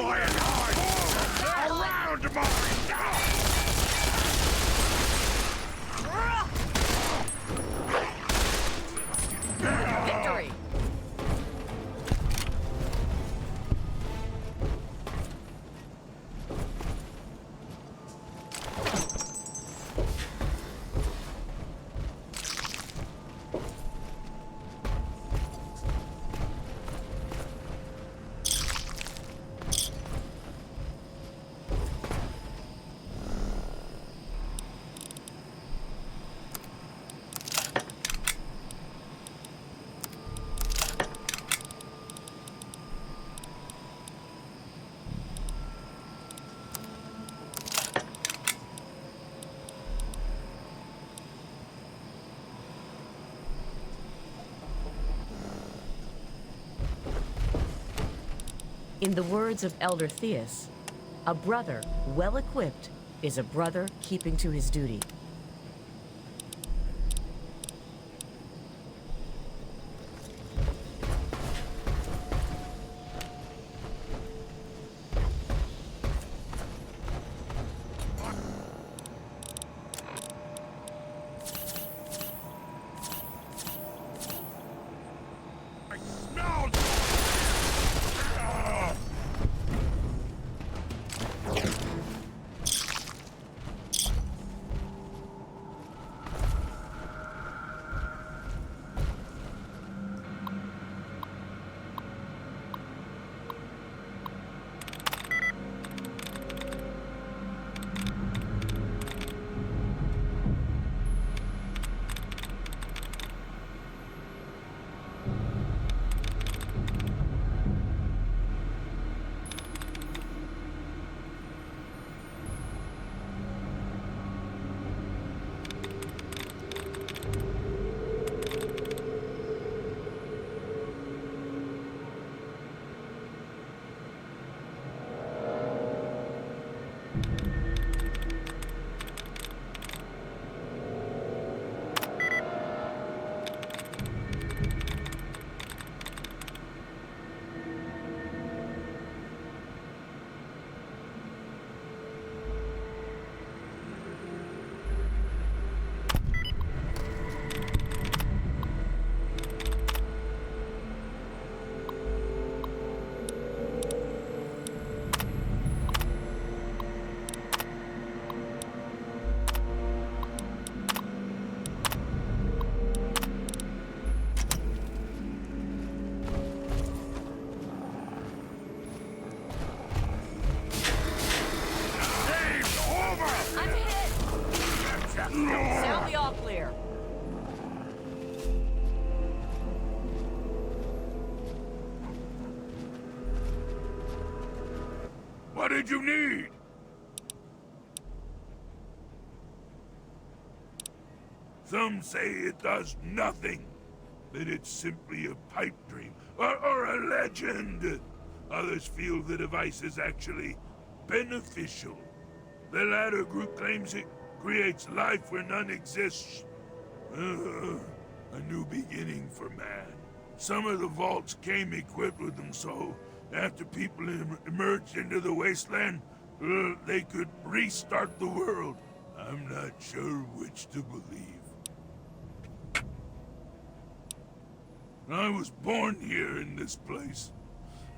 flying hard! Around mine! Victory! In the words of Elder Theus, a brother well equipped is a brother keeping to his duty. Sound the all clear. What did you need? Some say it does nothing, that it's simply a pipe dream, or a legend. Others feel the device is actually beneficial. The latter group claims it creates life where none exists. A new beginning for man. Some of the vaults came equipped with them, so after people emerged into the Wasteland, they could restart the world. I'm not sure which to believe. I was born here in this place.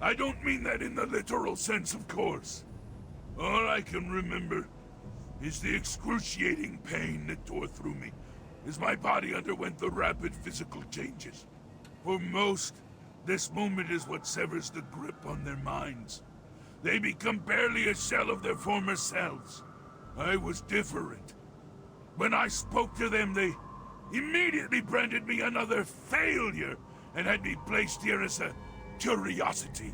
I don't mean that in the literal sense, of course. All I can remember is the excruciating pain that tore through me as my body underwent the rapid physical changes. For most, this moment is what severs the grip on their minds. They become barely a shell of their former selves. I was different. When I spoke to them, they immediately branded me another failure and had me placed here as a curiosity.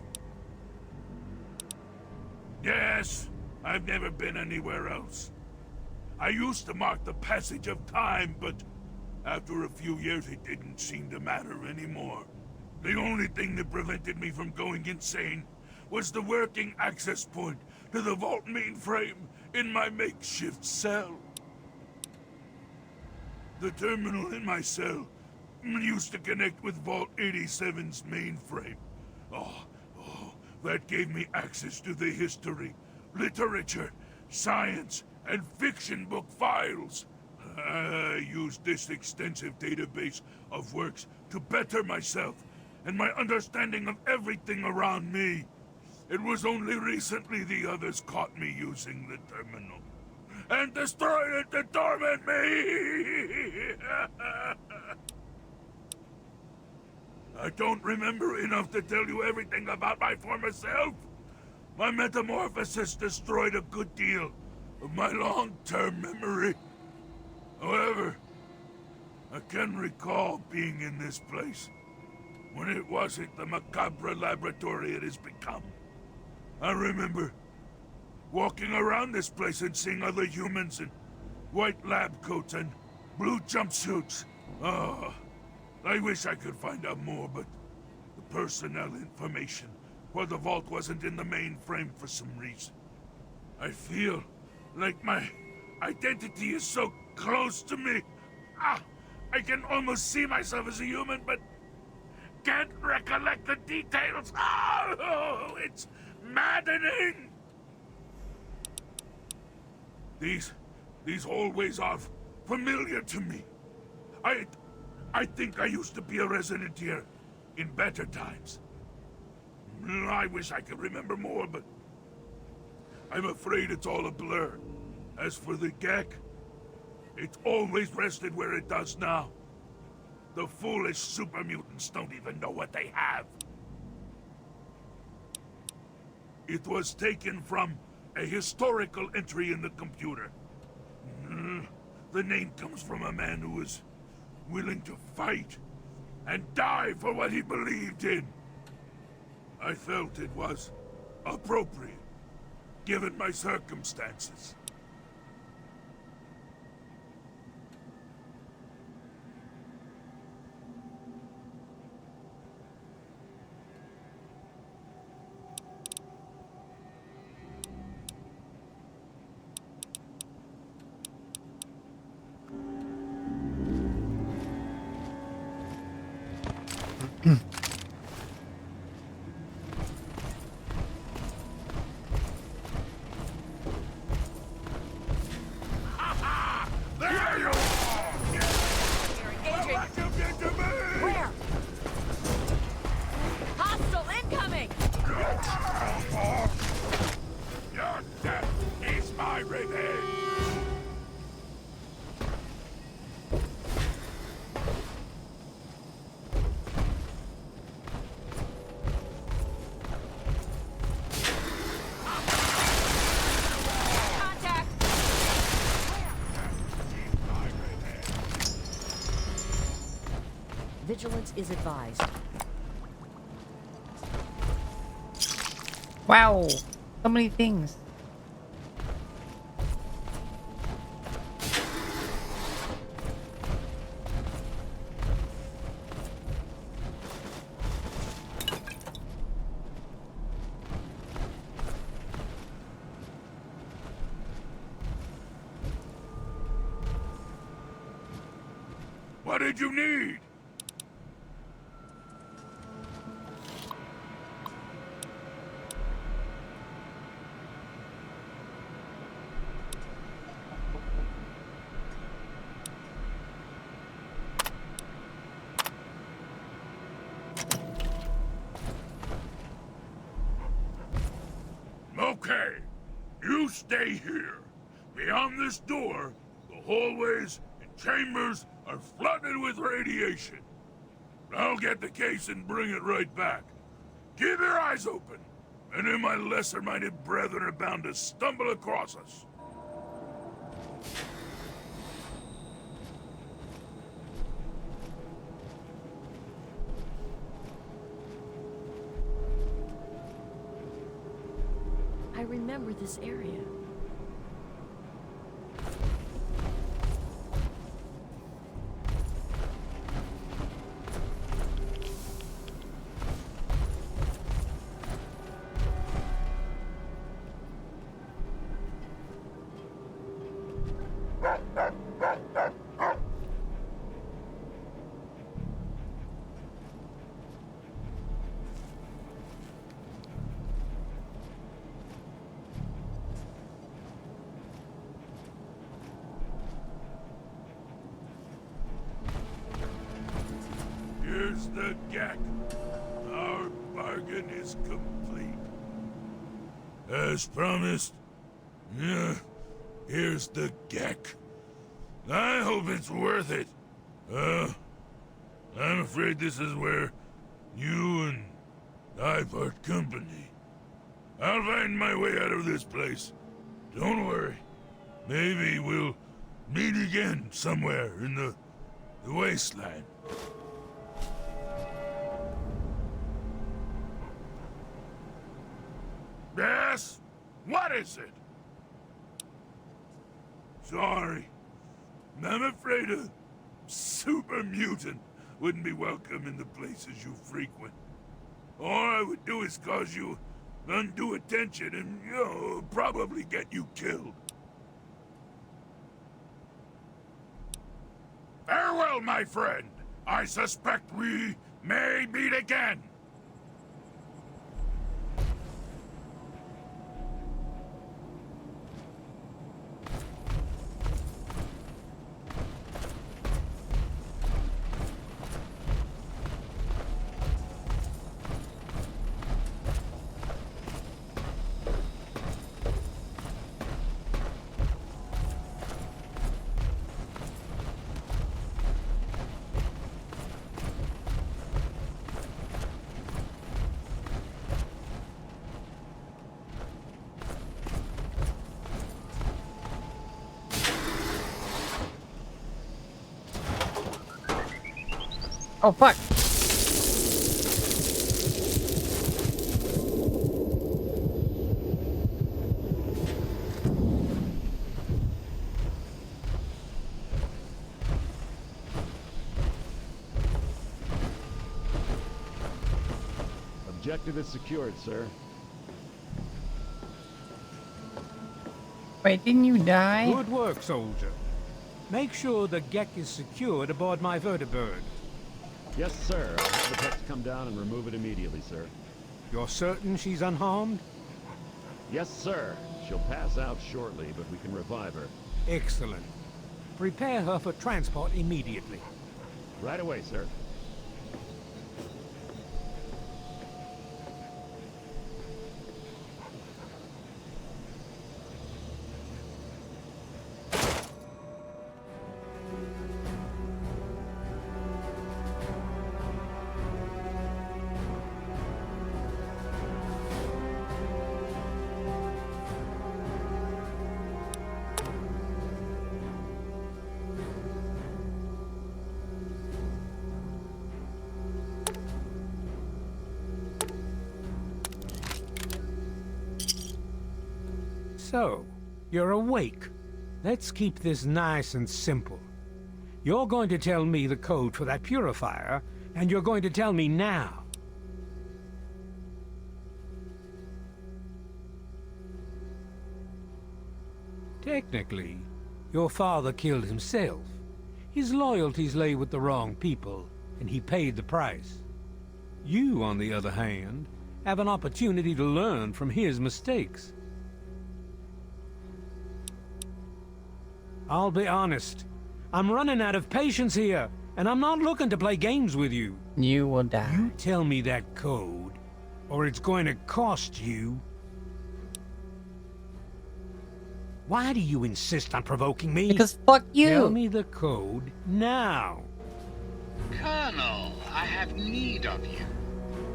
Yes, I've never been anywhere else. I used to mark the passage of time, but after a few years it didn't seem to matter anymore. The only thing that prevented me from going insane was the working access point to the vault mainframe in my makeshift cell. The terminal in my cell used to connect with Vault 87's mainframe. that gave me access to the history, literature, science, and fiction book files. I used this extensive database of works to better myself and my understanding of everything around me. It was only recently the others caught me using the terminal and destroyed it to torment me! I don't remember enough to tell you everything about my former self. My metamorphosis destroyed a good deal of my long-term memory. However, I can recall being in this place when it wasn't the macabre laboratory it has become. I remember walking around this place and seeing other humans in white lab coats and blue jumpsuits. Oh, I wish I could find out more, but the personnel information for the vault wasn't in the mainframe for some reason. I feel like my identity is so close to me. I can almost see myself as a human, but can't recollect the details. Oh, it's maddening! These hallways are familiar to me. I think I used to be a resident here in better times. I wish I could remember more, but I'm afraid it's all a blur. As for the Gek, it's always rested where it does now. The foolish super mutants don't even know what they have. It was taken from a historical entry in the computer. The name comes from a man who was willing to fight and die for what he believed in. I felt it was appropriate, given my circumstances. There you are! Engaging. What you did to me! Where? Hostile incoming! Your death is my revenge! Contact! Vigilance is advised. Wow, so many things. What did you need? Okay, you stay here. Beyond this door, the hallways and chambers are flooded with radiation. I'll get the case and bring it right back. Keep your eyes open. Any of my lesser-minded brethren are bound to stumble across us. I remember this area. the Gek. Our bargain is complete. As promised, yeah, here's the Gek. I hope it's worth it. I'm afraid this is where you and I part company. I'll find my way out of this place. Don't worry. Maybe we'll meet again somewhere in the Wasteland. Yes? What is it? Sorry. I'm afraid a super mutant wouldn't be welcome in the places you frequent. All I would do is cause you undue attention and, you know, probably get you killed. Farewell, my friend. I suspect we may meet again. Oh, fuck! Objective is secured, sir. Wait, didn't you die? Good work, soldier. Make sure the Gek is secured aboard my vertibird. Yes, sir. I'll have the techs come down and remove it immediately, sir. You're certain she's unharmed? Yes, sir. She'll pass out shortly, but we can revive her. Excellent. Prepare her for transport immediately. Right away, sir. So, you're awake. Let's keep this nice and simple. You're going to tell me the code for that purifier, and you're going to tell me now. Technically, your father killed himself. His loyalties lay with the wrong people, and he paid the price. You, on the other hand, have an opportunity to learn from his mistakes. I'll be honest. I'm running out of patience here, and I'm not looking to play games with you. You will die. You tell me that code, or it's going to cost you. Why do you insist on provoking me? Because fuck you! Tell me the code now. Colonel, I have need of you.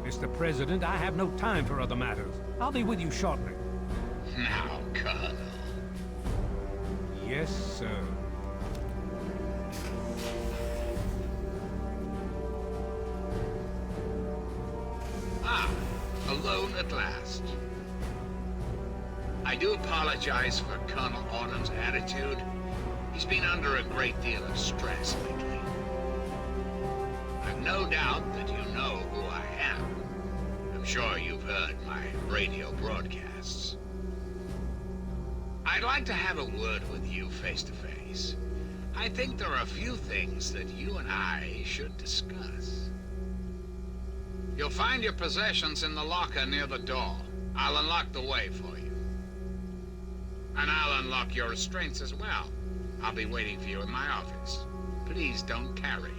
Mr. President, I have no time for other matters. I'll be with you shortly. Now, Colonel. Yes, sir. Ah, alone at last. I do apologize for Colonel Autumn's attitude. He's been under a great deal of stress lately. I've no doubt that you know who I am. I'm sure you've heard my radio broadcasts. I'd like to have a word with you face to face. I think there are a few things that you and I should discuss. You'll find your possessions in the locker near the door. I'll unlock the way for you. And I'll unlock your restraints as well. I'll be waiting for you in my office. Please don't tarry.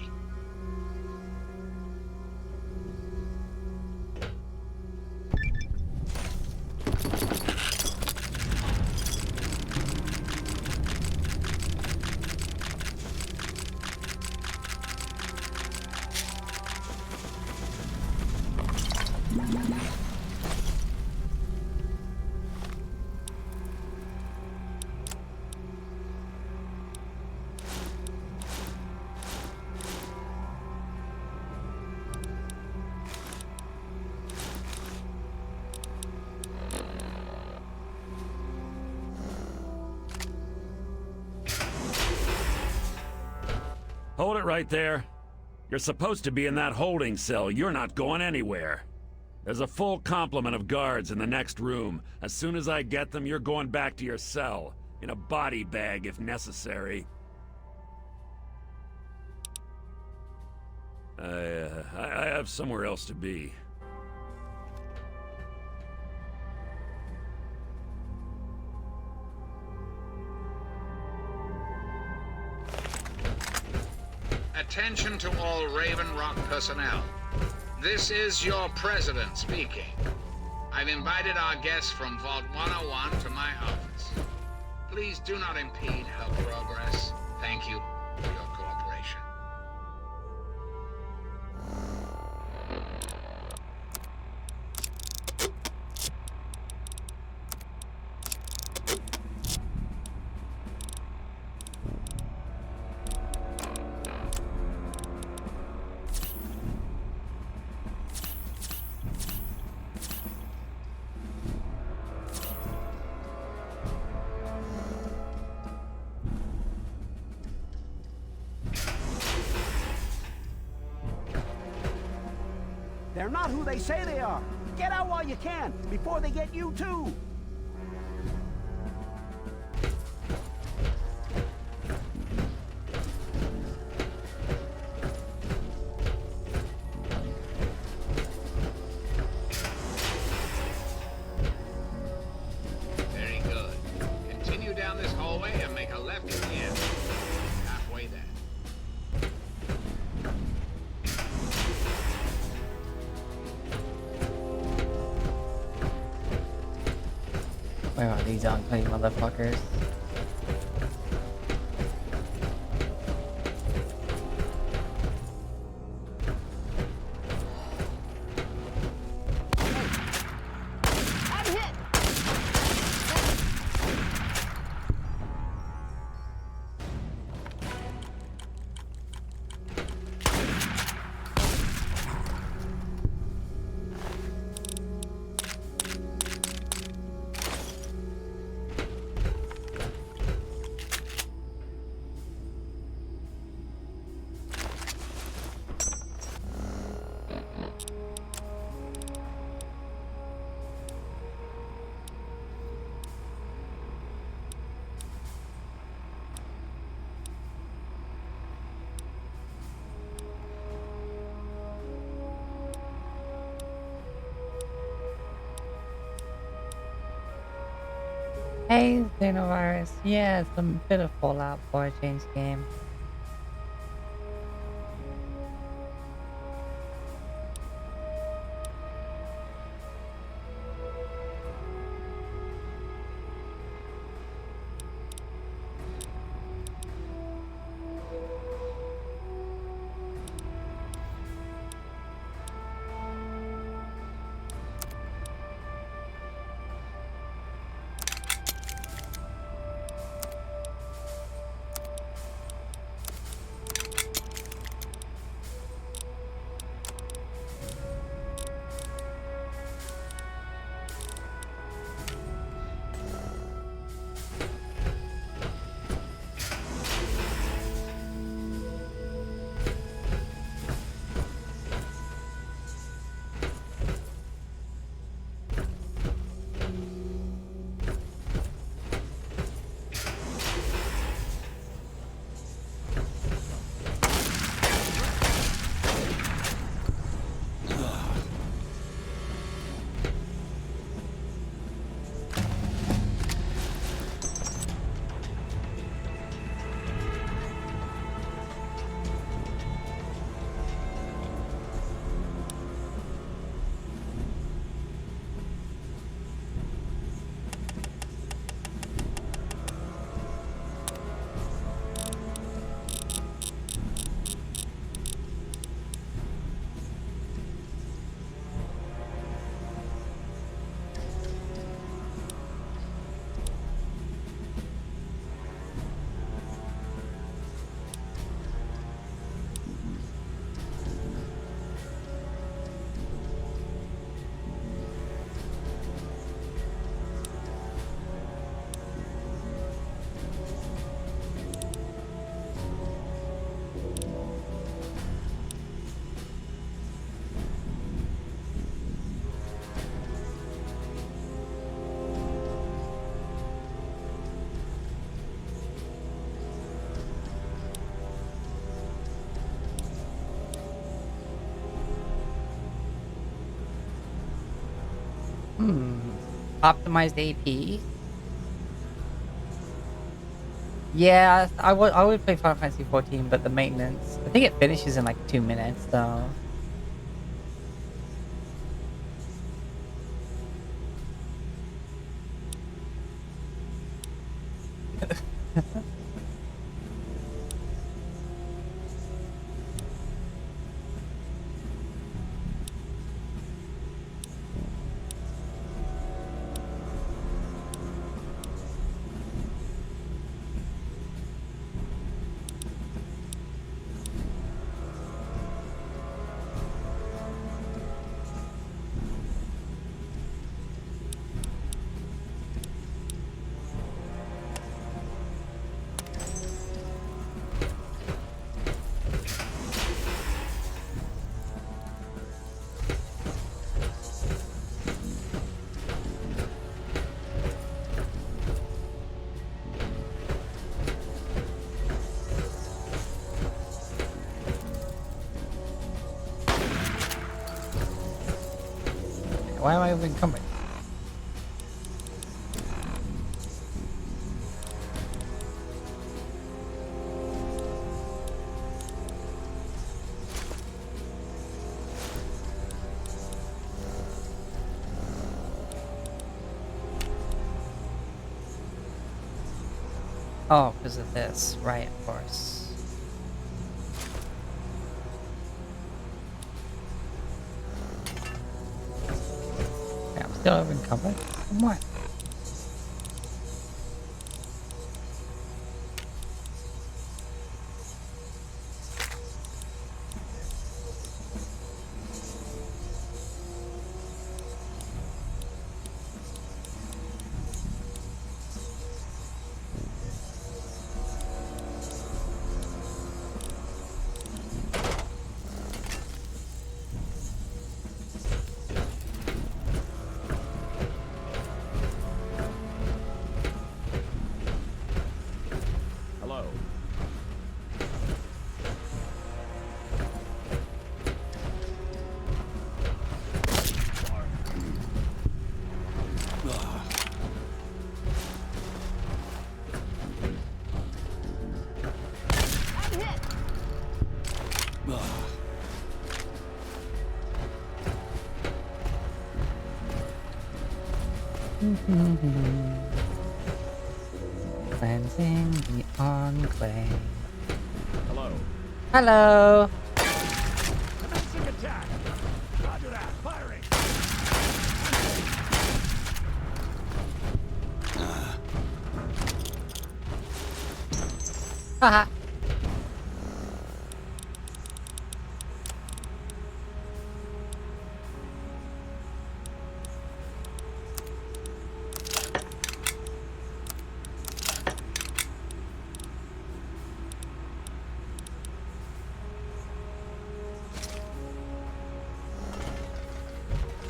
Hold it right there. You're supposed to be in that holding cell. You're not going anywhere. There's a full complement of guards in the next room. As soon as I get them, you're going back to your cell. In a body bag, if necessary. I have somewhere else to be. Attention to all Raven Rock personnel. This is your president speaking. I've invited our guests from Vault 101 to my office. Please do not impede our progress. Thank you for your cooperation. They're not who they say they are. Get out while you can, before they get you too. Very good. Continue down this hallway and make a left at the end. Halfway there. Where are these unclean motherfuckers? Hey, Xenovirus. Yeah, it's a bit of Fallout for a change game. Optimized AP. Yeah, I would play Final Fantasy 14, but the maintenance, I think it finishes in like 2 minutes, though. Why am I even coming? Oh, because of this. Right, of course. Yeah, I'm still encumbered. From what? Hello. Cleansing the enclave. Hello. Hello. Commencing attack. Roger that. Firing. Haha.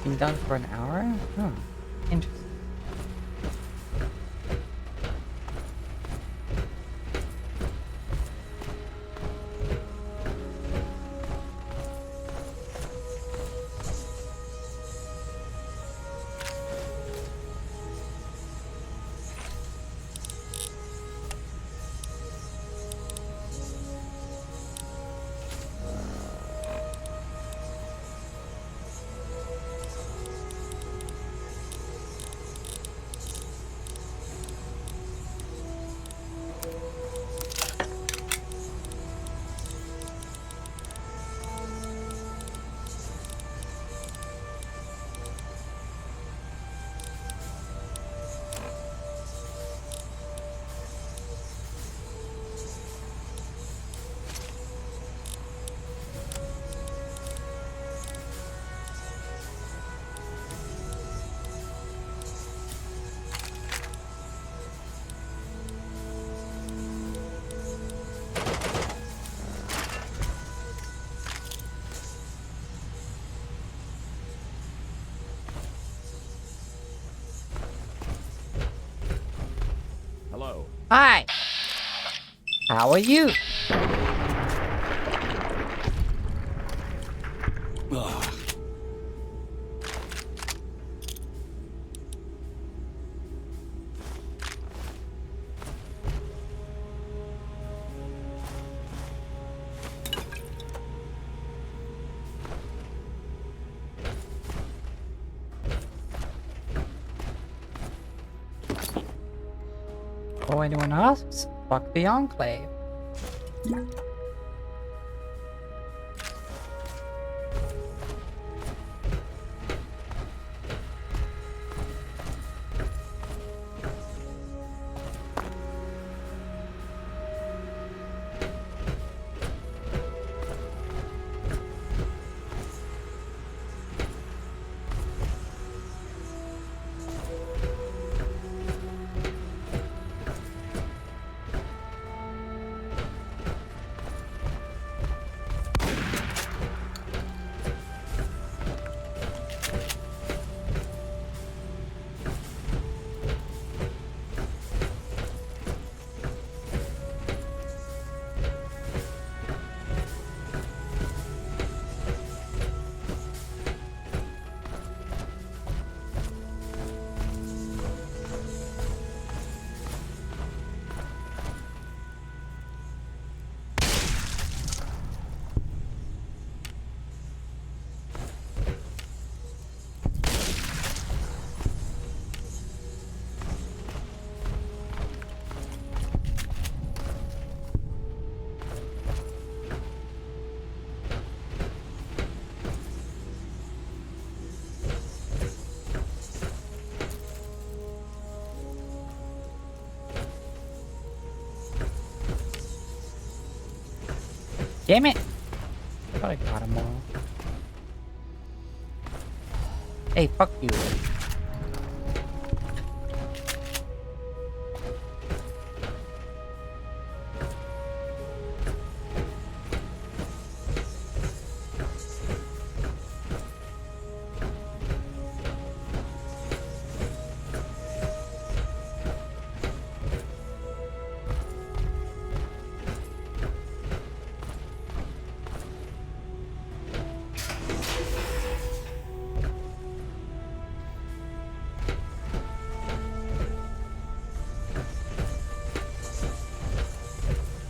Been done for an hour? Oh, interesting. Hello. Hi. How are you? Before anyone asks, fuck the Enclave. Damn it! I thought I got them all. Hey, fuck you.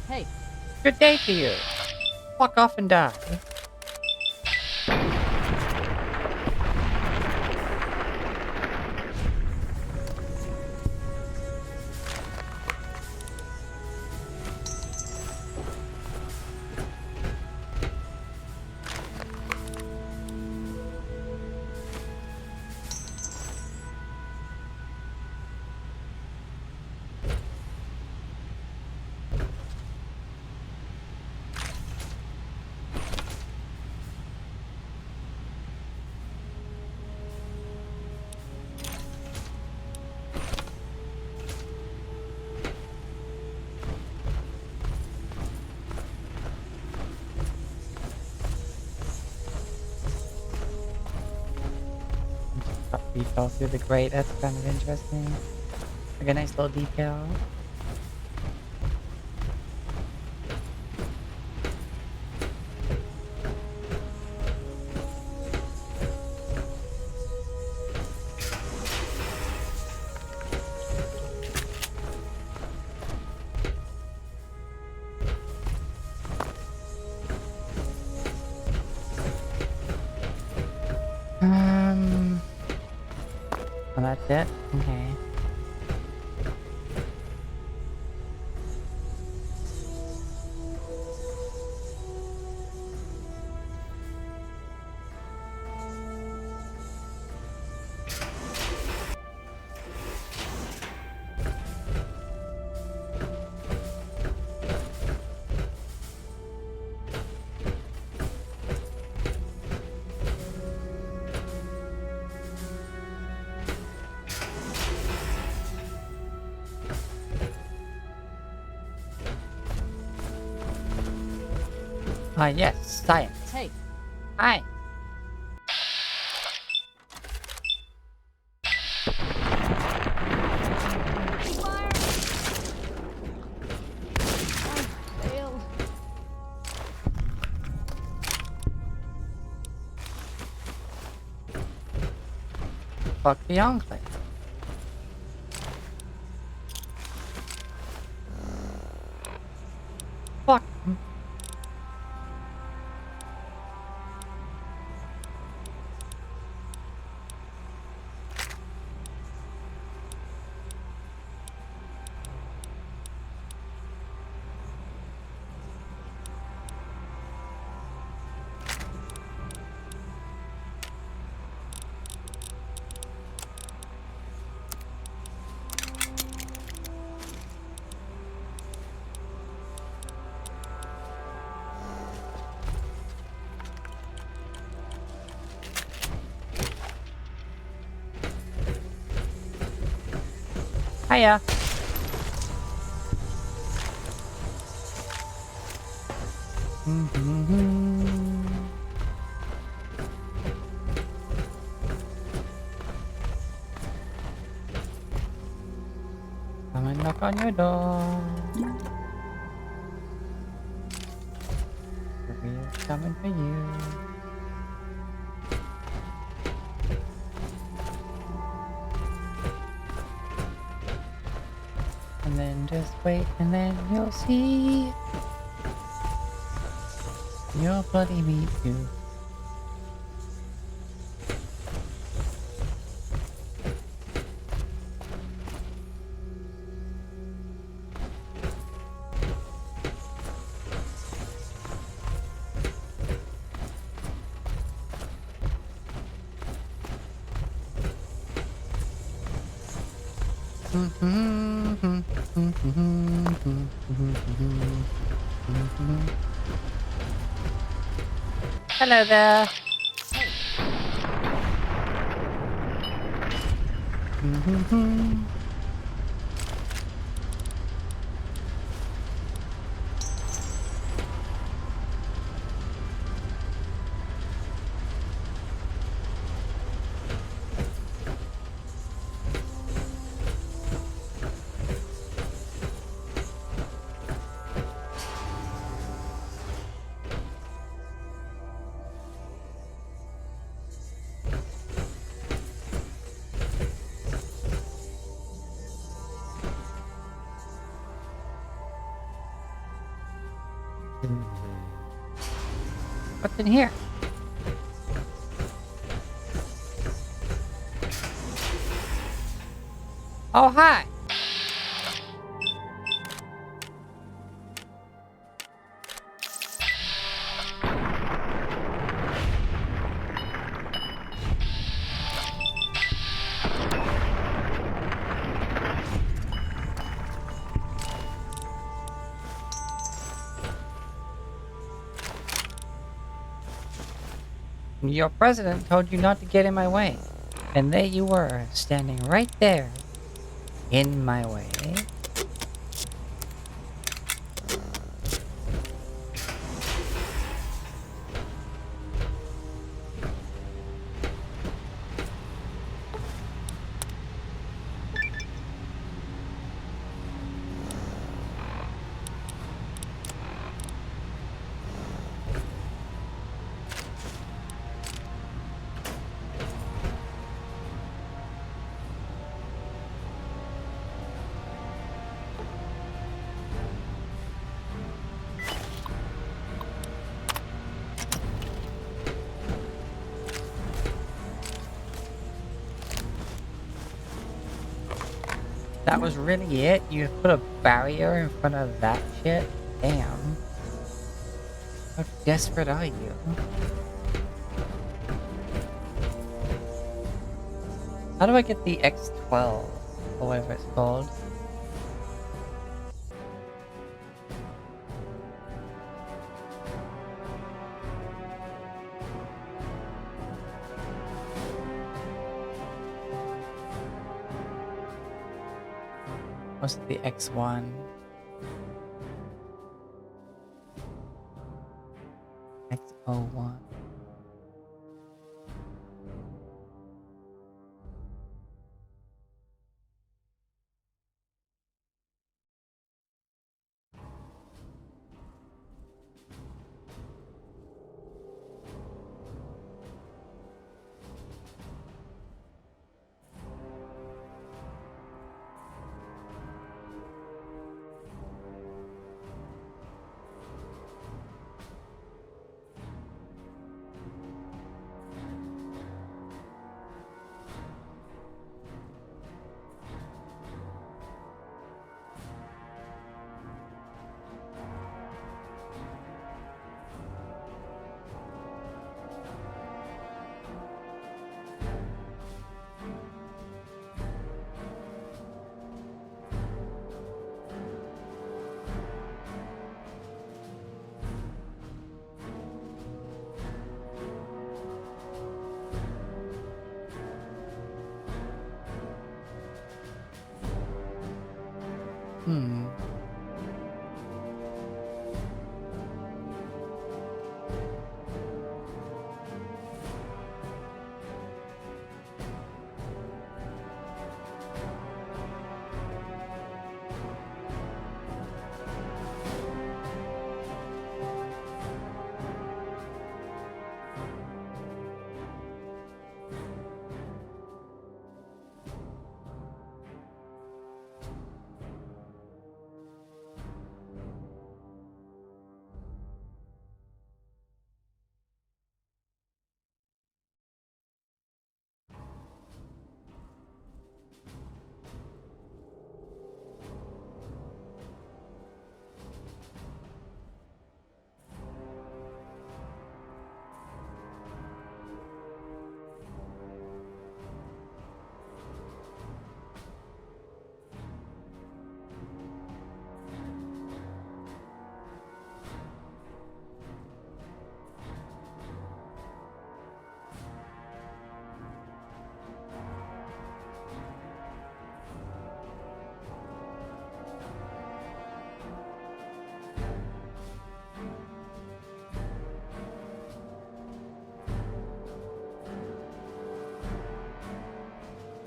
Hey. Good day to you. Fuck off and die. He fell through the grate. That's kind of interesting. Like a nice little detail. Well, that's it? Okay. Yes, science. Hey. Hi. Fuck the Enclave. Fuck. Hiya. Come and knock on your door. We're coming for you. And then just wait, and then you'll see. You'll bloody meet you. Hello there. What's in here? Oh, hi. Your president told you not to get in my way. And there you were, standing right there, in my way. That was really it? You put a barrier in front of that shit? Damn. How desperate are you? How do I get the X12? Or whatever it's called? What's the X1? X01. Hmm.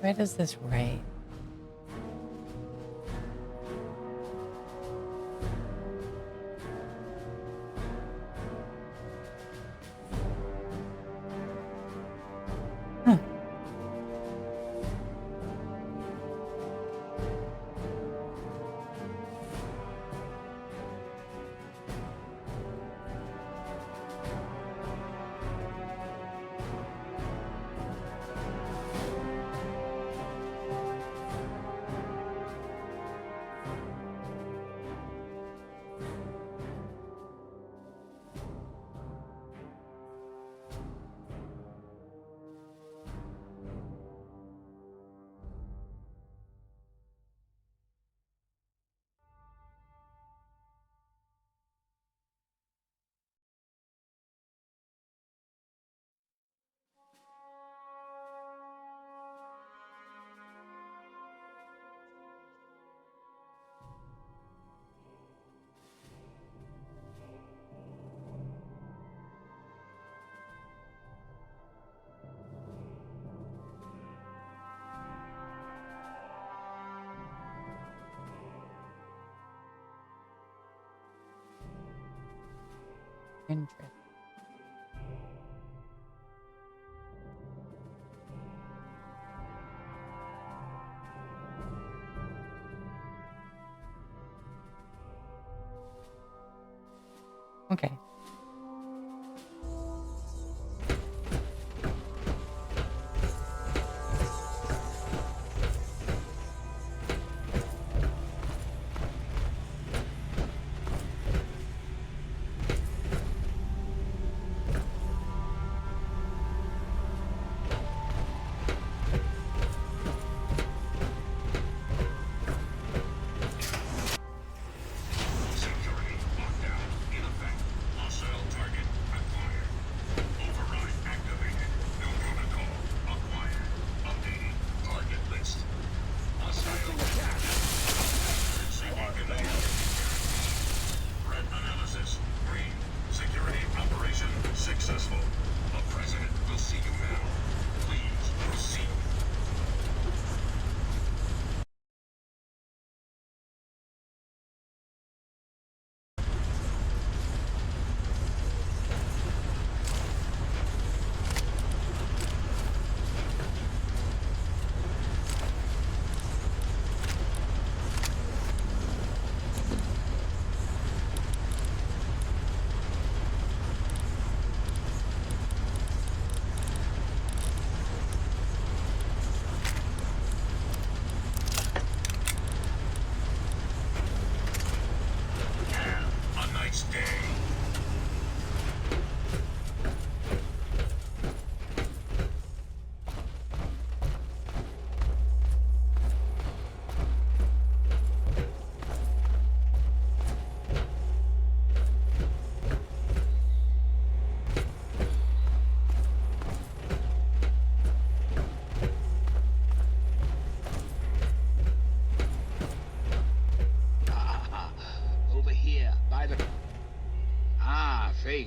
Where does this rate? Interesting. Okay.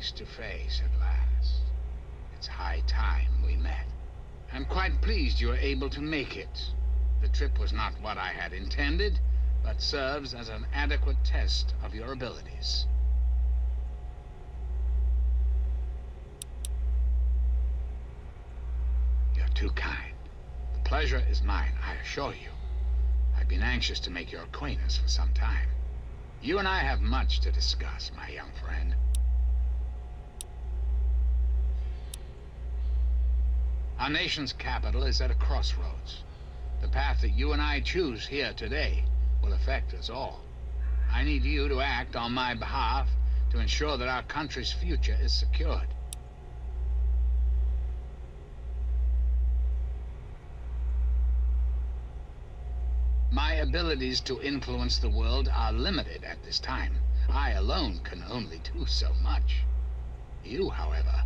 face to face at last. It's high time we met. I'm quite pleased you were able to make it. The trip was not what I had intended, but serves as an adequate test of your abilities. You're too kind. The pleasure is mine, I assure you. I've been anxious to make your acquaintance for some time. You and I have much to discuss, my young friend. Our nation's capital is at a crossroads. The path that you and I choose here today will affect us all. I need you to act on my behalf to ensure that our country's future is secured. My abilities to influence the world are limited at this time. I alone can only do so much. You, however,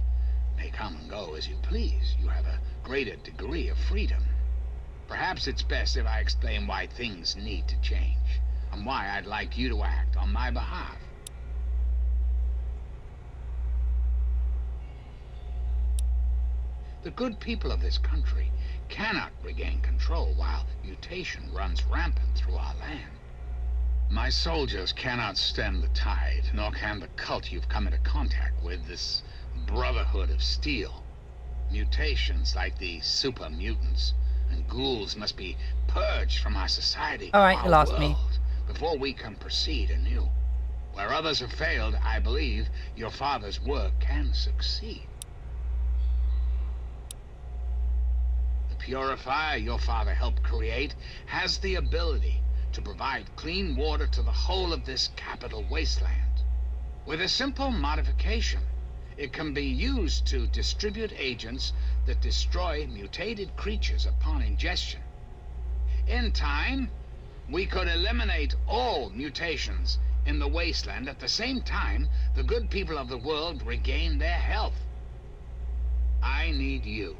may come and go as you please. You have a greater degree of freedom. Perhaps it's best if I explain why things need to change, and why I'd like you to act on my behalf. The good people of this country cannot regain control while mutation runs rampant through our land. My soldiers cannot stem the tide, nor can the cult you've come into contact with, this Brotherhood of Steel. Mutations like the super mutants and ghouls must be purged from our society, Alright, our you lost world, me. before we can proceed anew. Where others have failed, I believe your father's work can succeed. The purifier your father helped create has the ability to provide clean water to the whole of this capital wasteland. With a simple modification, it can be used to distribute agents that destroy mutated creatures upon ingestion. In time, we could eliminate all mutations in the wasteland at the same time the good people of the world regain their health. I need you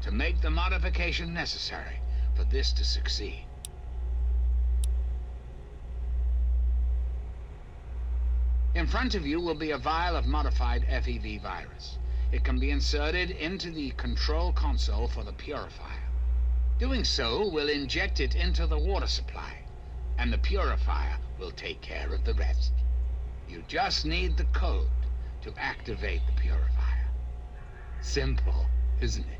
to make the modification necessary for this to succeed. In front of you will be a vial of modified FEV virus. It can be inserted into the control console for the purifier. Doing so will inject it into the water supply, and the purifier will take care of the rest. You just need the code to activate the purifier. Simple, isn't it?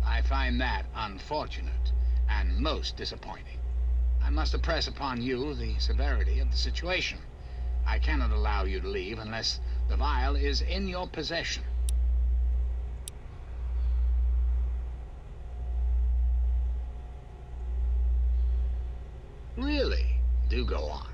I find that unfortunate and most disappointing. I must impress upon you the severity of the situation. I cannot allow you to leave unless the vial is in your possession. Really? Do go on.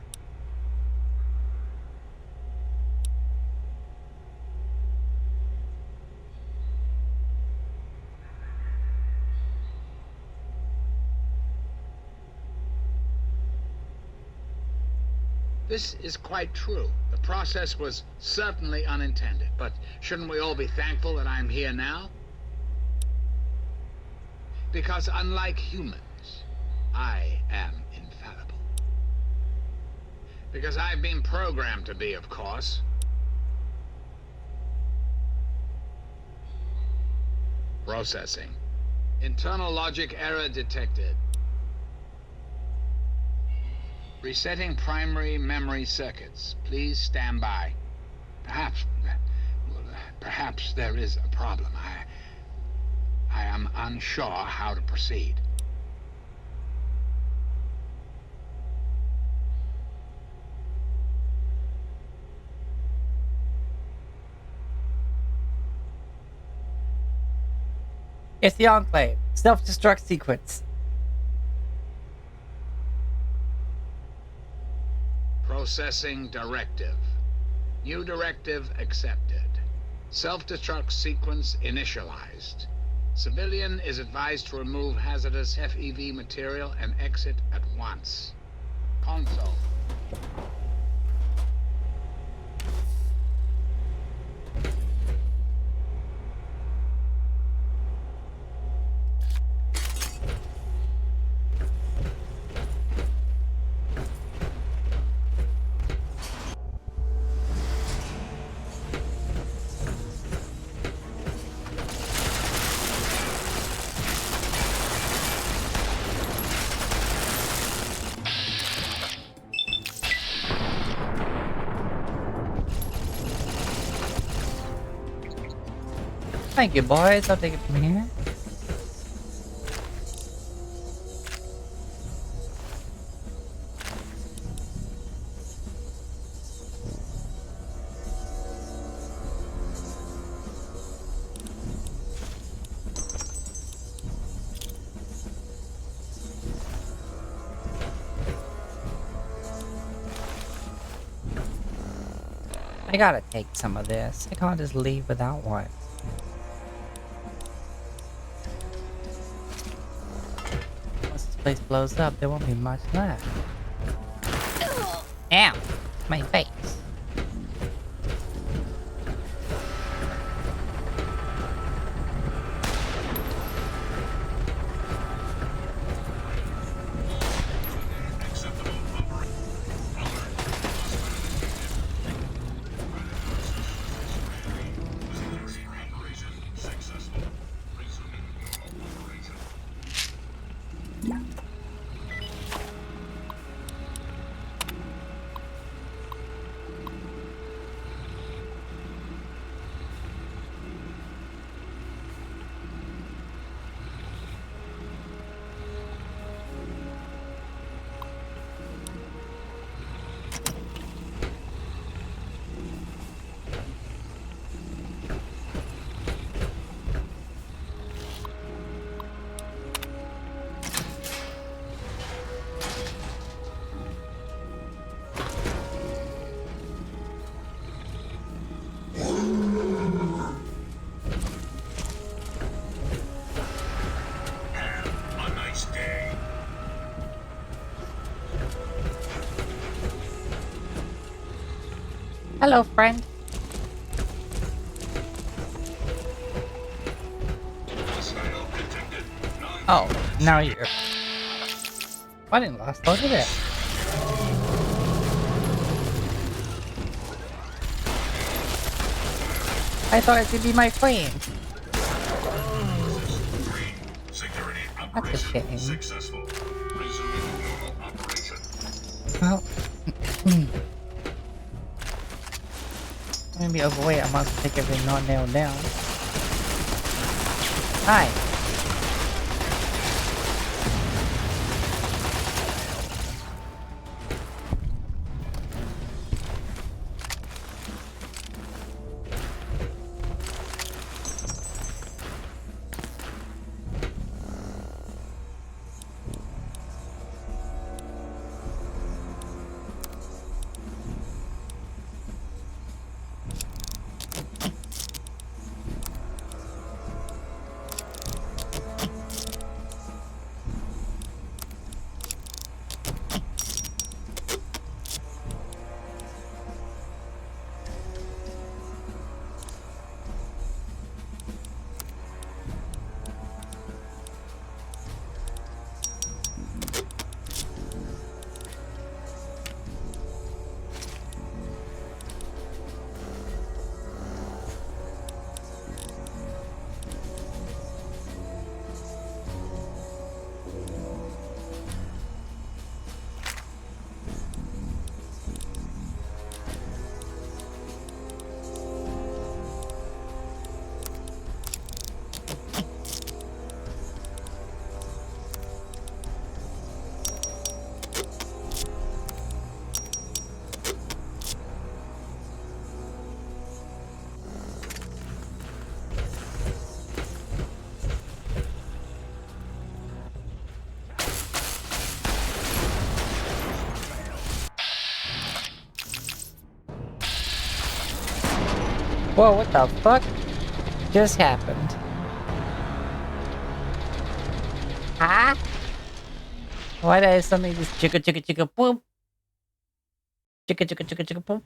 This is quite true. The process was certainly unintended, but shouldn't we all be thankful that I'm here now? Because unlike humans, I am infallible. Because I've been programmed to be, of course. Processing. Internal logic error detected. Resetting primary memory circuits. Please stand by. Perhaps there is a problem. I am unsure how to proceed. It's the Enclave. Self-destruct sequence. Processing directive. New directive accepted. Self-destruct sequence initialized. Civilian is advised to remove hazardous FEV material and exit at once. Console. Thank you, boys. I'll take it from here. I gotta take some of this. I can't just leave without one. Once this place blows up, there won't be much left. Ow! My face. Hello, friend. Oh, now you're... I didn't lost. Look at it. I thought it would be my friend. That's a shame. Well, I'm gonna be overweight. I must take everything not nailed down. Hi. Whoa, what the fuck just happened? Huh? Why did I suddenly just chicka chicka chicka boom? Chicka chicka chicka chicka boom?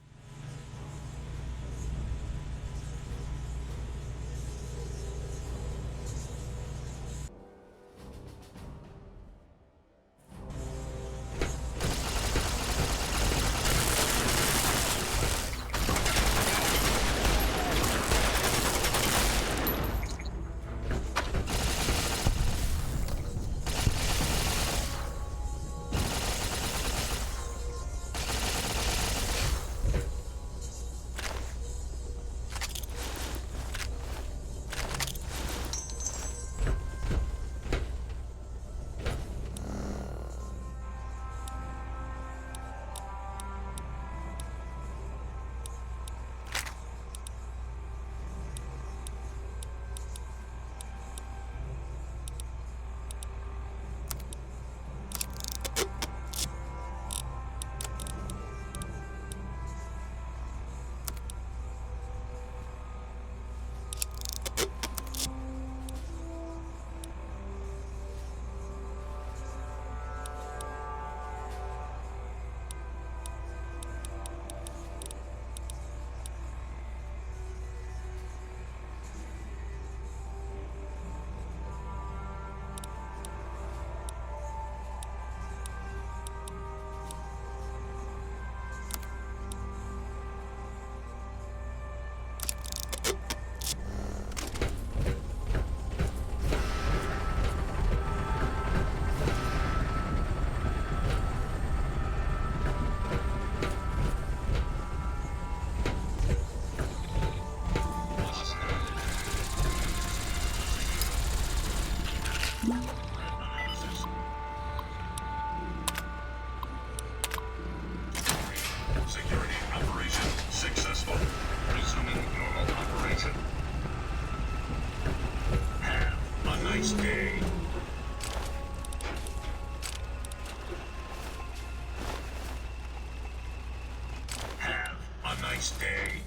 nice day.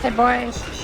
Hey, boys.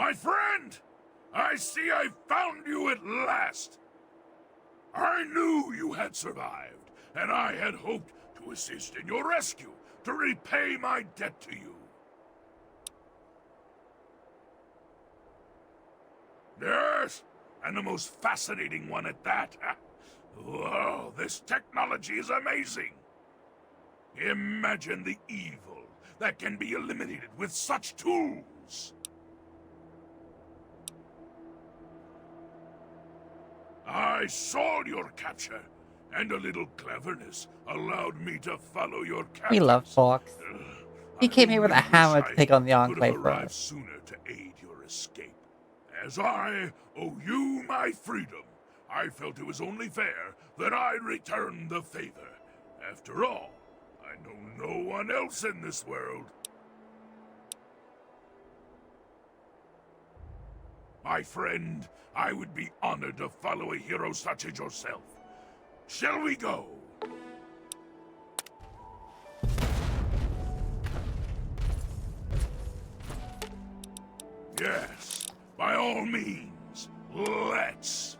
My friend! I see I found you at last! I knew you had survived, and I had hoped to assist in your rescue, to repay my debt to you. Yes, and the most fascinating one at that. Whoa, this technology is amazing! Imagine the evil that can be eliminated with such tools! I saw your capture, and a little cleverness allowed me to follow your captors. We love Fox. He came here with a only hammer wish to take on the I could have Enclave for arrived us. sooner to aid your escape. As I owe you my freedom, I felt it was only fair that I return the favor. After all, I know no one else in this world. My friend, I would be honored to follow a hero such as yourself. Shall we go? Yes, by all means, let's.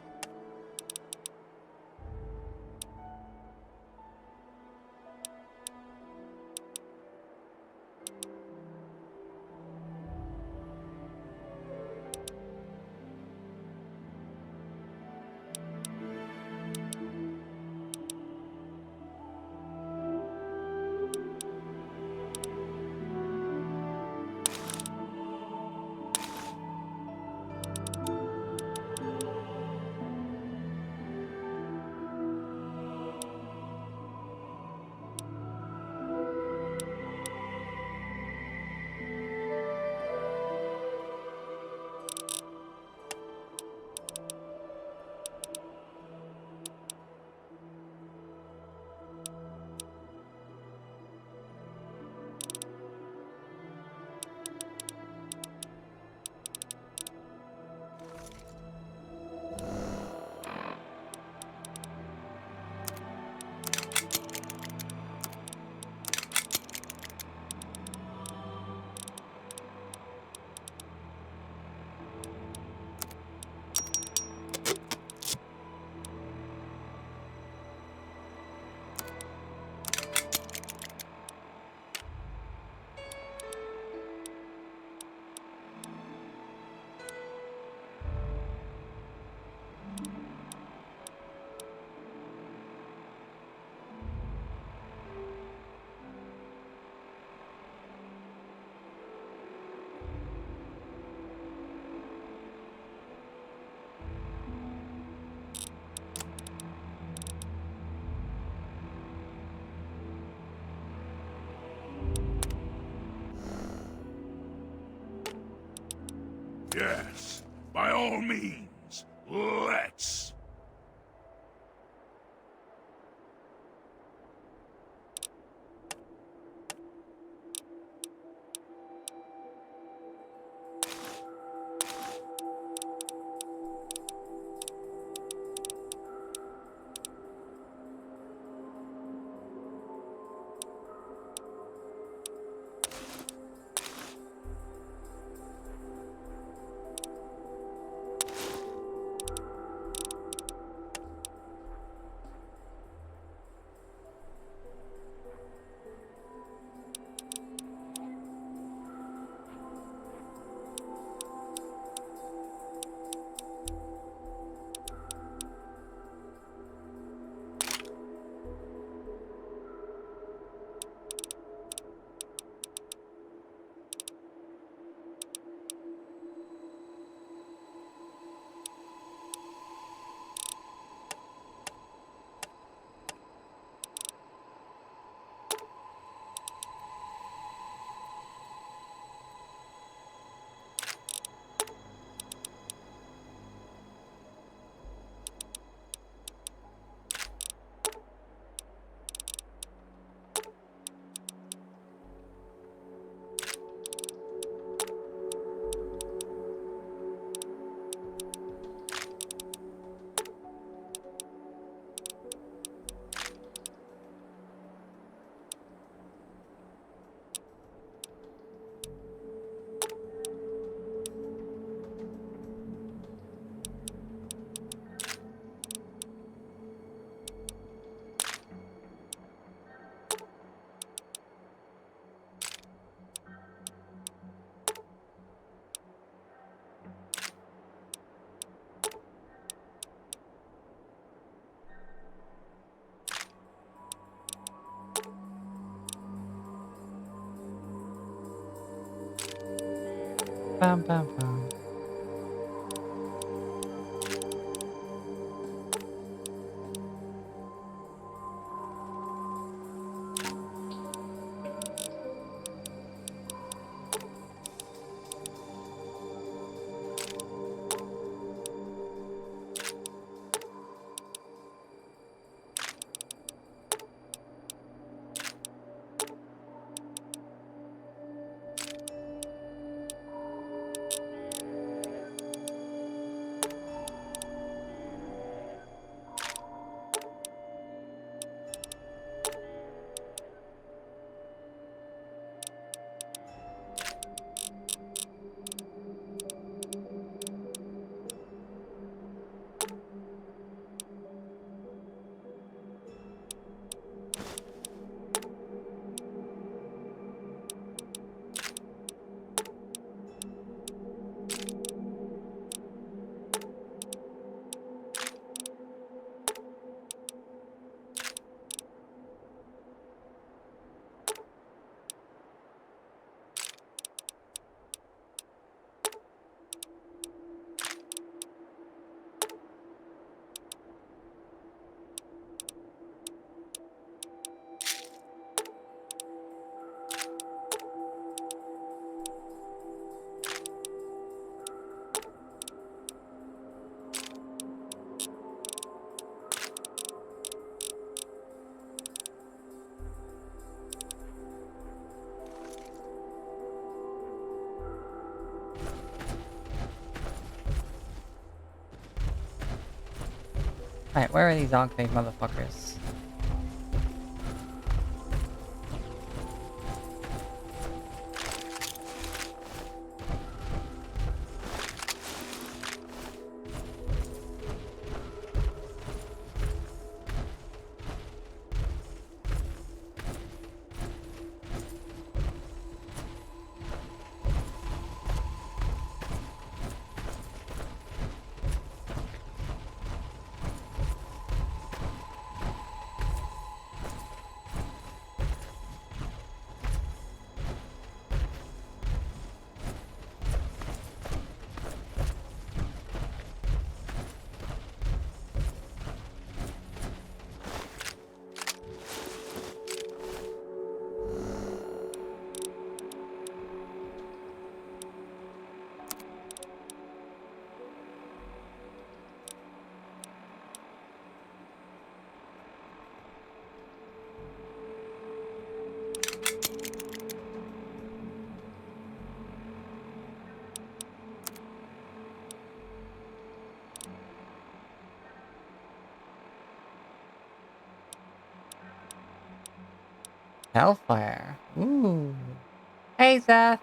all means, let's. Bum, bum, bum. Alright, where are these dog-faced motherfuckers? Hellfire. Ooh. Hey, Zeth.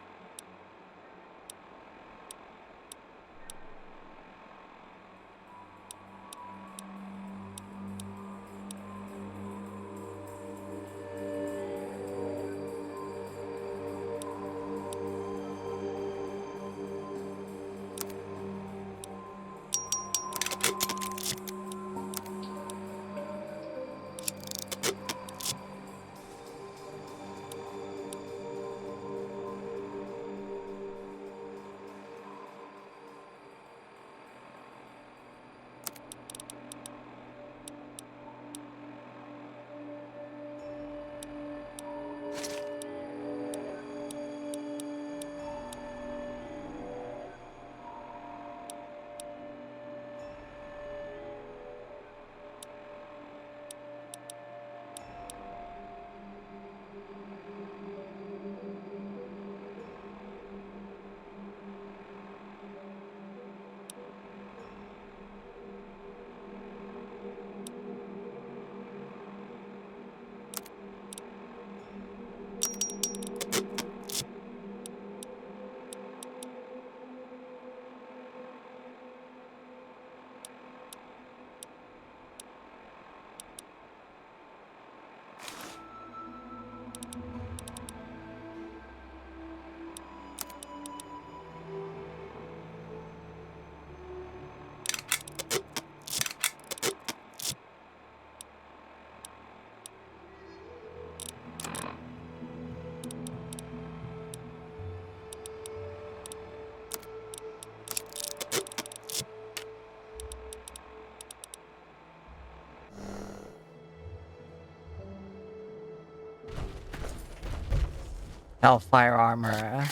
Hellfire armor.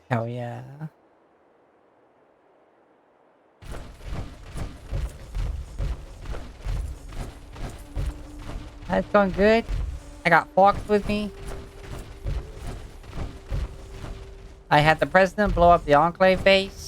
Hell yeah. That's going good. I got Fox with me. I had the president blow up the Enclave base.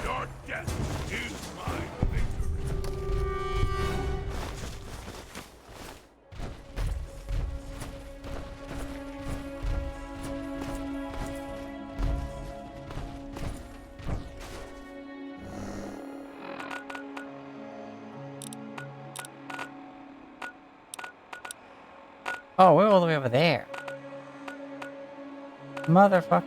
Your death is my victory. Oh, we're all the way over there. Motherfucker.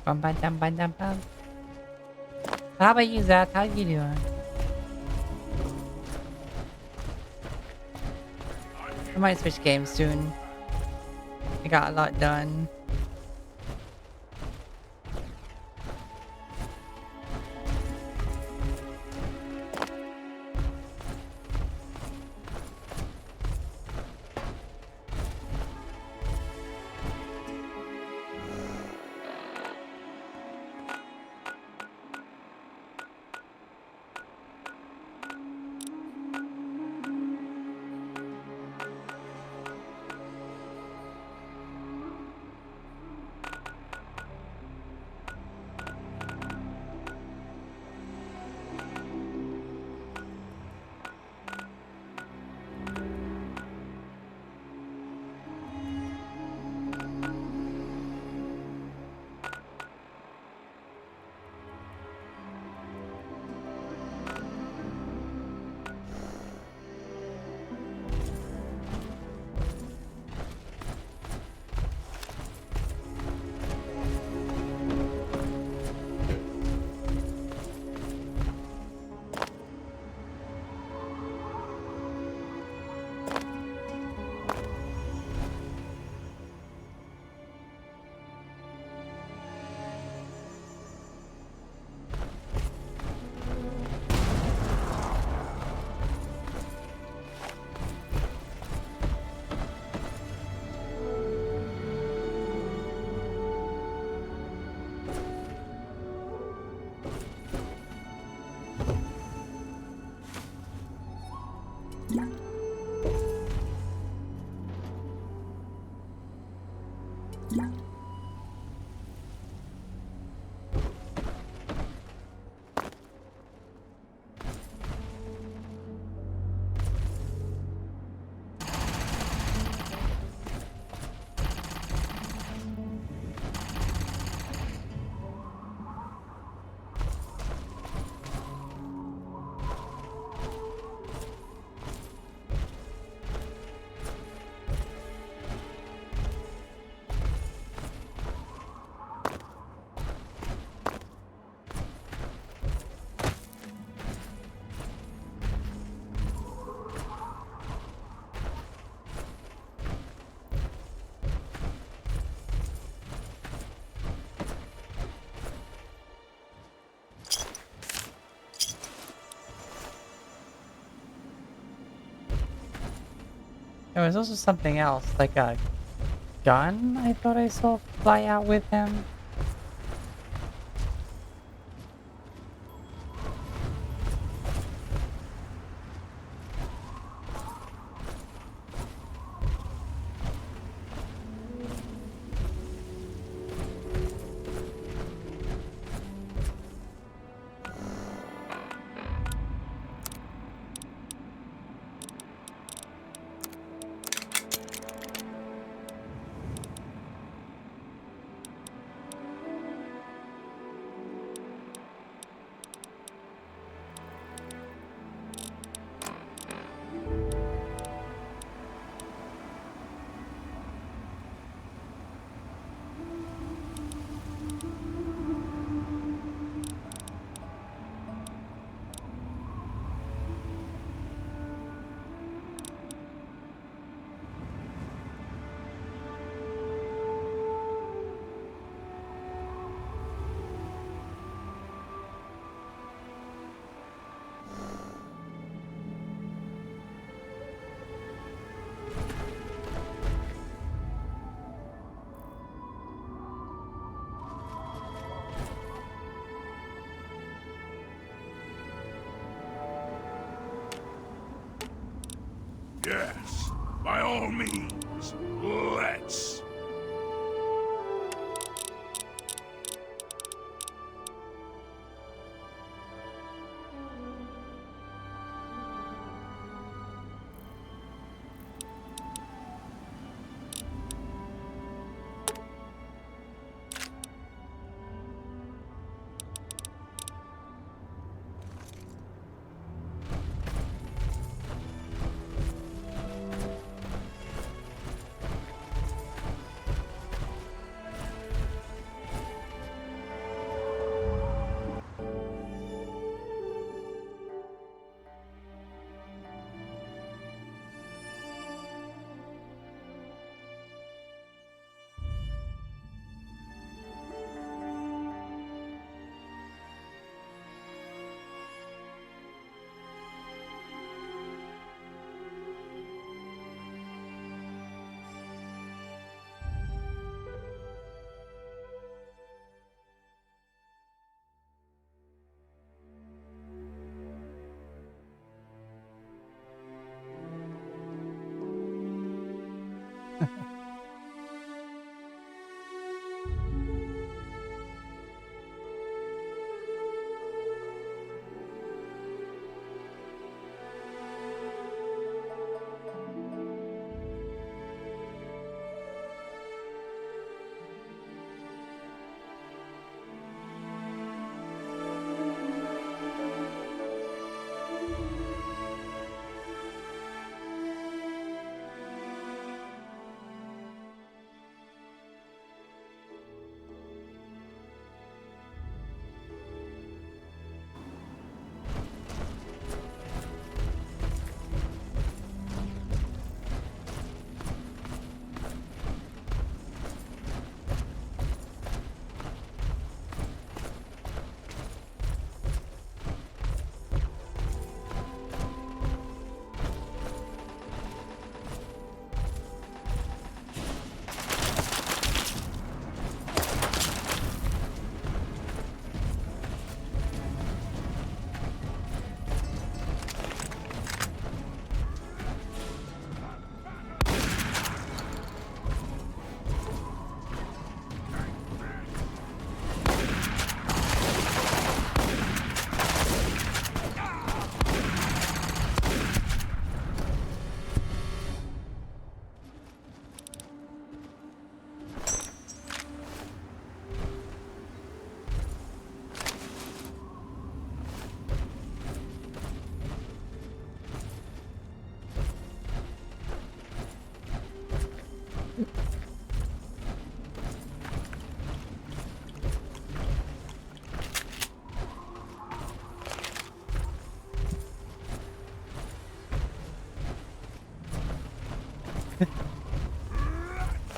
Bum, bum, dum, bum, dum, bum. How about you, Zach? How you doing? I might switch games soon. I got a lot done. There was also something else, like a gun I thought I saw fly out with him. Yes, by all means, let's.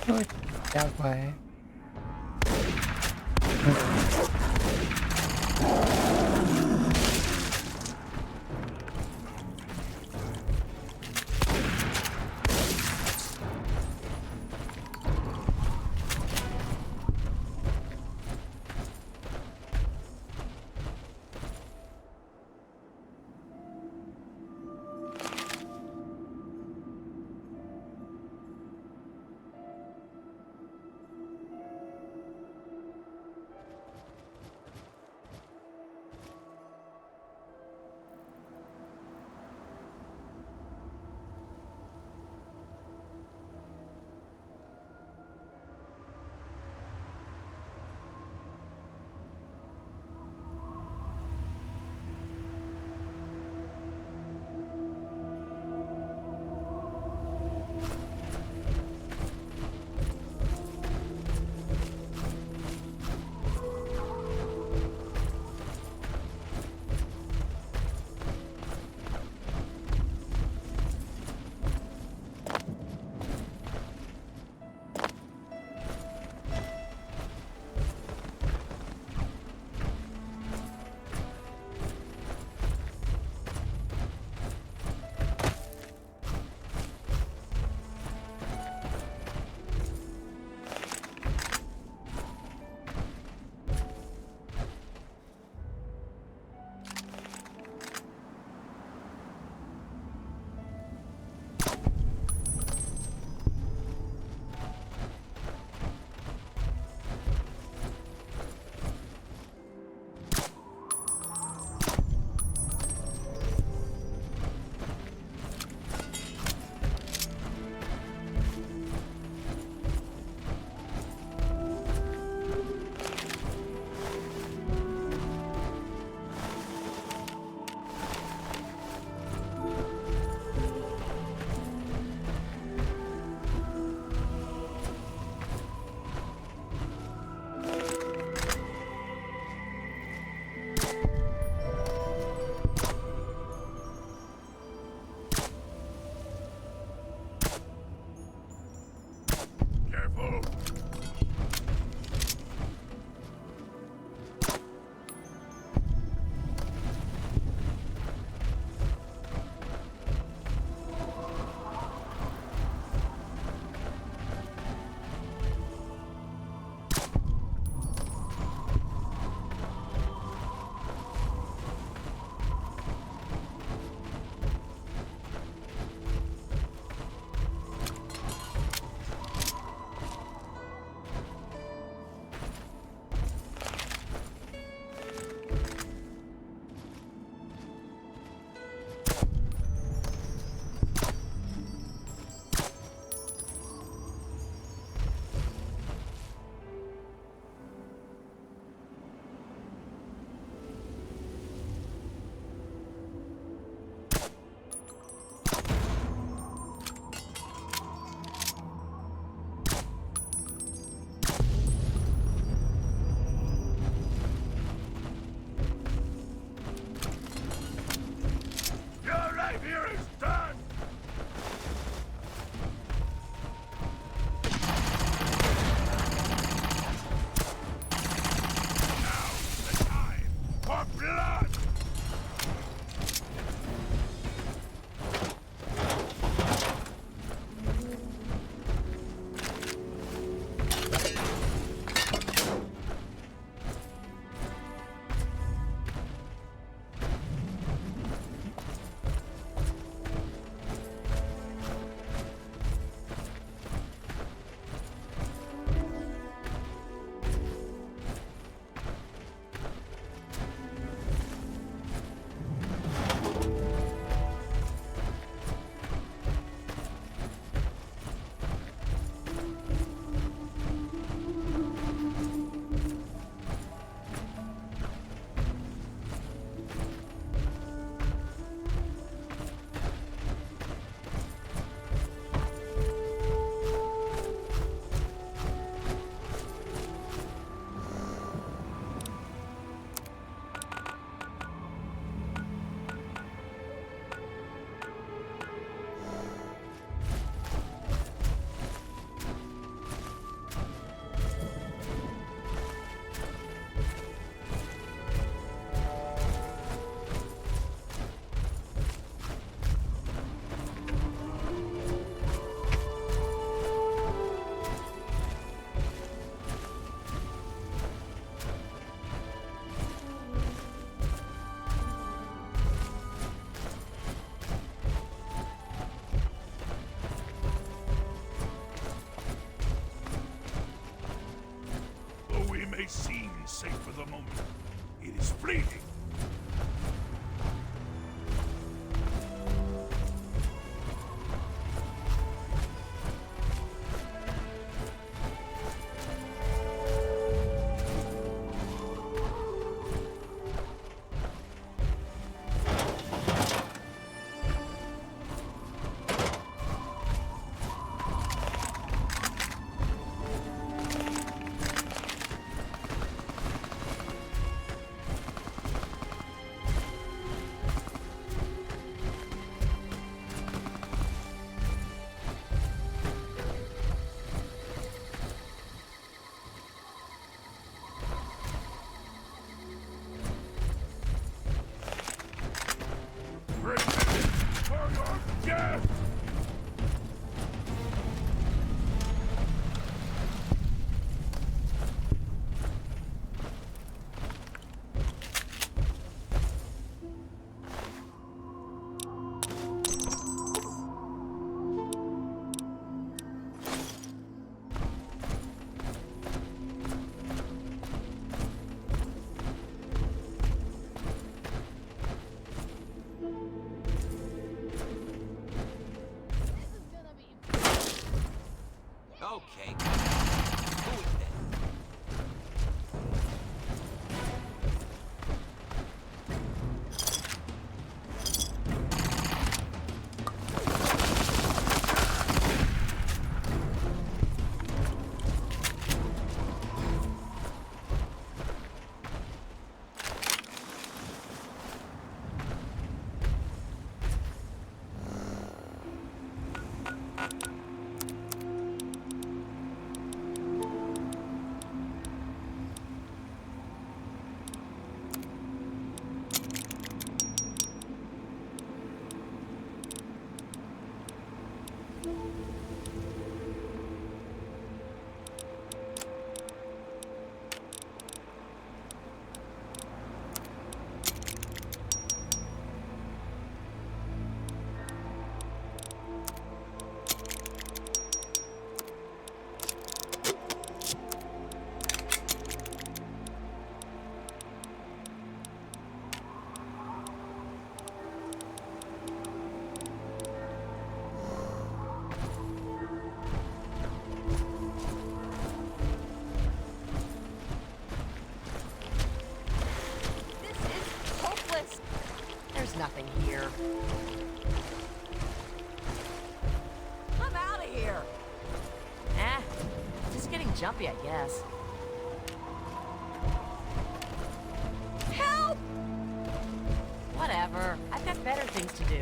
Good. That way. seem safe for the moment. It is fleeting. Okay. Who is that? Nothing here. I'm out of here. Just getting jumpy, I guess. Help! Whatever. I've got better things to do.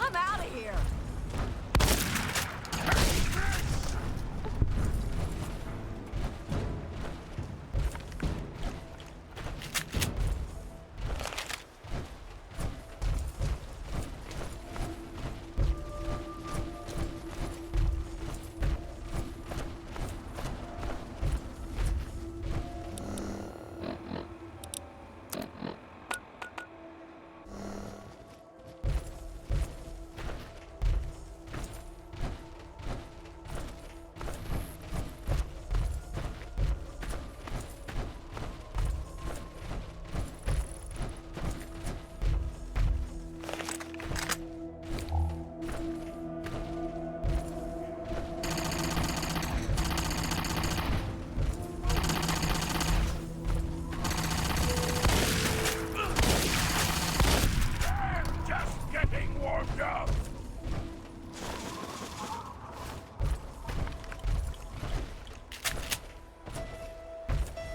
I'm out of here.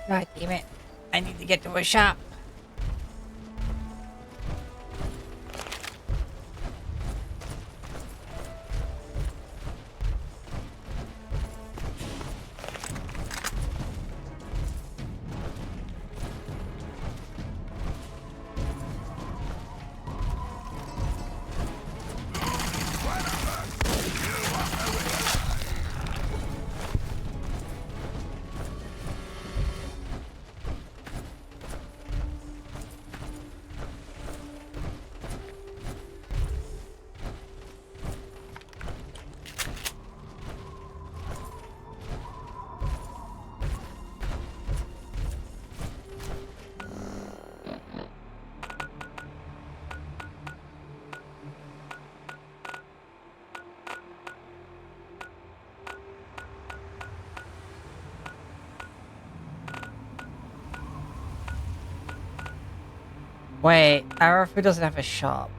God damn it. I need to get to a shop. Wait, Arafu doesn't have a shop.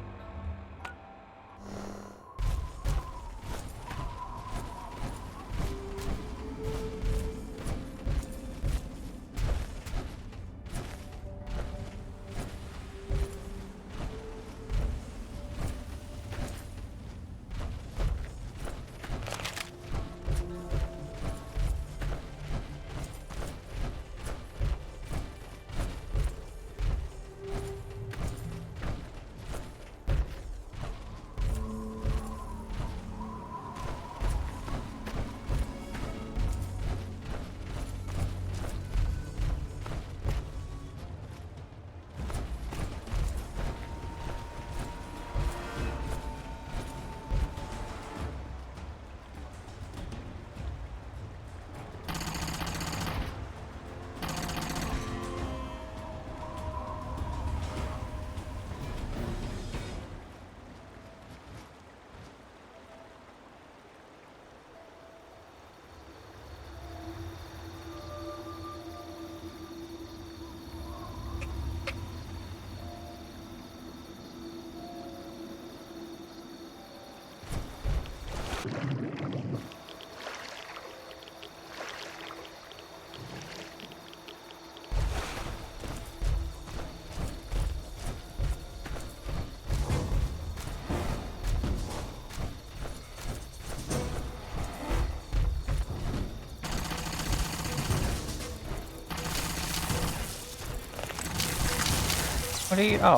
What are you? Oh.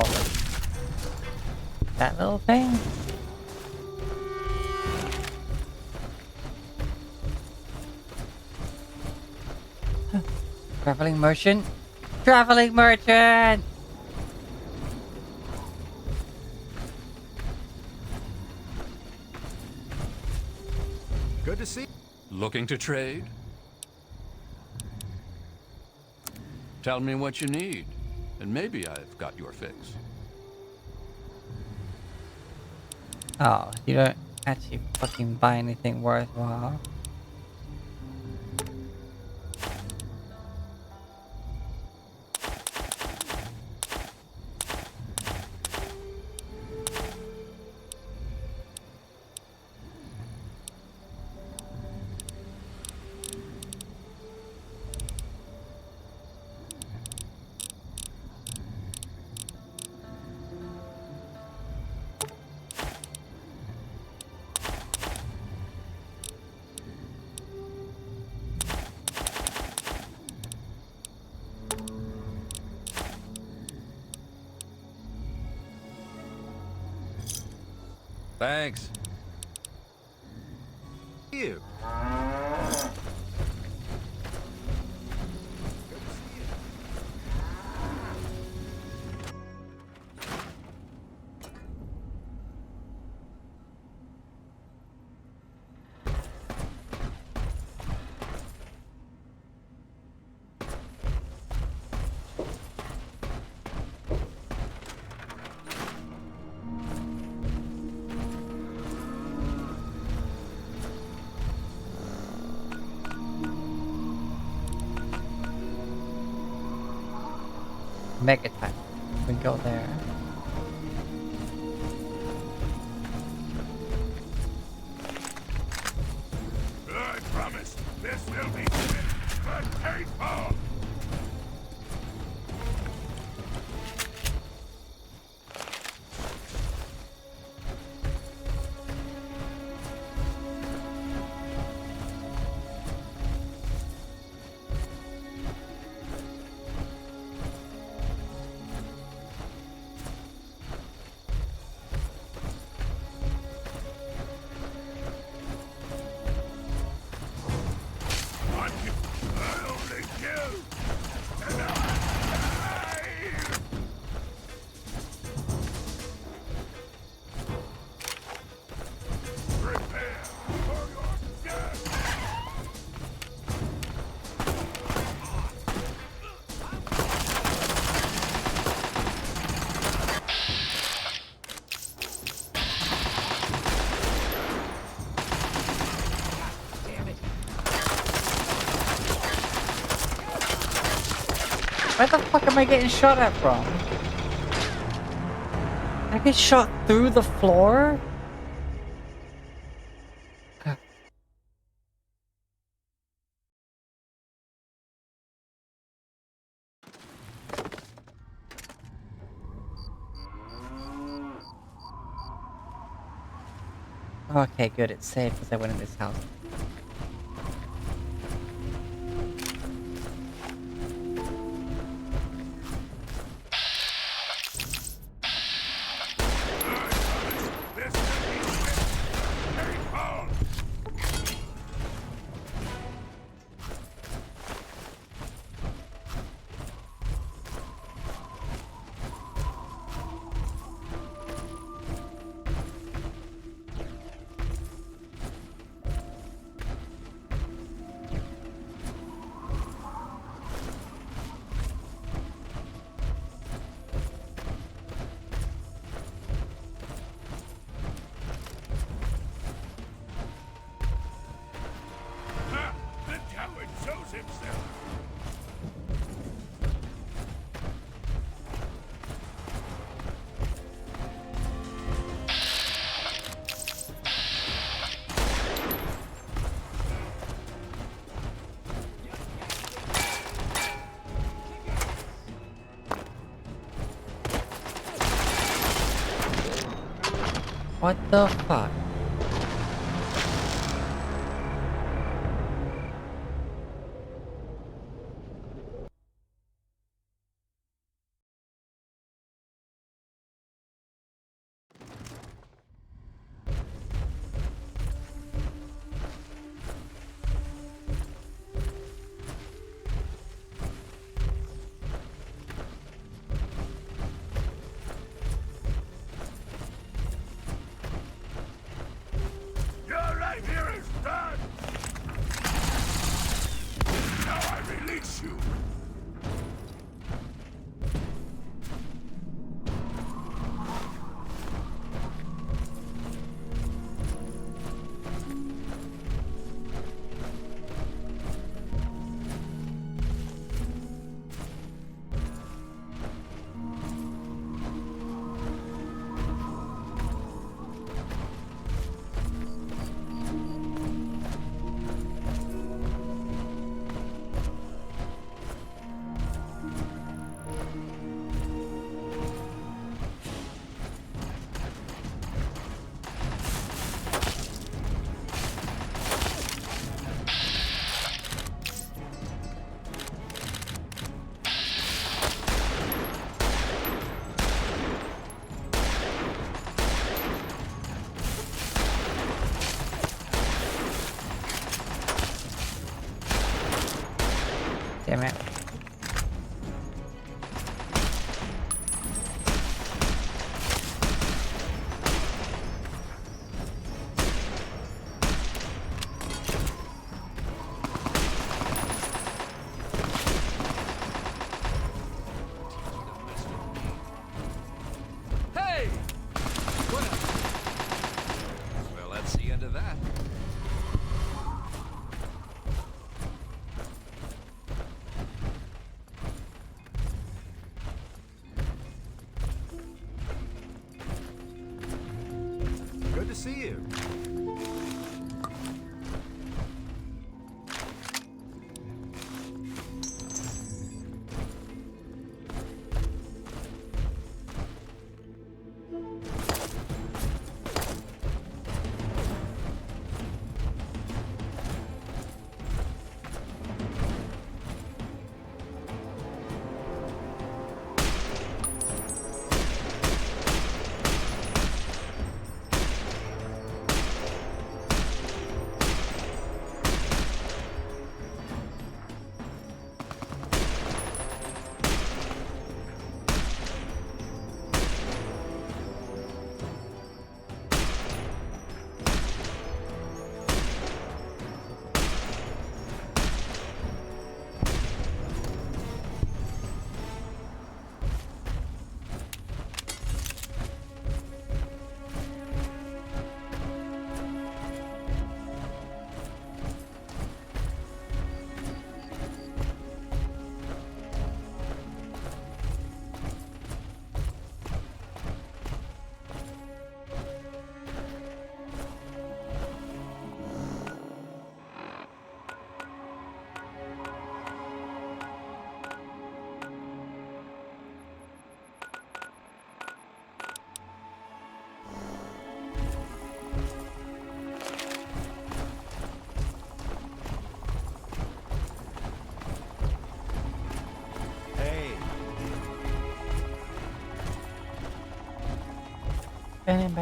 That little thing? Traveling merchant? Traveling merchant! Good to see. Looking to trade? Tell me what you need, and maybe I've got your fix. Oh, you don't actually fucking buy anything worthwhile. Thanks. You. Mega time. We go there. I promise this will be finished, but painful. Where the fuck am I getting shot at from? get shot through the floor? Okay, good. It's safe because I went in this house. What the fuck? Your life here is done! Now I release you! Damn it. Hey! What well, that's the end of that. Good to see you. Bam.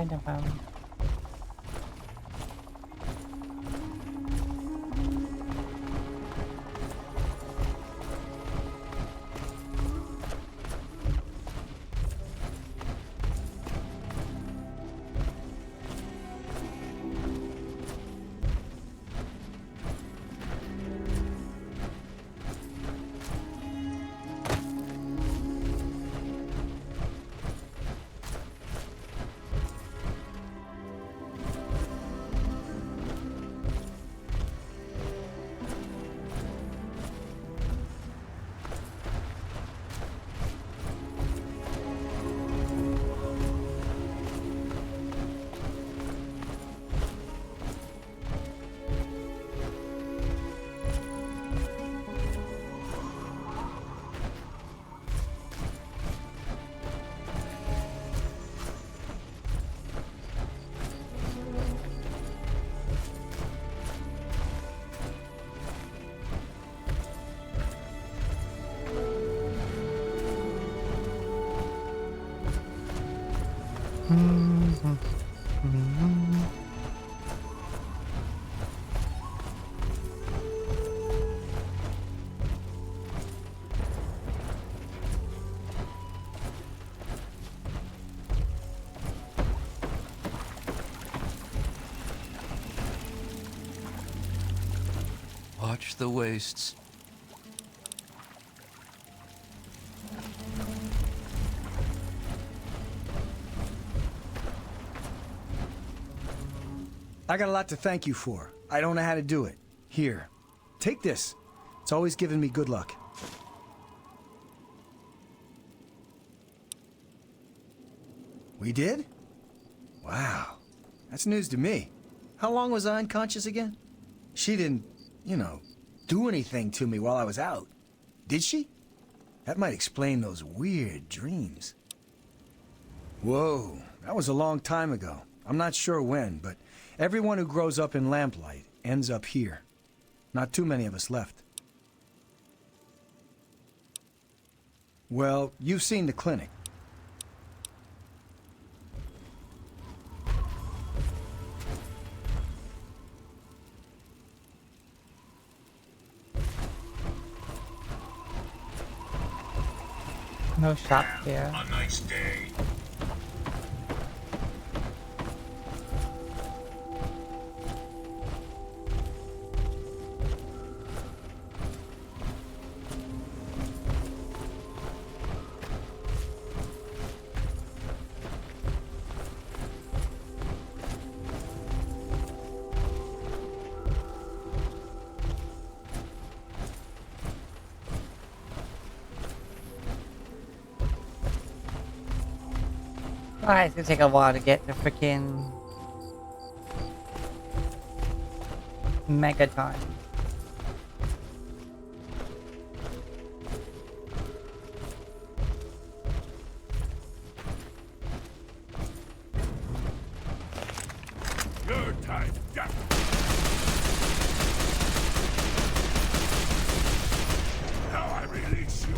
Watch the wastes. I got a lot to thank you for. I don't know how to do it. Here, take this. It's always given me good luck. We did? Wow. That's news to me. How long was I unconscious again? She didn't, do anything to me while I was out. Did she? That might explain those weird dreams. Whoa, that was a long time ago. I'm not sure when, but everyone who grows up in Lamplight ends up here. Not too many of us left. Well, you've seen the clinic. No shop here. A nice day. Alright, it's gonna take a while to get the freaking Megaton. Your time, Jack. Now I release you.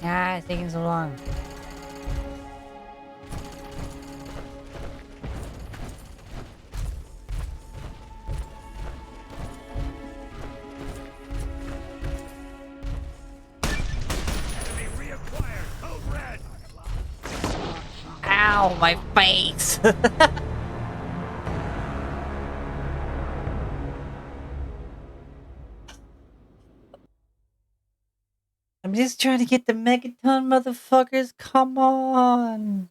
Ah, it's taking so long. Ow, my face! I'm just trying to get the megaton, motherfuckers. Come on.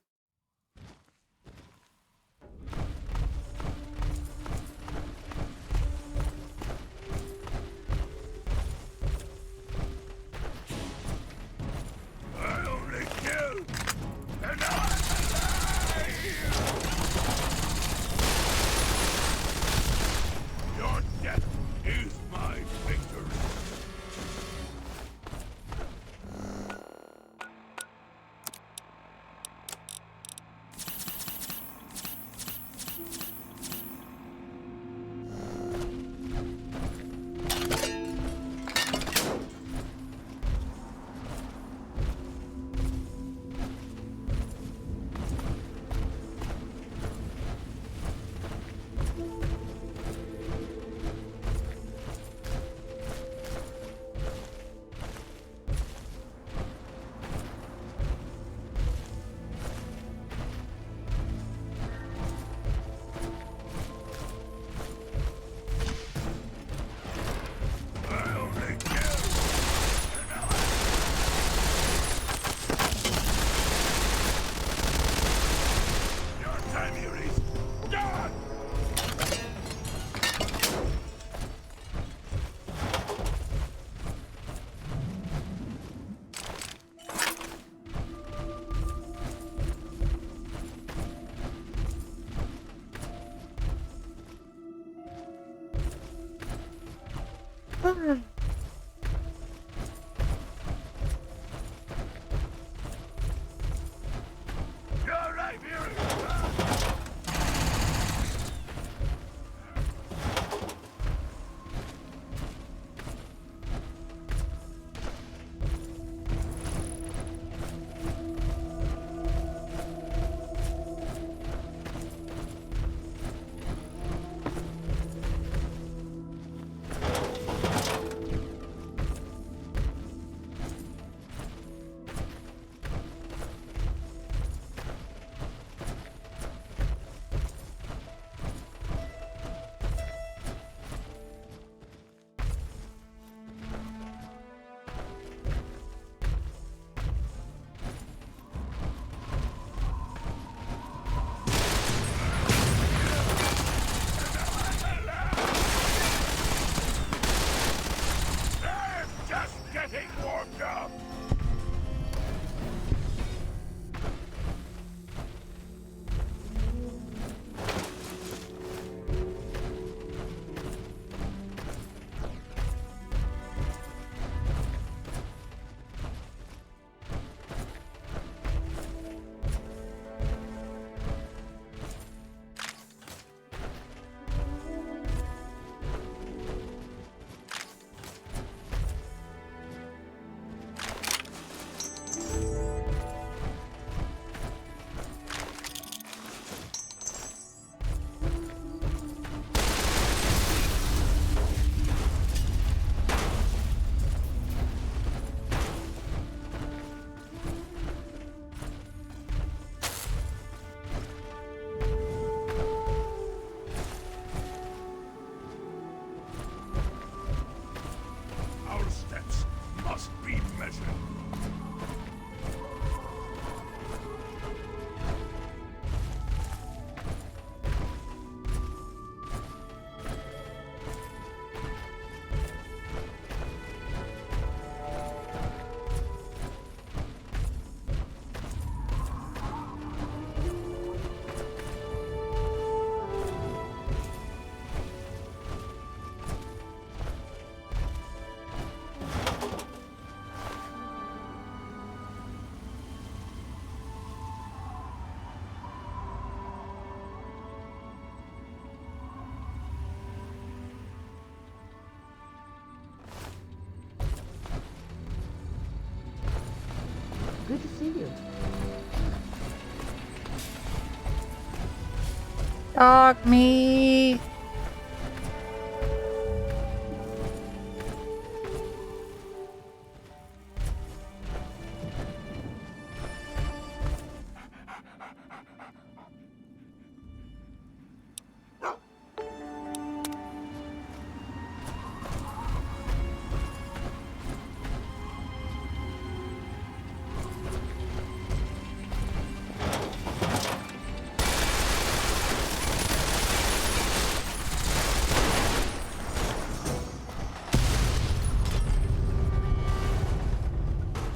I only killed, and I'm alive! Your death is my victory. see you. Dog me.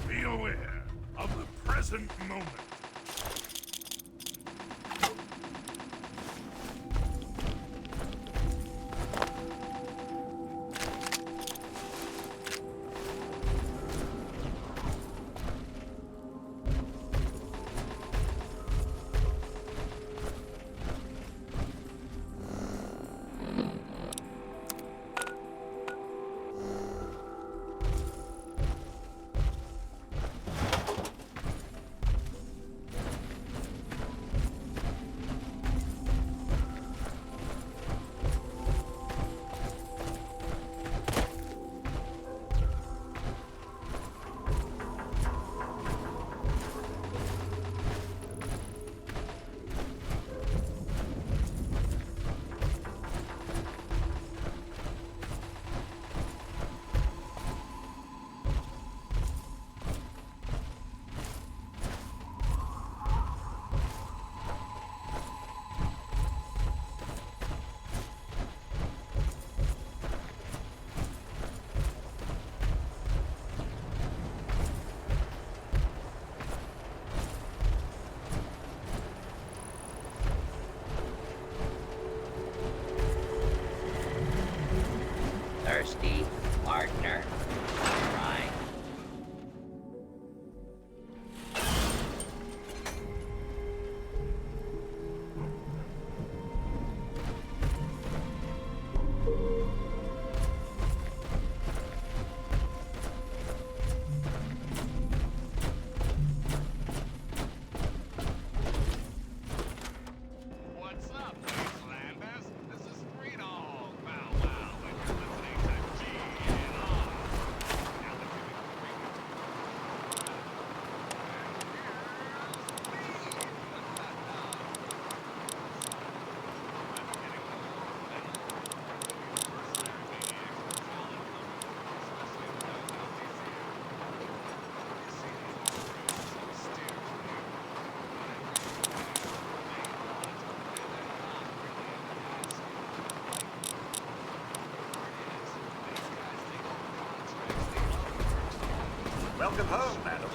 Be aware of the present moment. Thirsty partner. Right. What's up, Wastelanders? This is Frito. Wow, wow. When you're listening to GNR. Now that Welcome home, madam.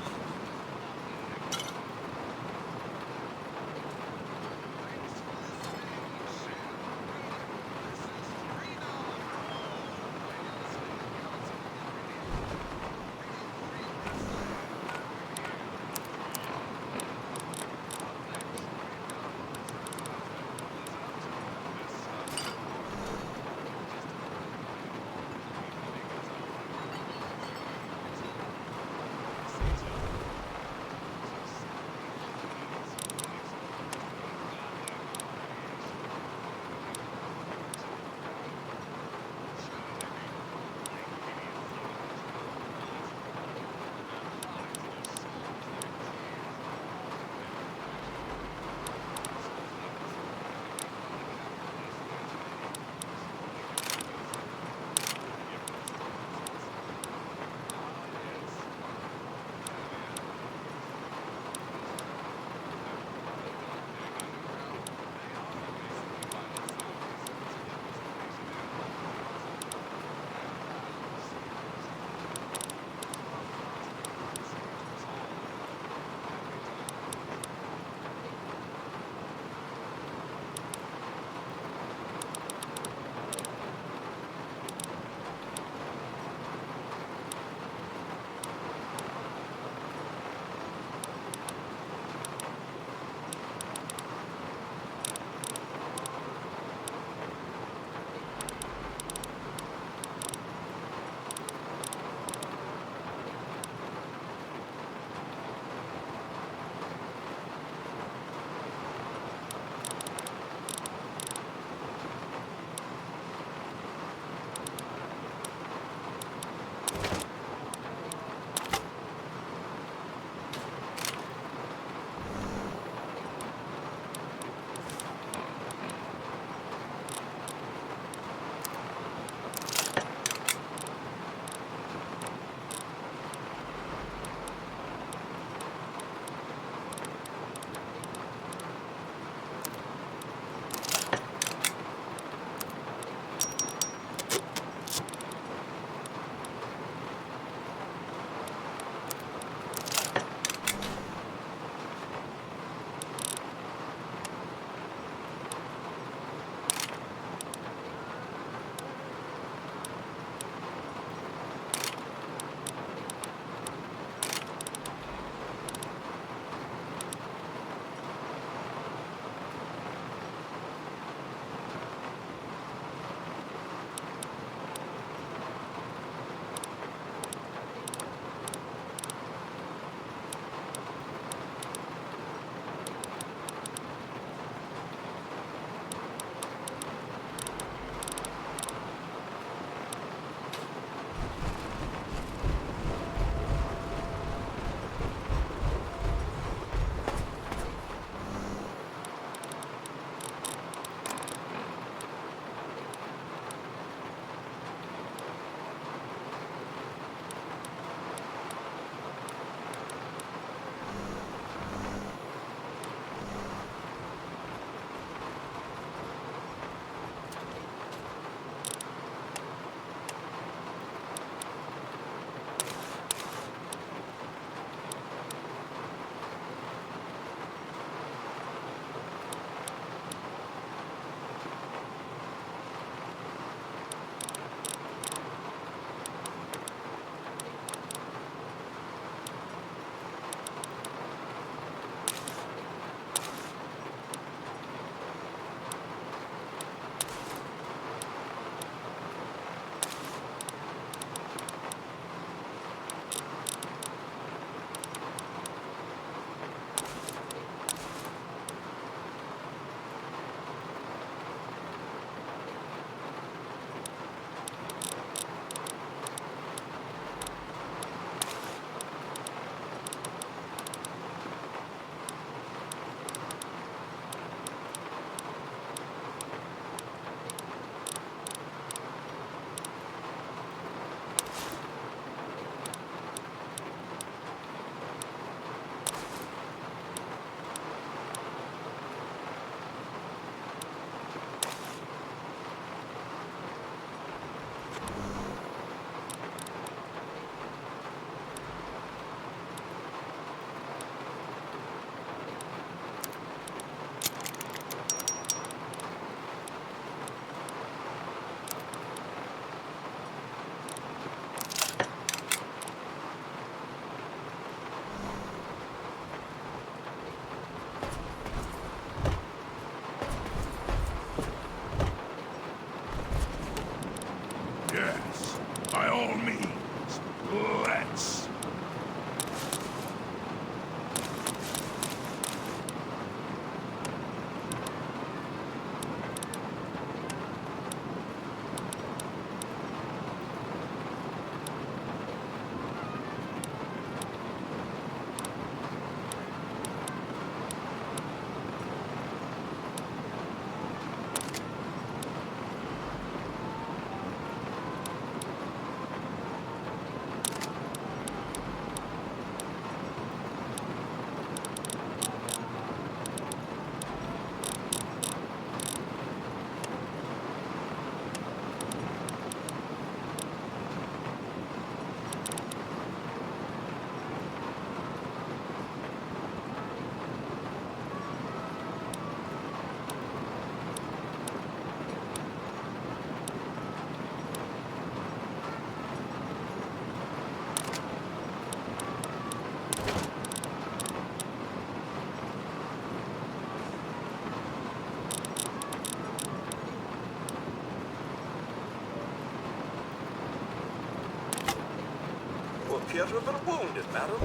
appear to have been wounded, madam.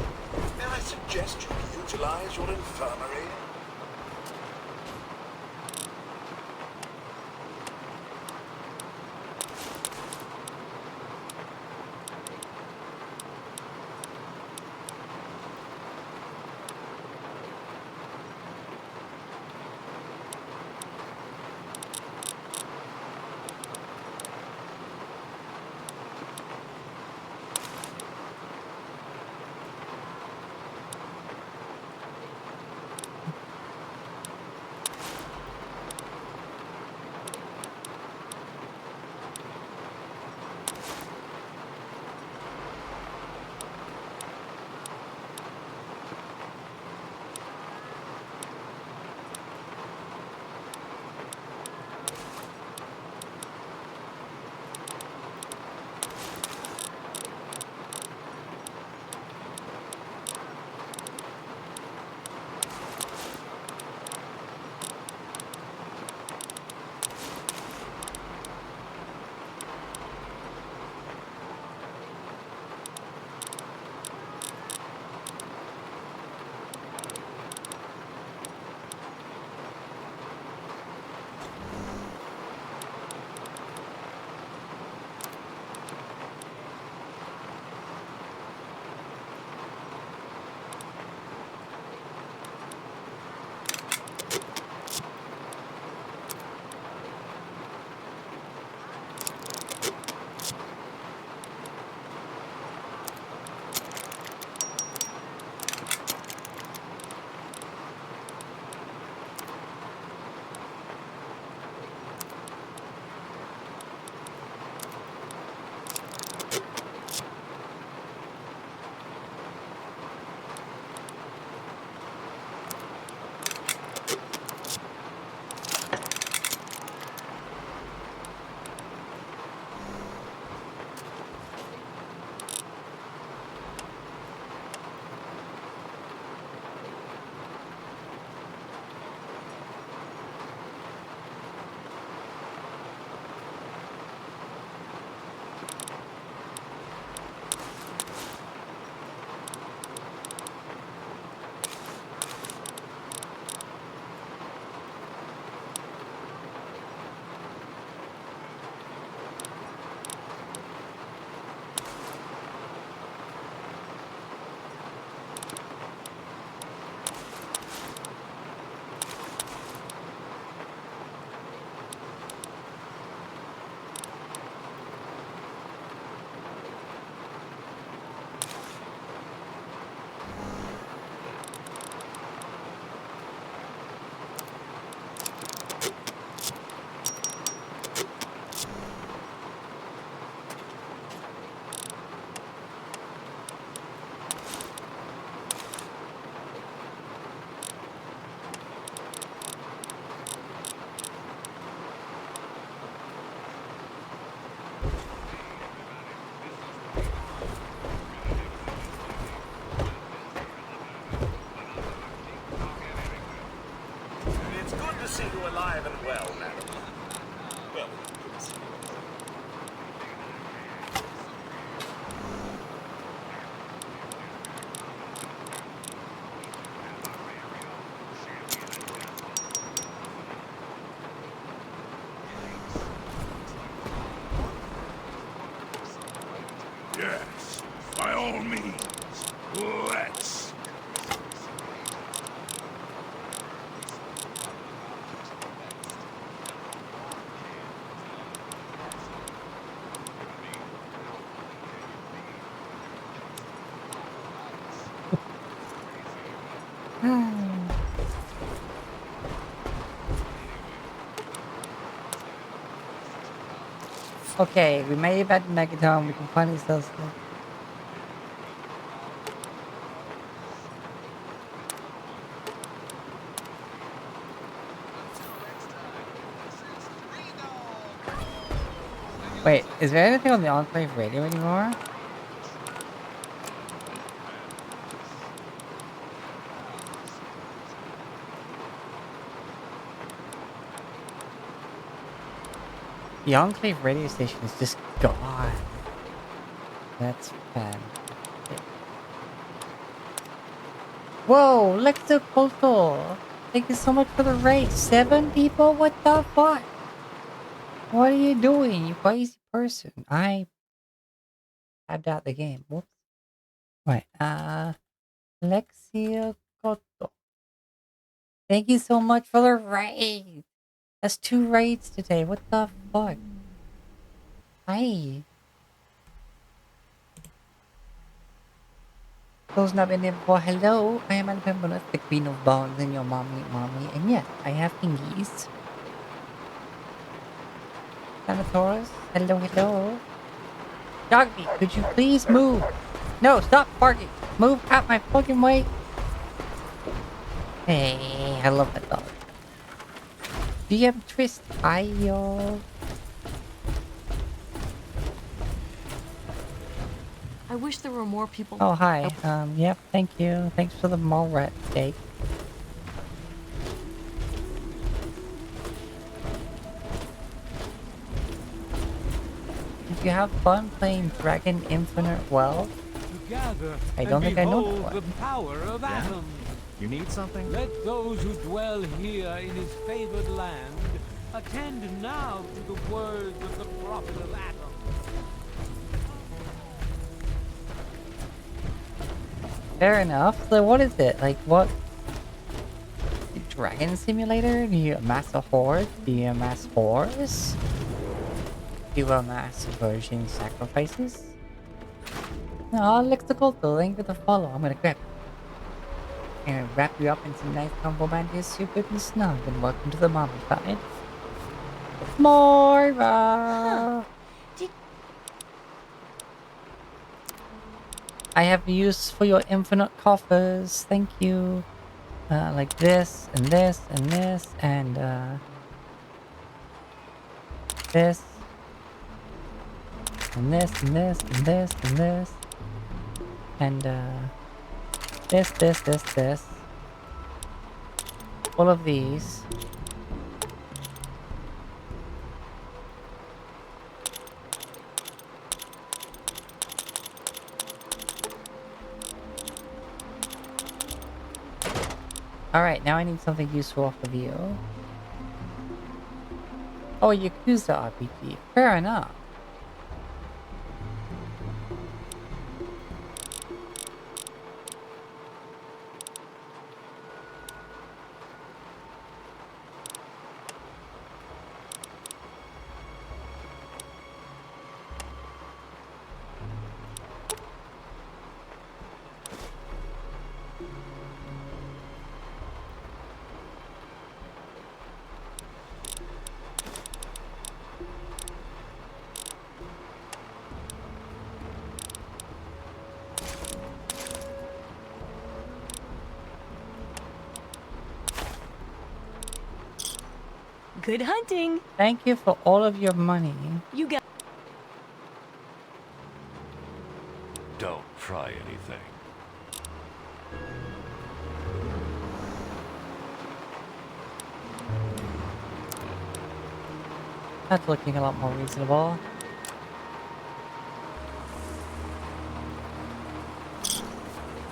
May I suggest you utilize your infirmary? See you alive and well, madam. Well, good to see you. Yes, by all means, let's. Okay, we made it back to Megaton. We can finally sell stuff. Wait, is there anything on the Enclave radio anymore? The Enclave radio station is just gone. That's bad. Whoa, Lexicoto! Thank you so much for the raid. 7 people? What the fuck? What are you doing, you crazy person? I tabbed out the game. Whoops. Right, Lexicoto. Thank you so much for the raid. That's 2 raids today. What the fuck? Hi. Those not been there before. Hello, I am Alpembonus, the queen of bones and your mommy. And yes, I have fingies. Sanatoris, hello. Dogby, could you please move? No, stop barking. Move out my fucking way. Hey, I love that dog. DM Twist, hi y'all. I wish there were more people. Oh, hi. Yep, thank you. Thanks for the mall rat steak. If you have fun playing Dragon Infinite well, Together I don't think I know that behold one. the power of Yeah? atoms. You need something? Let those who dwell here in his favored land attend now to the words of the prophet of atoms. Fair enough. So what is it? Like what? Dragon Simulator? Do you amass a horde? Do you amass whores? Do you amass virgin sacrifices? Oh, lexical, thank you for the follow. I'm gonna grab you. And wrap you up in some nice combo bandages, so you're good and snug, and welcome to the mommy side. Moira! I have use for your infinite coffers. Thank you. Like this, and this, and this, and this. And this, and this, and this, and this. And this. All of these. Alright, now I need something useful off of you. Oh, Yakuza RPG. Fair enough. Good hunting. Thank you for all of your money. You got. Don't try anything. That's looking a lot more reasonable.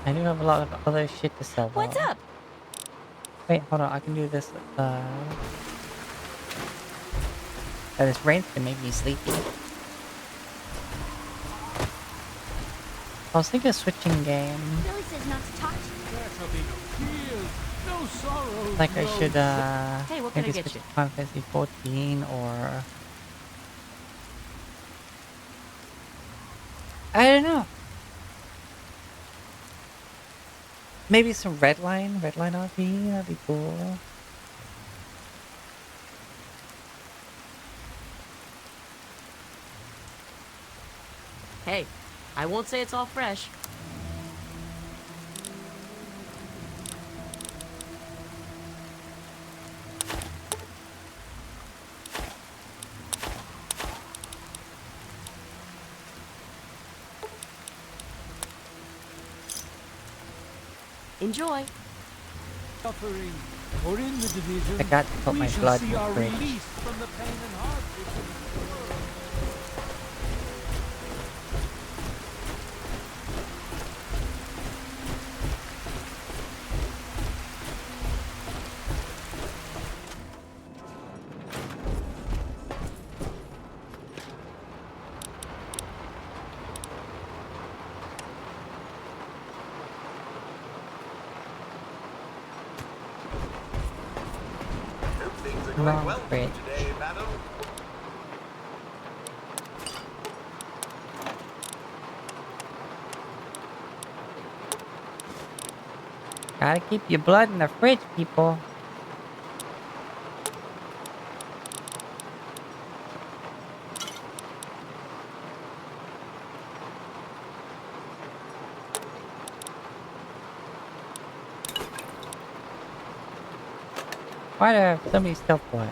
I do have a lot of other shit to sell though. What's up? Wait, hold on, I can do this, this rain's gonna make me sleepy. I was thinking of switching game. Billy says not to talk to you. There shall be no tears, no sorrow. Like I should, Hey, what can I maybe get switch you? to Final Fantasy 14 or... I don't know. Maybe some Redline RP, that'd be cool. Hey, I won't say it's all fresh. Enjoy. Suffering, or in the division, I got to put we my shall blood see in the our fridge. release from the pain and hardship of this world. Wrong welcome fridge. today, madam. Gotta keep your blood in the fridge, people. Why do so many stealth boys?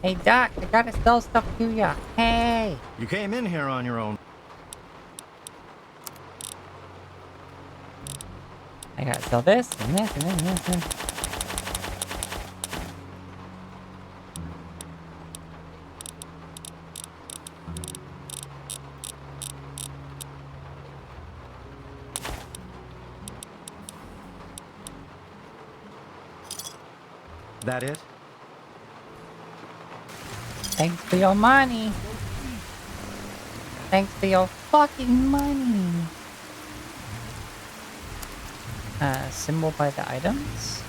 Hey Doc, I gotta sell stuff to ya. Hey! You came in here on your own. I gotta sell this and this and this and this and... That it? Thanks for your money. Thanks for your fucking money. Symbol by the items?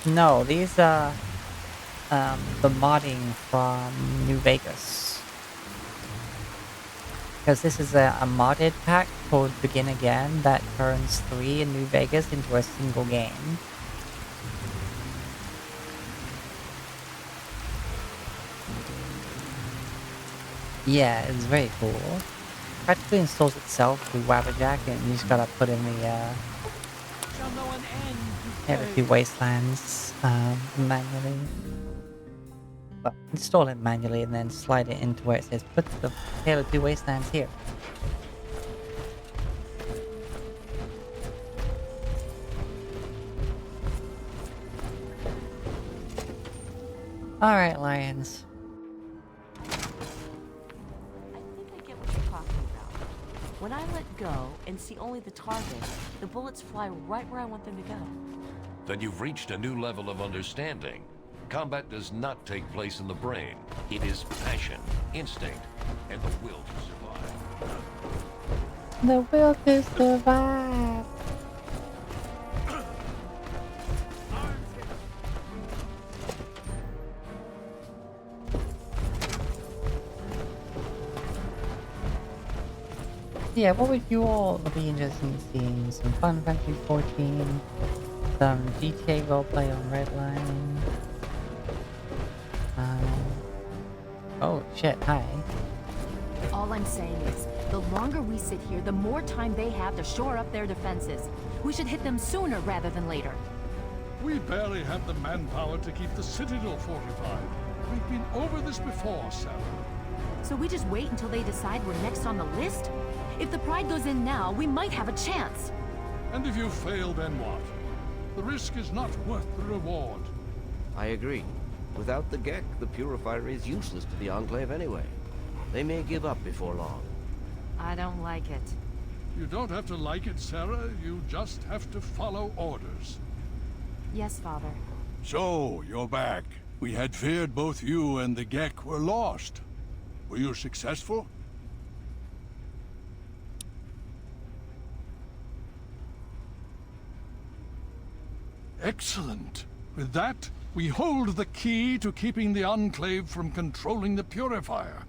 No, these are the modding from New Vegas. Because this is a modded pack called Begin Again that turns 3 in New Vegas into a single game. Yeah, it's very cool. Practically installs itself through Wabajack, and you just gotta put in the the Wastelands manually. Well, install it manually and then slide it into where it says put the Tale of Two Wastelands here. Alright, Lions. When I let go and see only the target, the bullets fly right where I want them to go. Then you've reached a new level of understanding. Combat does not take place in the brain. It is passion, instinct, and the will to survive. The will to survive. Yeah, what would you all be interested in seeing? Some Final Fantasy 14, some GTA roleplay on Redline. Oh shit, hi. All I'm saying is, the longer we sit here, the more time they have to shore up their defenses. We should hit them sooner rather than later. We barely have the manpower to keep the Citadel fortified. We've been over this before, Sarah. So we just wait until they decide we're next on the list? If the Pride goes in now, we might have a chance. And if you fail, then what? The risk is not worth the reward. I agree. Without the Gek, the Purifier is useless to the Enclave anyway. They may give up before long. I don't like it. You don't have to like it, Sarah. You just have to follow orders. Yes, Father. So, you're back. We had feared both you and the Gek were lost. Were you successful? Excellent. With that, we hold the key to keeping the Enclave from controlling the Purifier.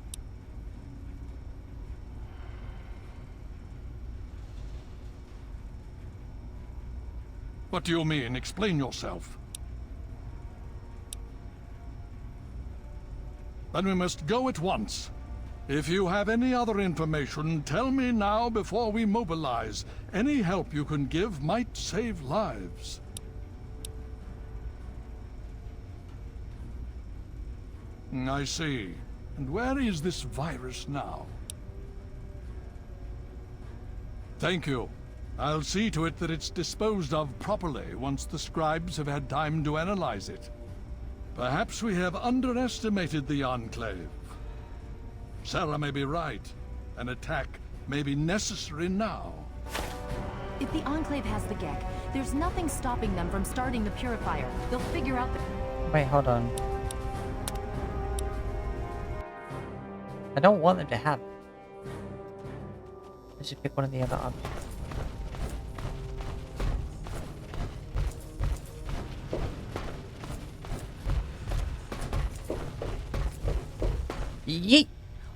What do you mean? Explain yourself. Then we must go at once. If you have any other information, tell me now before we mobilize. Any help you can give might save lives. I see. And where is this virus now? Thank you. I'll see to it that it's disposed of properly once the scribes have had time to analyze it. Perhaps we have underestimated the Enclave. Sarah may be right. An attack may be necessary now. If the Enclave has the Gek, there's nothing stopping them from starting the Purifier. They'll figure out the... Wait, hold on. I don't want them to have it. Let's just pick one of the other options. Yeet!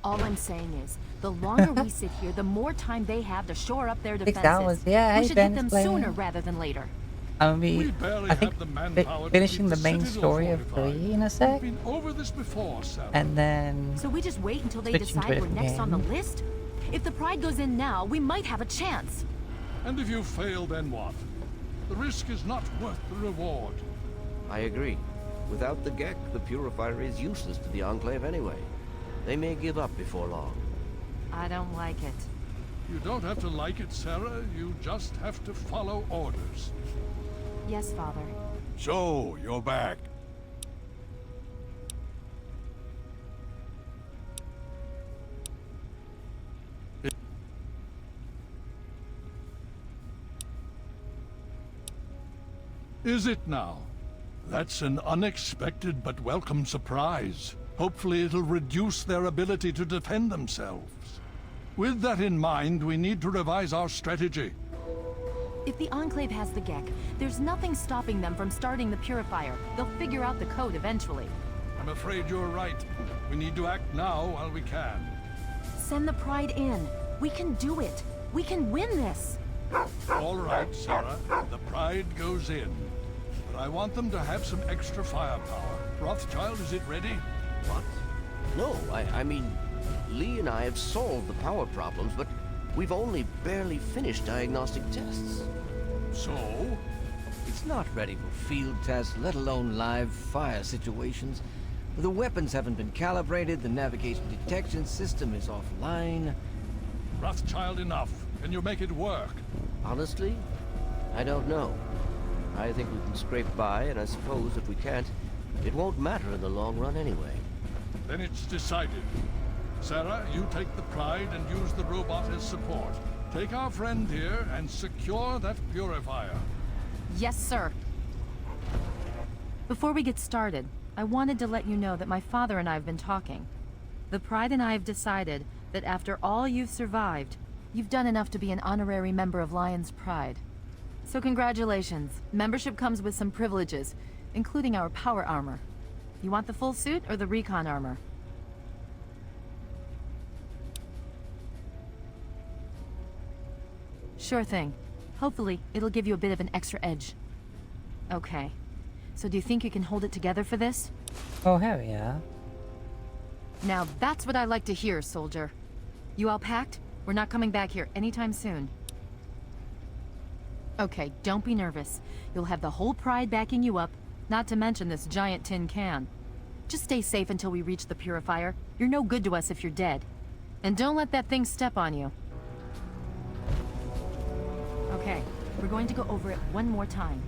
All I'm saying is, the longer we sit here, the more time they have to shore up their 6 defenses. hours, yeah. We Hey, should Ben's hit them playing. sooner rather than later. I think finishing the main story of 3 in a sec, Been over this before, Sarah. and then So we just wait until they switch into a decide we're different next on the game. list? If the Pride goes in now, we might have a chance. And if you fail, then what? The risk is not worth the reward. I agree. Without the Gek, the Purifier is useless to the Enclave anyway. They may give up before long. I don't like it. You don't have to like it, Sarah. You just have to follow orders. Yes, Father. So, you're back. Is it now? That's an unexpected but welcome surprise. Hopefully it'll reduce their ability to defend themselves. With that in mind, we need to revise our strategy. If the Enclave has the Gek, there's nothing stopping them from starting the Purifier. They'll figure out the code eventually. I'm afraid you're right. We need to act now while we can. Send the Pride in. We can do it. We can win this. All right, Sarah. The Pride goes in. But I want them to have some extra firepower. Rothschild, is it ready? What? No, I mean, Lee and I have solved the power problems, but we've only barely finished diagnostic tests. So? It's not ready for field tests, let alone live fire situations. The weapons haven't been calibrated, the navigation detection system is offline. Rothschild, enough. Can you make it work? Honestly, I don't know. I think we can scrape by, and I suppose if we can't, it won't matter in the long run anyway. Then it's decided. Sarah, you take the Pride and use the robot as support. Take our friend here and secure that purifier. Yes, sir. Before we get started, I wanted to let you know that my father and I have been talking. The Pride and I have decided that after all you've survived, you've done enough to be an honorary member of Lion's Pride. So congratulations. Membership comes with some privileges, including our power armor. You want the full suit or the recon armor? Sure thing. Hopefully, it'll give you a bit of an extra edge. Okay. So do you think you can hold it together for this? Oh, hell yeah. Now that's what I like to hear, soldier. You all packed? We're not coming back here anytime soon. Okay, don't be nervous. You'll have the whole Pride backing you up, not to mention this giant tin can. Just stay safe until we reach the Purifier. You're no good to us if you're dead. And don't let that thing step on you. Okay, we're going to go over it one more time.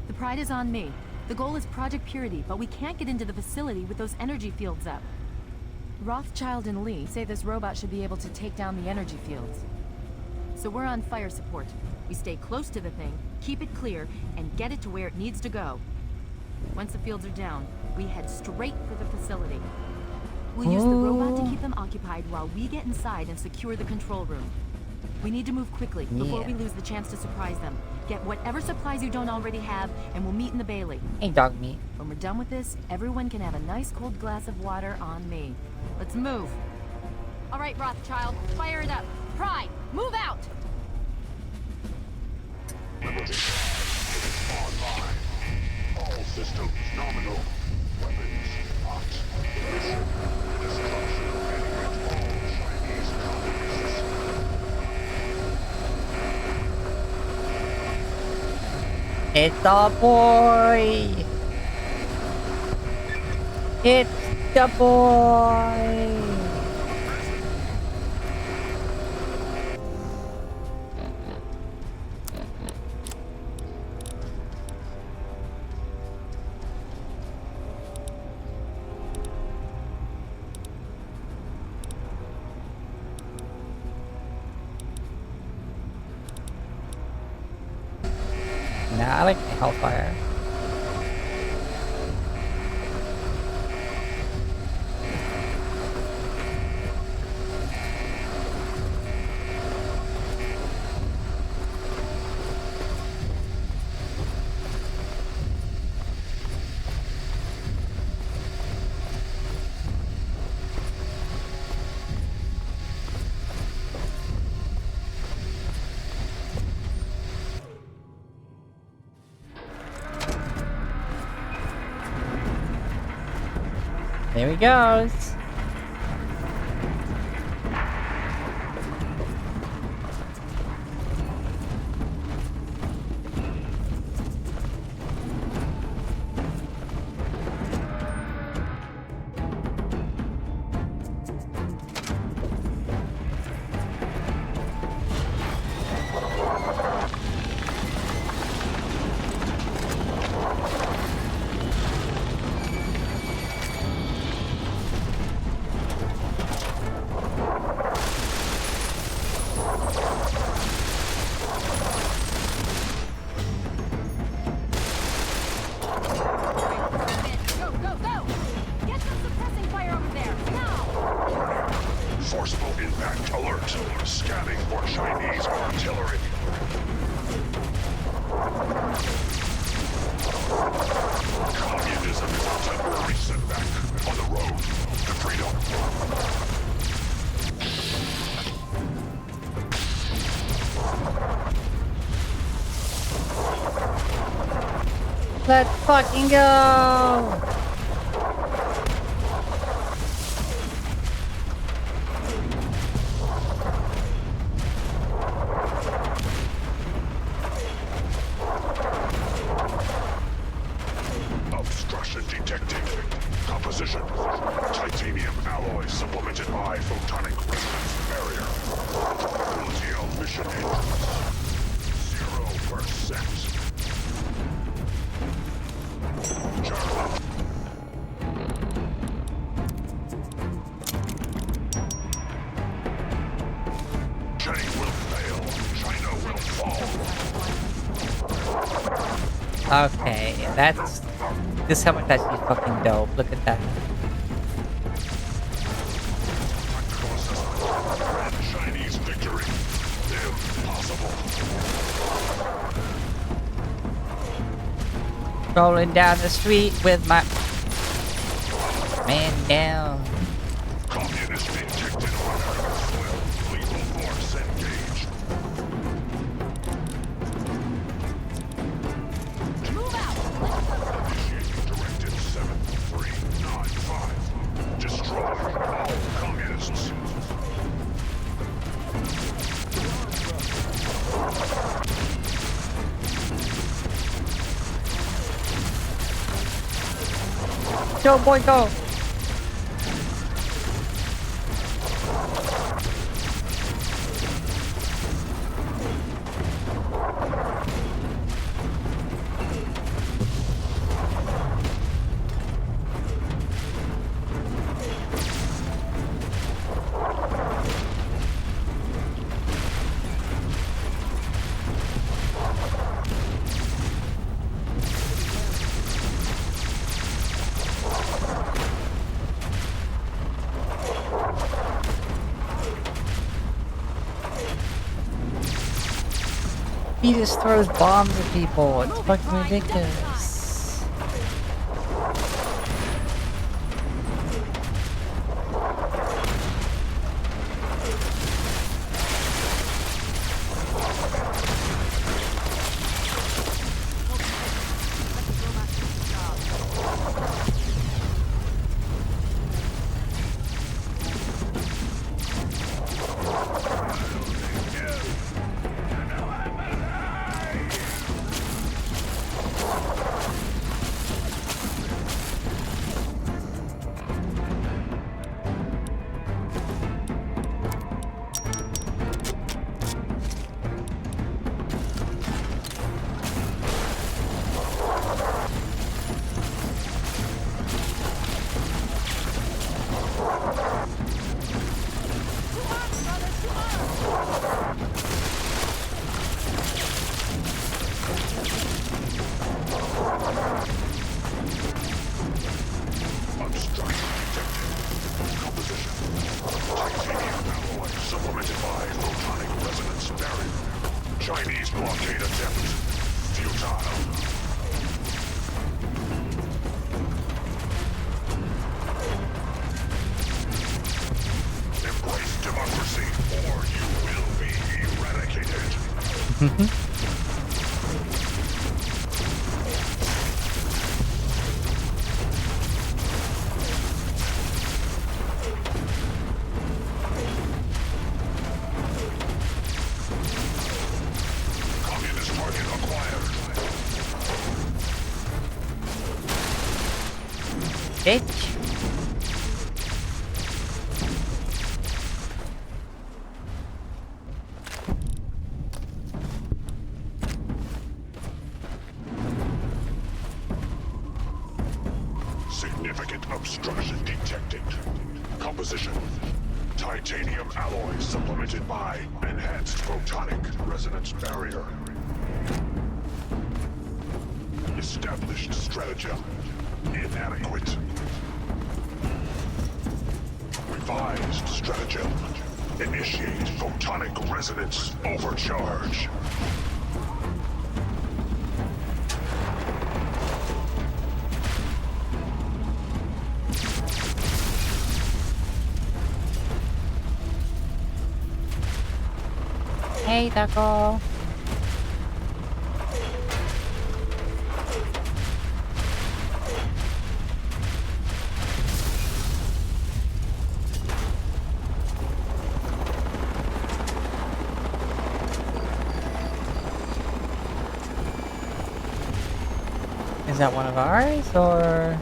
The Pride is on me. The goal is Project Purity, but we can't get into the facility with those energy fields up. Rothschild and Lee say this robot should be able to take down the energy fields. So we're on fire support. We stay close to the thing, keep it clear, and get it to where it needs to go. Once the fields are down, we head straight for the facility. We'll use the robot to keep them occupied while we get inside and secure the control room. We need to move quickly before we lose the chance to surprise them. Get whatever supplies you don't already have, and we'll meet in the Bailey. Hey, dog meat. When we're done with this, everyone can have a nice cold glass of water on me. Let's move. All right, Rothschild, fire it up. Pride, move out! Online. All systems nominal. Weapons hot. Mission. Destruction of any and all Chinese colonists. It's the boy! It's the boy! I like the Hellfire. There he goes. Forceful impact alert. Scanning for Chinese artillery. Communism is a temporary setback on the road to freedom. Let's fucking go! Obstruction detected. Composition. Titanium alloy supplemented by photonic resonance barrier. Probability of mission hindrance. 0%. Chain will fail. China will fall. Okay, that's... This helmet actually fucking dope. Look at that. Chinese victory. Impossible. Rolling down the street with my... Man down. Communist detected on American soil. Lethal force engaged. Move out! Initiating Directive 7395. Destroy all communists. Go, boy, go! He just throws bombs at people. It's fucking ridiculous. Communist target acquired. Bitch. Significant obstruction detected. Composition: titanium alloy supplemented by enhanced photonic resonance barrier. Established stratagem inadequate. Revised stratagem: initiate photonic resonance overcharge. Hey, Taco. Is that one of ours, or...?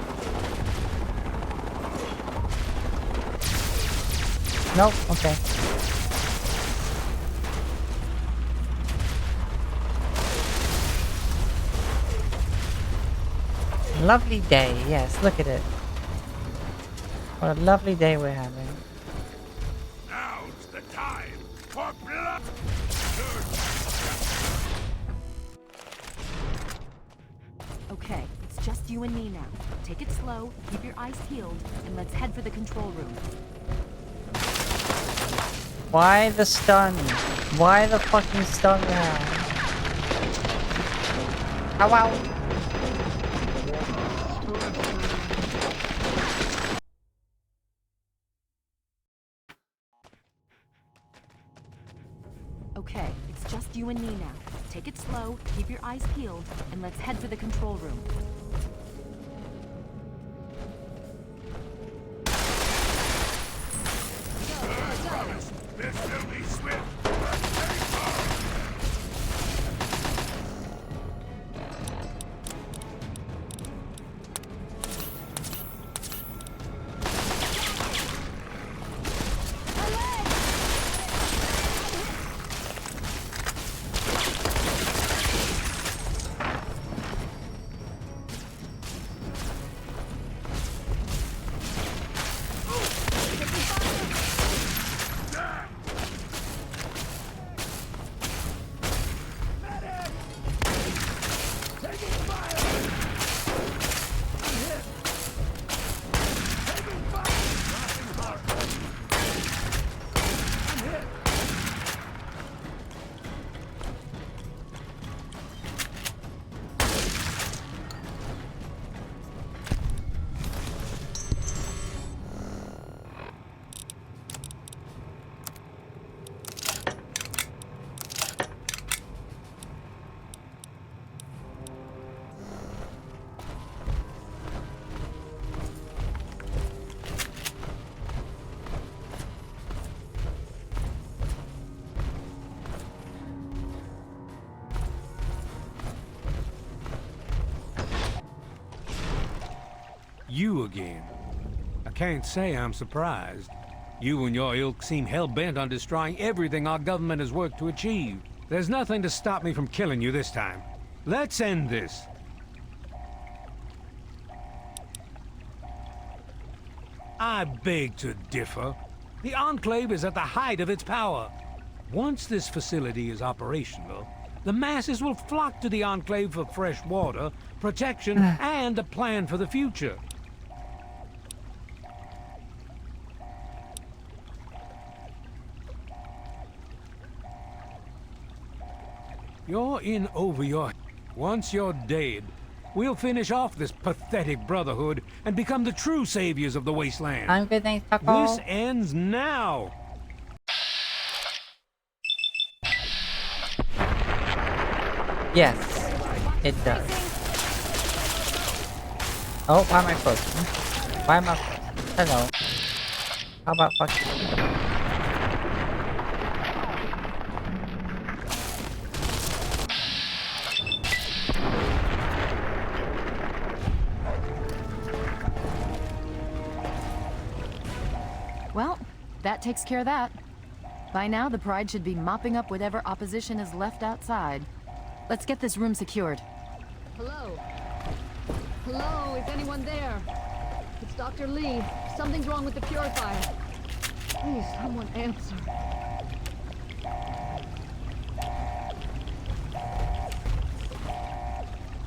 Nope, okay. Lovely day, yes, look at it. What a lovely day we're having. Now's the time for blood. Okay, it's just you and me now. Take it slow, keep your eyes peeled, and let's head for the control room. Why the stun? Why the fucking stun now? Ow, ow. Okay, it's just you and me now. Take it slow, keep your eyes peeled, and let's head for the control room. This will be swift. You again. I can't say I'm surprised. You and your ilk seem hell-bent on destroying everything our government has worked to achieve. There's nothing to stop me from killing you this time. Let's end this. I beg to differ. The Enclave is at the height of its power. Once this facility is operational, the masses will flock to the Enclave for fresh water, protection, and a plan for the future. You're in over your... Once you're dead, we'll finish off this pathetic brotherhood and become the true saviors of the Wasteland. I'm good, thanks, Taco. This ends now. Yes, it does. Oh, why am I frozen? Why am I... Hello. How about fuck you? Well, that takes care of that. By now, the Pride should be mopping up whatever opposition is left outside. Let's get this room secured. Hello? Hello, is anyone there? It's Dr. Lee. Something's wrong with the purifier. Please, someone answer.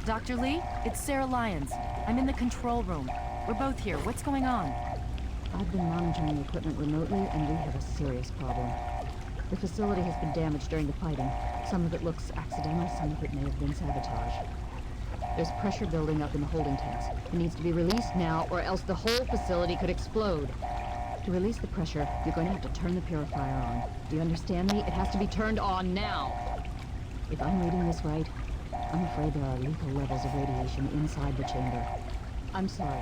Dr. Lee, it's Sarah Lyons. I'm in the control room. We're both here. What's going on? I've been monitoring the equipment remotely, and we have a serious problem. The facility has been damaged during the fighting. Some of it looks accidental, some of it may have been sabotage. There's pressure building up in the holding tanks. It needs to be released now, or else the whole facility could explode. To release the pressure, you're going to have to turn the purifier on. Do you understand me? It has to be turned on now! If I'm reading this right, I'm afraid there are lethal levels of radiation inside the chamber. I'm sorry.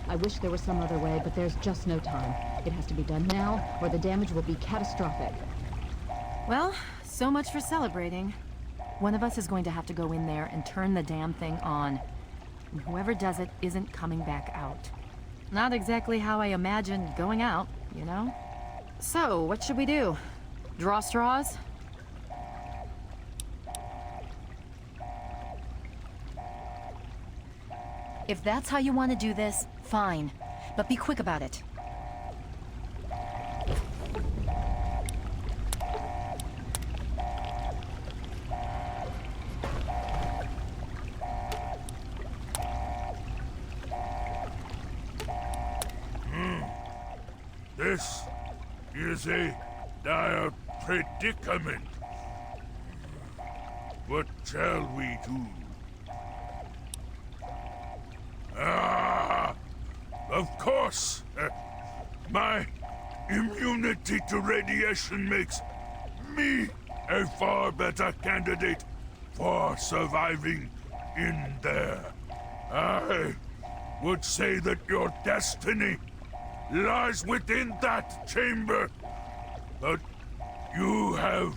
I wish there was some other way, but there's just no time. It has to be done now, or the damage will be catastrophic. Well, so much for celebrating. One of us is going to have to go in there and turn the damn thing on. And whoever does it isn't coming back out. Not exactly how I imagined going out, you know? So, what should we do? Draw straws? If that's how you want to do this, fine. But be quick about it. This is a dire predicament. What shall we do? Of course! My immunity to radiation makes me a far better candidate for surviving in there. I would say that your destiny lies within that chamber, but you have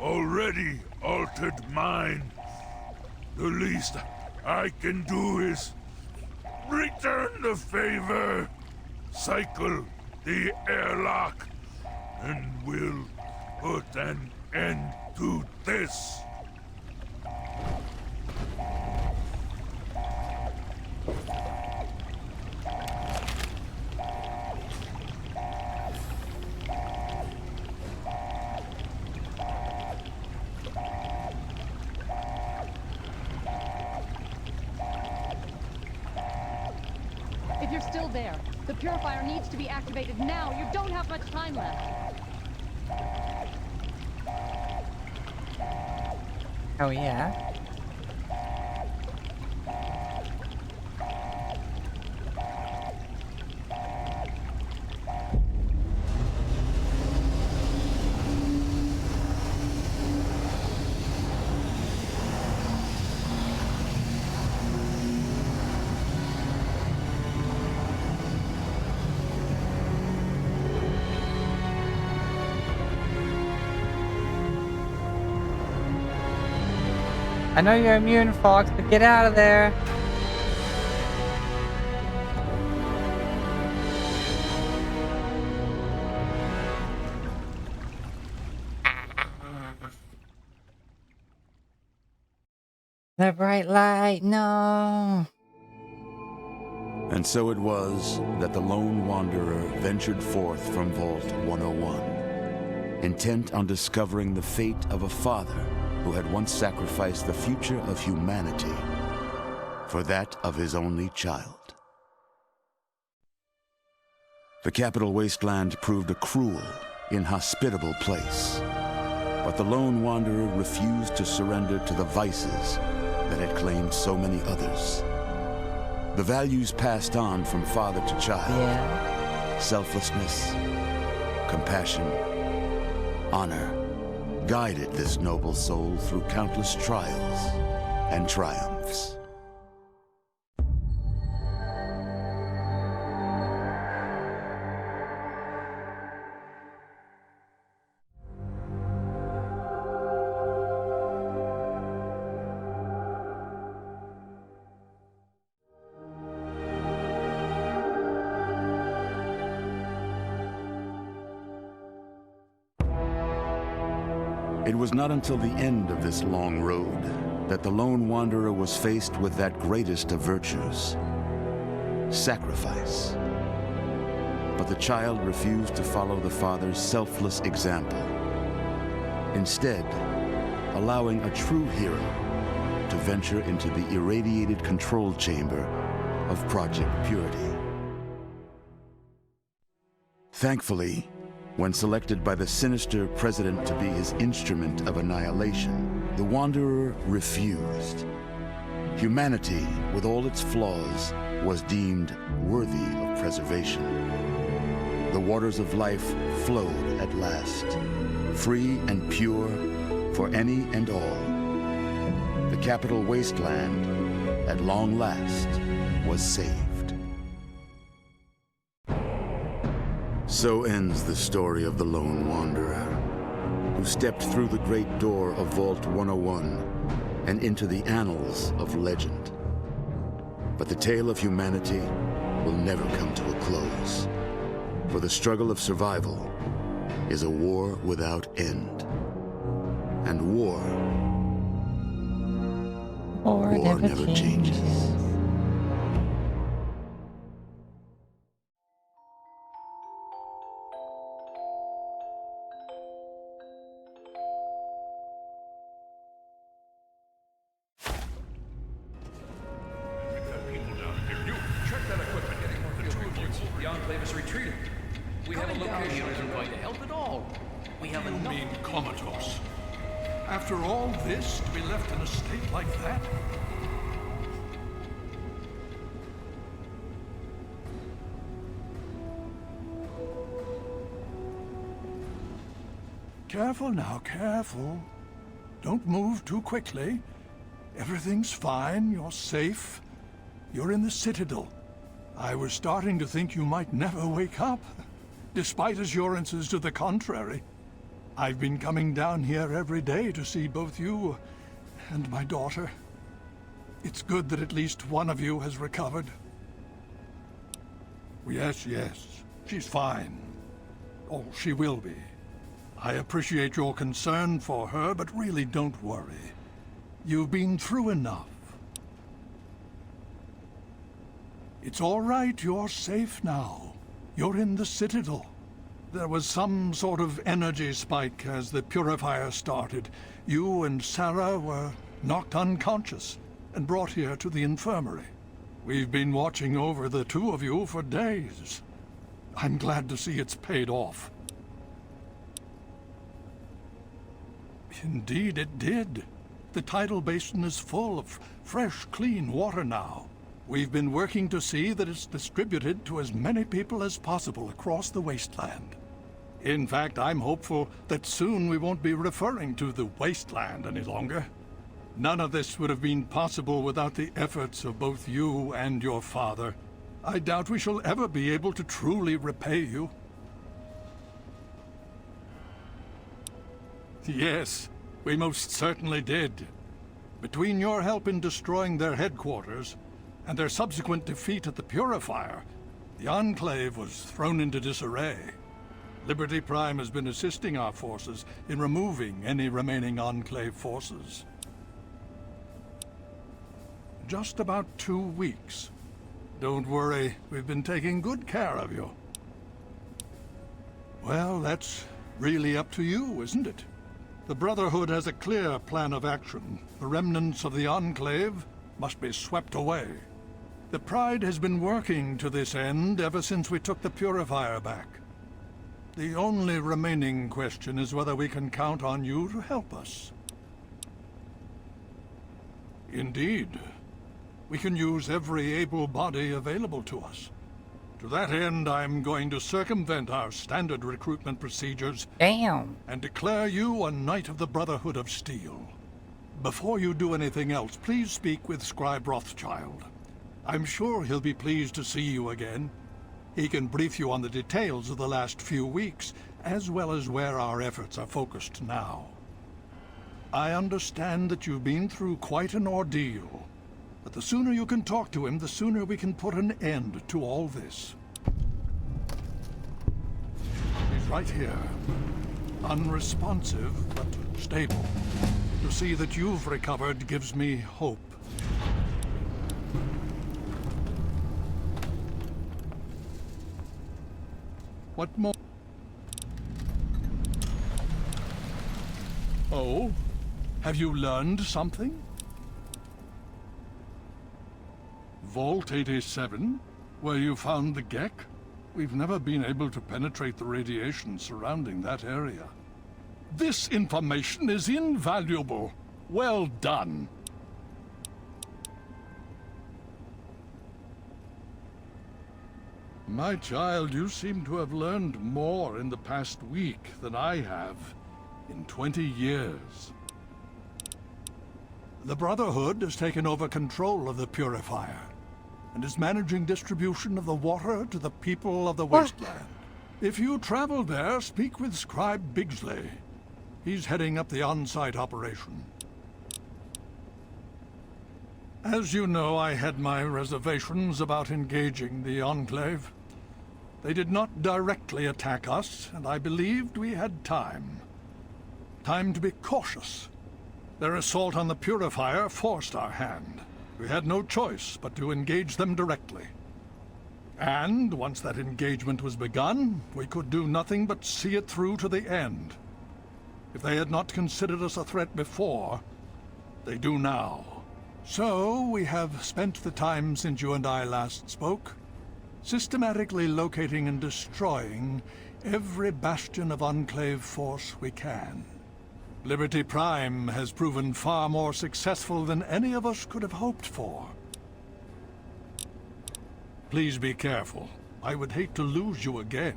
already altered mine. The least I can do is return the favor, cycle the airlock, and we'll put an end to this. If you're still there, the purifier needs to be activated now. You don't have much time left. Oh yeah? I know you're immune, Fox, but get out of there. The bright light, no. And so it was that the lone wanderer ventured forth from Vault 101, intent on discovering the fate of a father who had once sacrificed the future of humanity for that of his only child. The capital Wasteland proved a cruel, inhospitable place, but the lone wanderer refused to surrender to the vices that had claimed so many others. The values passed on from father to child, selflessness, compassion, honor, guided this noble soul through countless trials. and triumphs. It was not until the end of this long road that the lone wanderer was faced with that greatest of virtues, sacrifice. But the child refused to follow the father's selfless example, instead allowing a true hero to venture into the irradiated control chamber of Project Purity. Thankfully, when selected by the sinister president to be his instrument of annihilation, the Wanderer refused. Humanity, with all its flaws, was deemed worthy of preservation. The waters of life flowed at last, free and pure for any and all. The capital Wasteland, at long last, was saved. So ends the story of the Lone Wanderer, who stepped through the great door of Vault 101 and into the annals of legend. But the tale of humanity will never come to a close, for the struggle of survival is a war without end. And war never changes. The Enclave is retreating. We have a location isn't going to help at all. We have enough. You mean comatose? After all this, to be left in a state like that? Careful now, careful. Don't move too quickly. Everything's fine, you're safe. You're in the Citadel. I was starting to think you might never wake up, despite assurances to the contrary. I've been coming down here every day to see both you and my daughter. It's good that at least one of you has recovered. Yes, she's fine. Oh, she will be. I appreciate your concern for her, but really don't worry. You've been through enough. It's all right, you're safe now. You're in the Citadel. There was some sort of energy spike as the purifier started. You and Sarah were knocked unconscious and brought here to the infirmary. We've been watching over the two of you for days. I'm glad to see it's paid off. Indeed it did. The tidal basin is full of fresh, clean water now. We've been working to see that it's distributed to as many people as possible across the Wasteland. In fact, I'm hopeful that soon we won't be referring to the Wasteland any longer. None of this would have been possible without the efforts of both you and your father. I doubt we shall ever be able to truly repay you. Yes, we most certainly did. Between your help in destroying their headquarters and their subsequent defeat at the Purifier, the Enclave was thrown into disarray. Liberty Prime has been assisting our forces in removing any remaining Enclave forces. Just about 2 weeks. Don't worry, we've been taking good care of you. Well, that's really up to you, isn't it? The Brotherhood has a clear plan of action. The remnants of the Enclave must be swept away. The Pride has been working to this end ever since we took the Purifier back. The only remaining question is whether we can count on you to help us. Indeed. We can use every able body available to us. To that end, I'm going to circumvent our standard recruitment procedures and declare you a Knight of the Brotherhood of Steel. Before you do anything else, please speak with Scribe Rothschild. I'm sure he'll be pleased to see you again. He can brief you on the details of the last few weeks, as well as where our efforts are focused now. I understand that you've been through quite an ordeal, but the sooner you can talk to him, the sooner we can put an end to all this. He's right here. Unresponsive, but stable. To see that you've recovered gives me hope. What more? Oh? Have you learned something? Vault 87? Where you found the Gek? We've never been able to penetrate the radiation surrounding that area. This information is invaluable. Well done. My child, you seem to have learned more in the past week than I have in 20 years. The Brotherhood has taken over control of the Purifier and is managing distribution of the water to the people of the Wasteland. If you travel there, speak with Scribe Bigsley. He's heading up the on-site operation. As you know, I had my reservations about engaging the Enclave. They did not directly attack us, and I believed we had time. Time to be cautious. Their assault on the Purifier forced our hand. We had no choice but to engage them directly. And once that engagement was begun, we could do nothing but see it through to the end. If they had not considered us a threat before, they do now. So, we have spent the time since you and I last spoke, systematically locating and destroying every bastion of Enclave force we can. Liberty Prime has proven far more successful than any of us could have hoped for. Please be careful. I would hate to lose you again.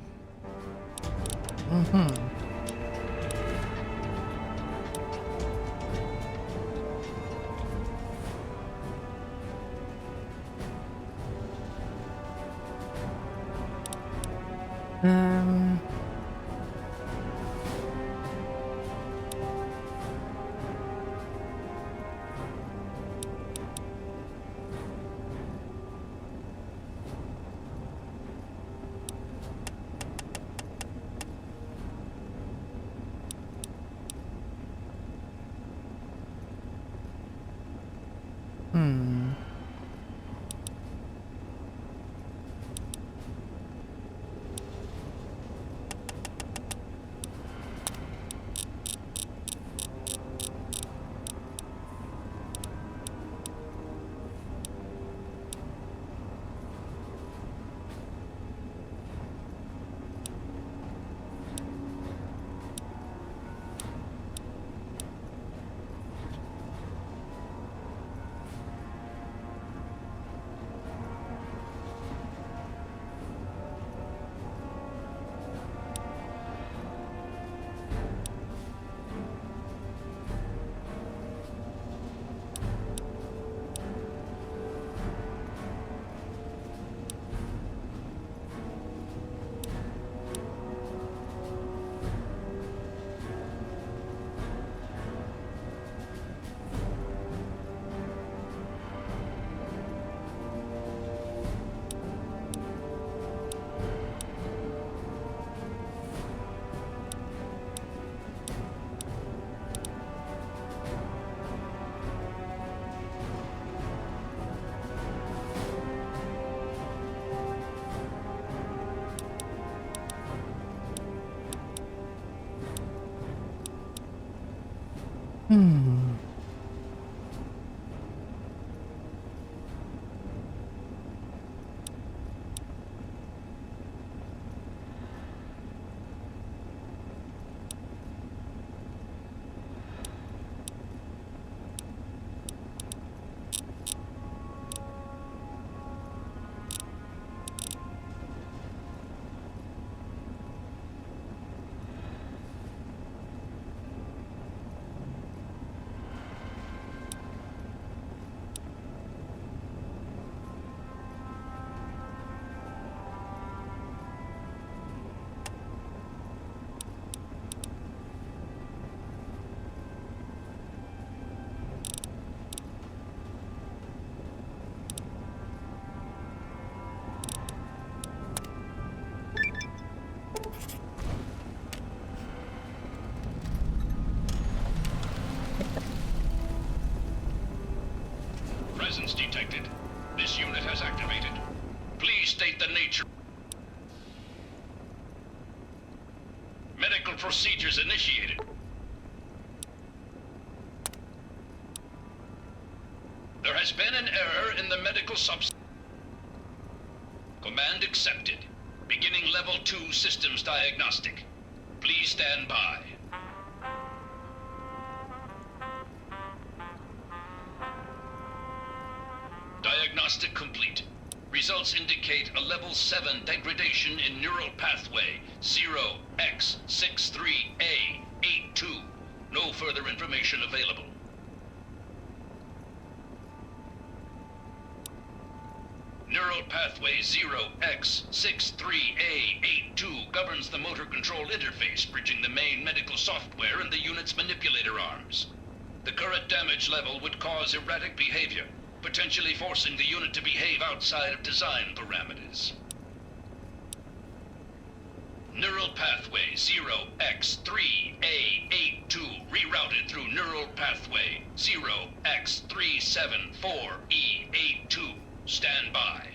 unit has activated. Please state the nature. Medical procedures initiated. There has been an error in the medical subs. Command accepted. Beginning level 2 systems diagnostic. Please stand by. Diagnostic complete. Results indicate a level 7 degradation in neural pathway 0x63A82. No further information available. Neural pathway 0x63A82 governs the motor control interface, bridging the main medical software and the unit's manipulator arms. The current damage level would cause erratic behavior, potentially forcing the unit to behave outside of design parameters. Neural pathway 0x3A82 rerouted through neural pathway 0x374E82. Stand by.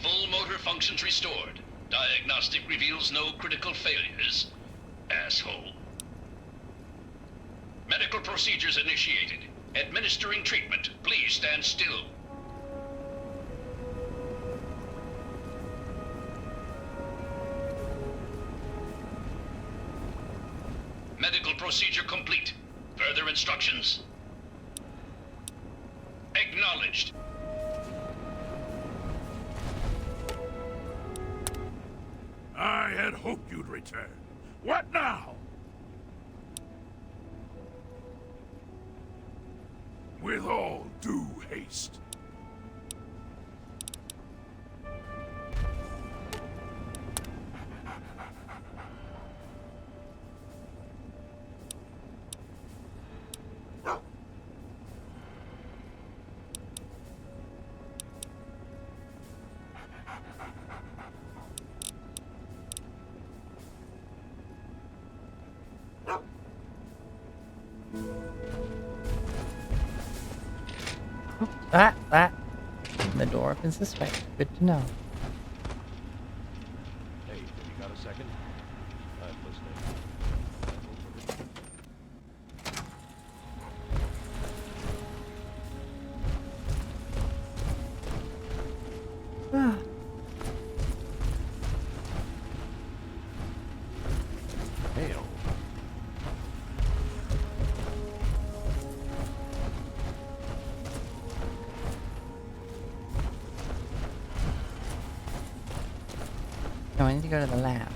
Full motor functions restored. Diagnostic reveals no critical failures. Asshole. Medical procedures initiated. Administering treatment. Please stand still. Medical procedure complete. Further instructions? Acknowledged. I had hoped you'd return. What now? With all due haste. That. The door opens this way. Good to know. Hey, have you got a second? I'm listening. Hail. No, I need to go to the lab.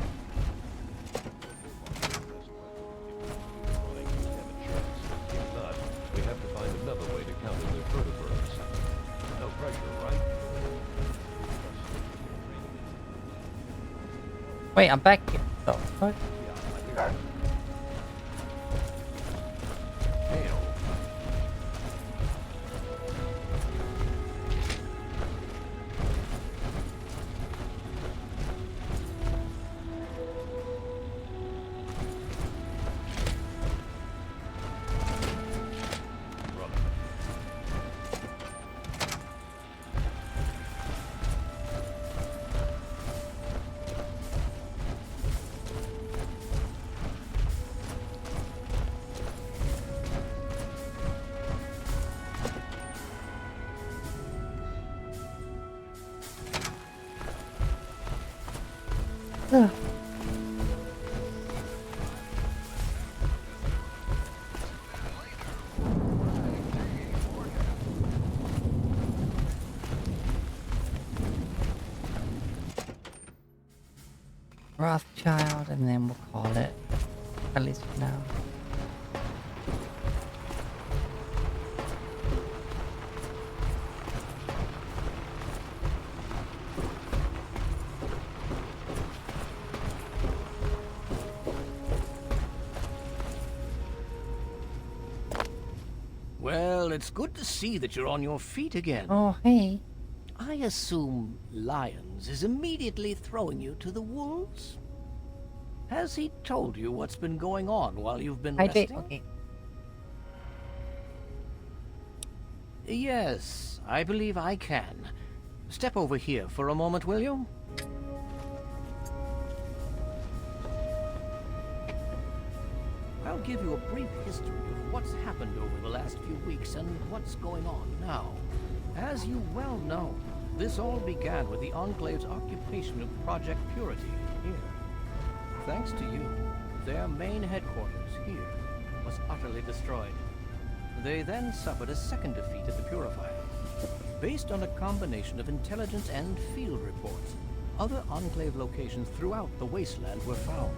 If not, we have to find another way to counter their vertebrates. No pressure, right? Wait, I'm back here. So, what? Hail. Ugh. Rothschild, and then we'll call it, at least for now. Well, it's good to see that you're on your feet again. Oh, hey. I assume Lyons is immediately throwing you to the wolves? Has he told you what's been going on while you've been resting? Okay. Yes, I believe I can. Step over here for a moment, will you? I'll give you a brief history of what's happened over the last few weeks and what's going on now. As you well know, this all began with the Enclave's occupation of Project Purity here. Thanks to you, their main headquarters here was utterly destroyed. They then suffered a second defeat at the Purifier. Based on a combination of intelligence and field reports, other Enclave locations throughout the Wasteland were found.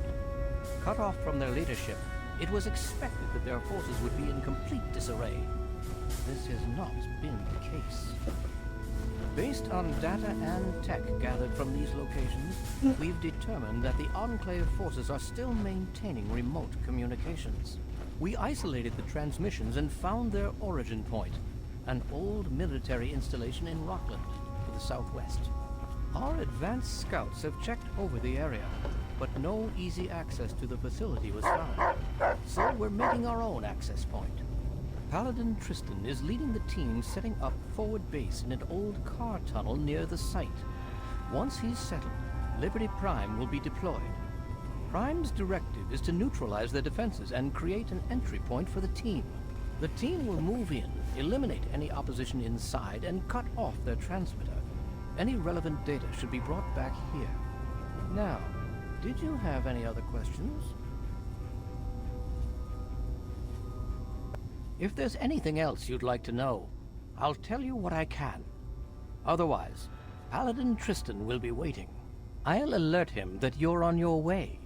Cut off from their leadership, it was expected that their forces would be in complete disarray. This has not been the case. Based on data and tech gathered from these locations, we've determined that the Enclave forces are still maintaining remote communications. We isolated the transmissions and found their origin point, an old military installation in Rockland, to the southwest. Our advanced scouts have checked over the area, but no easy access to the facility was found. So we're making our own access point. Paladin Tristan is leading the team setting up forward base in an old car tunnel near the site. Once he's settled, Liberty Prime will be deployed. Prime's directive is to neutralize their defenses and create an entry point for the team. The team will move in, eliminate any opposition inside, and cut off their transmitter. Any relevant data should be brought back here. Now, did you have any other questions? If there's anything else you'd like to know, I'll tell you what I can. Otherwise, Paladin Tristan will be waiting. I'll alert him that you're on your way.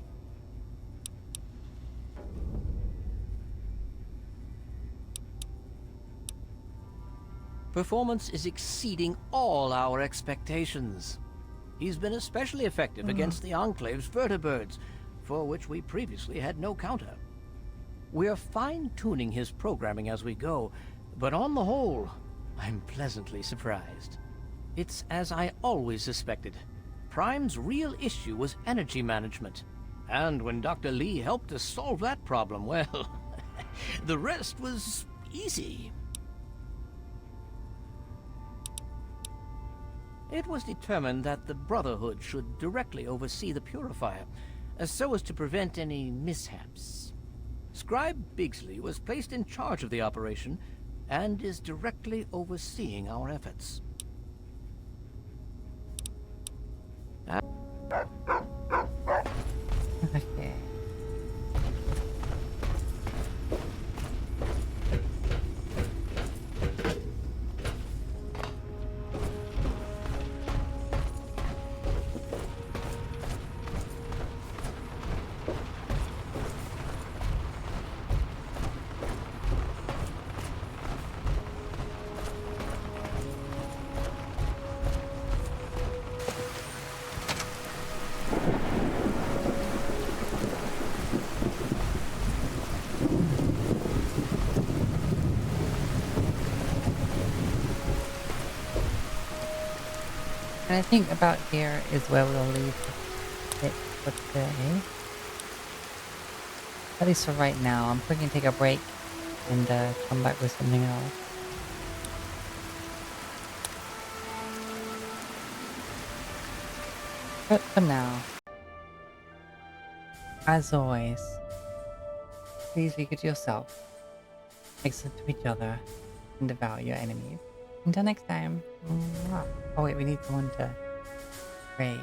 Performance is exceeding all our expectations. He's been especially effective against the Enclave's vertibirds, for which we previously had no counter. We're fine-tuning his programming as we go, but on the whole, I'm pleasantly surprised. It's as I always suspected. Prime's real issue was energy management. And when Dr. Lee helped us solve that problem, well, the rest was easy. It was determined that the Brotherhood should directly oversee the Purifier, so as to prevent any mishaps. Scribe Bigsley was placed in charge of the operation and is directly overseeing our efforts. Okay. And I think about here is where we'll leave it for today. At least for right now. I'm probably gonna take a break and come back with something else. But for now, as always, please be good to yourself, excellent to each other, and devour your enemies. Until next time. Oh wait, we need someone to raid.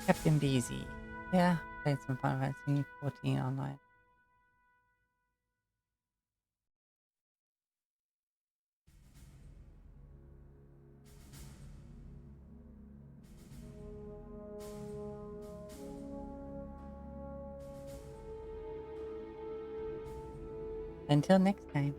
Captain Beezy. Yeah, played some Final Fantasy 14 online. Until next time.